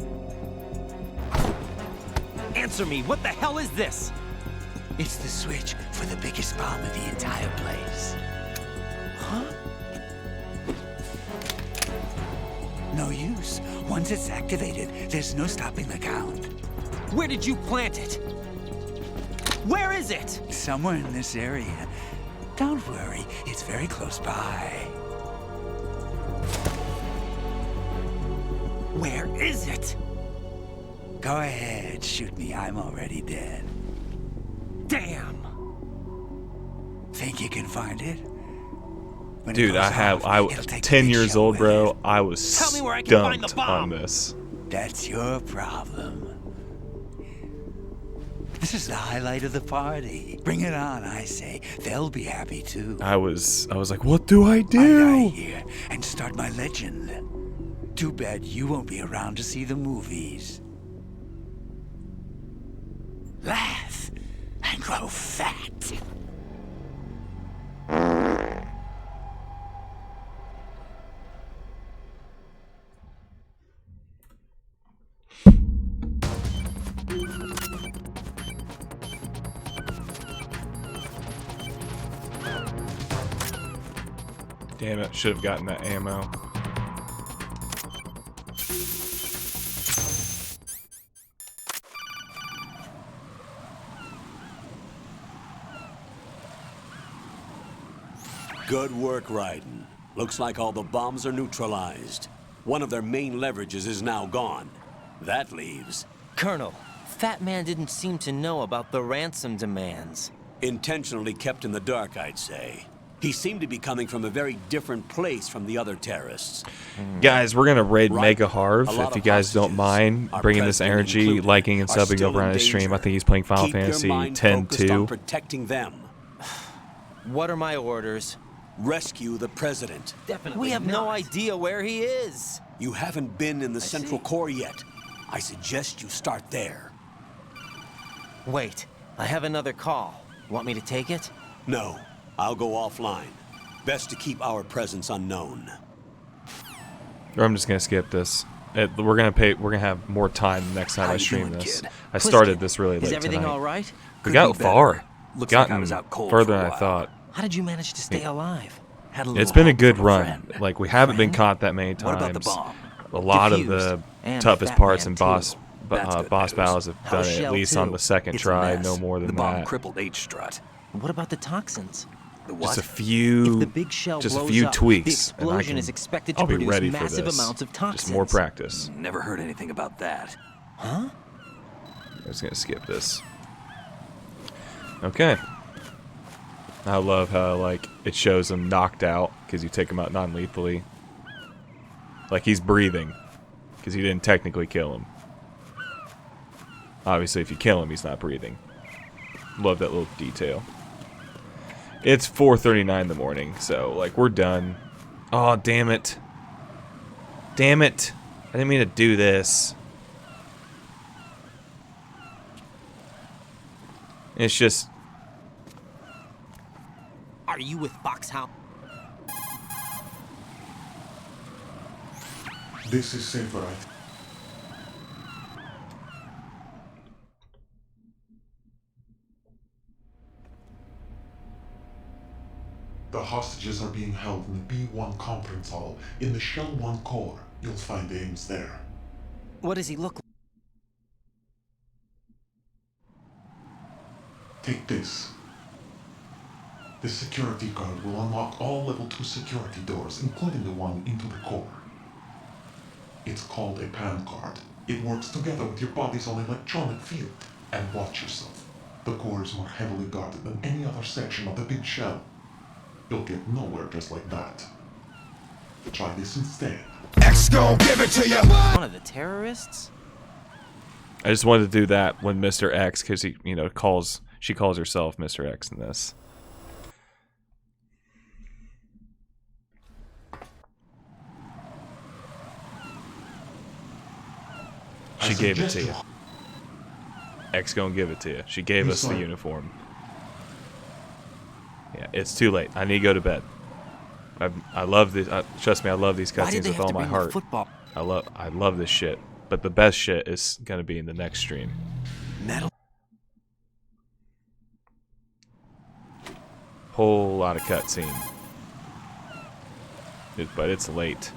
Speaker 15: Answer me, what the hell is this?
Speaker 6: It's the switch for the biggest bomb of the entire place.
Speaker 15: Huh?
Speaker 6: No use. Once it's activated, there's no stopping the count.
Speaker 15: Where did you plant it? Where is it?
Speaker 6: Somewhere in this area. Don't worry, it's very close by.
Speaker 15: Where is it?
Speaker 6: Go ahead, shoot me. I'm already dead.
Speaker 15: Damn!
Speaker 6: Think you can find it? When
Speaker 5: Dude, I was 10 years old, bro. I was stumped on this.
Speaker 6: That's your problem. This is the highlight of the party. Bring it on, I say. They'll be happy too.
Speaker 5: I was like, what do I do?
Speaker 6: I die here and start my legend. Too bad you won't be around to see the movies. Laugh and grow fat.
Speaker 5: Damn it, should have gotten that ammo.
Speaker 14: Good work, Raiden. Looks like all the bombs are neutralized. One of their main leverages is now gone. That leaves...
Speaker 15: Colonel, Fat Man didn't seem to know about the ransom demands.
Speaker 14: Intentionally kept in the dark, I'd say. He seemed to be coming from a very different place from the other terrorists.
Speaker 5: Guys, we're gonna raid
Speaker 14: Right.
Speaker 5: Mega
Speaker 14: A
Speaker 5: Harv
Speaker 14: lot
Speaker 5: if you
Speaker 14: of
Speaker 5: guys don't
Speaker 14: hostages,
Speaker 5: mind
Speaker 14: our
Speaker 5: bringing this
Speaker 14: president
Speaker 5: energy,
Speaker 14: included,
Speaker 5: liking and
Speaker 14: are
Speaker 5: subbing
Speaker 14: still
Speaker 5: over on
Speaker 14: in
Speaker 5: his stream. I
Speaker 14: danger.
Speaker 5: think he's playing Final
Speaker 14: Keep your
Speaker 5: Fantasy
Speaker 14: mind focused on
Speaker 5: X-2.
Speaker 14: protecting them.
Speaker 15: What are my orders?
Speaker 14: Rescue the president.
Speaker 15: Definitely. We have no idea where he is.
Speaker 14: You haven't been in the Central Core yet. I suggest you start there.
Speaker 15: Wait, I have another call. Want me to take it?
Speaker 14: No, I'll go offline. Best to keep our presence unknown.
Speaker 5: Or I'm just gonna skip this. We're gonna have more time next time
Speaker 14: How
Speaker 5: I
Speaker 14: you
Speaker 5: stream
Speaker 14: doing,
Speaker 5: this.
Speaker 14: kid?
Speaker 5: I started
Speaker 15: Pliskin,
Speaker 5: this really late
Speaker 15: is everything
Speaker 5: tonight.
Speaker 15: all right?
Speaker 5: We
Speaker 15: Could
Speaker 5: got
Speaker 15: be better.
Speaker 5: far.
Speaker 15: Looks like I
Speaker 5: Gotten
Speaker 15: was out cold
Speaker 5: further
Speaker 15: for a
Speaker 5: than I
Speaker 15: while.
Speaker 5: thought.
Speaker 15: How did you manage to stay alive? Had a
Speaker 5: It's
Speaker 15: little
Speaker 5: been a
Speaker 15: help
Speaker 5: good
Speaker 15: from
Speaker 5: run.
Speaker 15: friend.
Speaker 5: Like, we haven't been caught that many
Speaker 15: What about the
Speaker 5: times.
Speaker 15: bomb?
Speaker 5: A lot of
Speaker 15: Defused.
Speaker 5: the
Speaker 15: And
Speaker 5: toughest
Speaker 15: Fat
Speaker 5: parts
Speaker 15: Man
Speaker 5: and
Speaker 15: too.
Speaker 5: boss
Speaker 15: That's good
Speaker 5: boss
Speaker 15: news.
Speaker 5: battles have done
Speaker 15: How's
Speaker 5: it at
Speaker 15: Shell
Speaker 5: least on
Speaker 15: too?
Speaker 5: the second
Speaker 15: It's a
Speaker 5: try,
Speaker 15: mess.
Speaker 5: no more than
Speaker 15: The bomb
Speaker 5: that.
Speaker 15: crippled H-strut. What about the toxins? The what?
Speaker 5: Just a few,
Speaker 15: If the big shell
Speaker 5: just a
Speaker 15: blows
Speaker 5: few
Speaker 15: up,
Speaker 5: tweaks,
Speaker 15: the
Speaker 5: and I
Speaker 15: explosion
Speaker 5: can,
Speaker 15: is expected to
Speaker 5: I'll be
Speaker 15: produce
Speaker 5: ready for
Speaker 15: massive
Speaker 5: this.
Speaker 15: amounts of toxins.
Speaker 5: Just more practice.
Speaker 15: Never heard anything about that. Huh?
Speaker 5: I'm just gonna skip this. Okay. I love how, like, it shows him knocked out because you take him out non-lethally. Like, he's breathing because you didn't technically kill him. Obviously, if you kill him, he's not breathing. Love that little detail. It's 4:39 in the morning, so, like, we're done. Oh, damn it. Damn it. I didn't mean to do this. It's just...
Speaker 15: Are you with Foxhound?
Speaker 8: This is safer, I think. The hostages are being held in the B1 conference hall in the Shell 1 core. You'll find Ames there.
Speaker 15: What does he look like?
Speaker 8: Take this. The security guard will unlock all level 2 security doors, including the one into the core. It's called a PAN card. It works together with your body's own electronic field. And watch yourself. The core is more heavily guarded than any other section of the big shell. You'll get nowhere just like that. Try this instead.
Speaker 1: X gon' give it to you.
Speaker 15: One of the terrorists?
Speaker 5: I just wanted to do that when Mr. X, because he, you know, she calls herself Mr. X in this. She gave it to you. X gonna give it to you. She gave us the uniform. Yeah, it's too late. I need to go to bed. I love this. Trust me, I love these cutscenes with all my heart. I love this shit. But the best shit is gonna be in the next stream.
Speaker 15: Metal.
Speaker 5: Whole lot of cutscene. But it's late.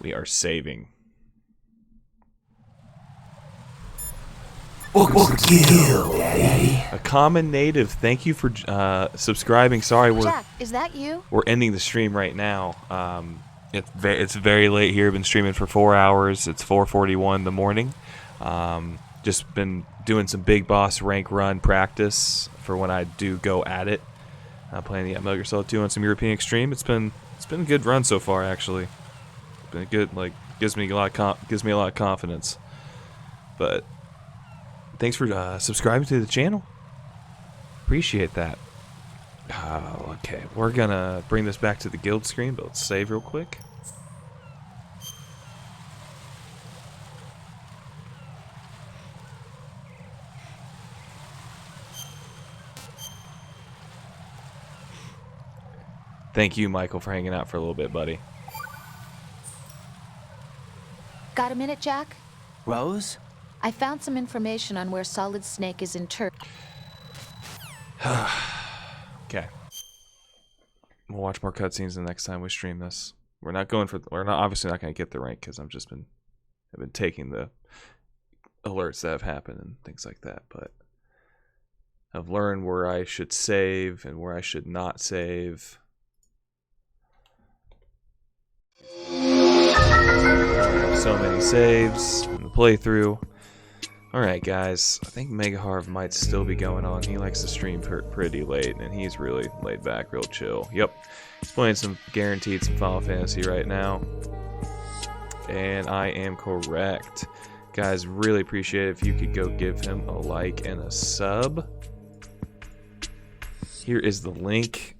Speaker 5: We are saving.
Speaker 1: Kill, Daddy.
Speaker 5: A common native. Thank you for subscribing. Sorry,
Speaker 19: Jack, is that you?
Speaker 5: we're ending the stream right now. It's very late here. Been streaming for 4 hours. It's 4:41 in the morning. Just been doing some big boss rank run practice for when I do go at it. Playing the Metal Gear Solid 2 on some European Extreme. It's been a good run so far, actually. It's been good. Like, gives me a lot of confidence. But thanks for subscribing to the channel. Appreciate that. Okay, we're gonna bring this back to the guild screen, but let's save real quick. Thank you, Michael, for hanging out for a little bit, buddy.
Speaker 19: Got a minute, Jack?
Speaker 15: Rose?
Speaker 19: I found some information on where Solid Snake is interred.
Speaker 5: Okay. We'll watch more cutscenes the next time we stream this. We're obviously not going to get the rank because I've been taking the alerts that have happened and things like that, but I've learned where I should save and where I should not save. So many saves in the playthrough. Alright, guys. I think Mega Harv might still be going on. He likes to stream pretty late, and he's really laid back, real chill. Yep. He's playing some guaranteed some Final Fantasy right now. And I am correct. Guys, really appreciate it if you could go give him a like and a sub. Here is the link.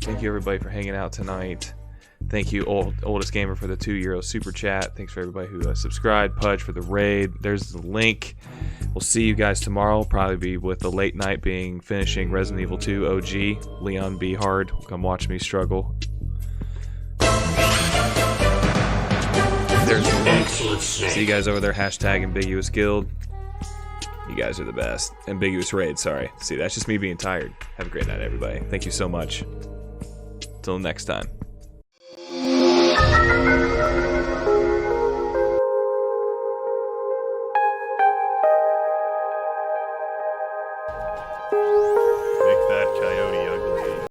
Speaker 5: Thank you everybody for hanging out tonight. Thank you, Oldest Gamer, for the €2 super chat. Thanks for everybody who subscribed. Pudge for the raid. There's the link. We'll see you guys tomorrow. Probably be with the late night being finishing Resident Evil 2 OG. Leon B. Hard. Come watch me struggle. There's the link. See you guys over there. Hashtag Ambiguous Guild. You guys are the best. Ambiguous Raid, sorry. See, that's just me being tired. Have a great night, everybody. Thank you so much. Till next time.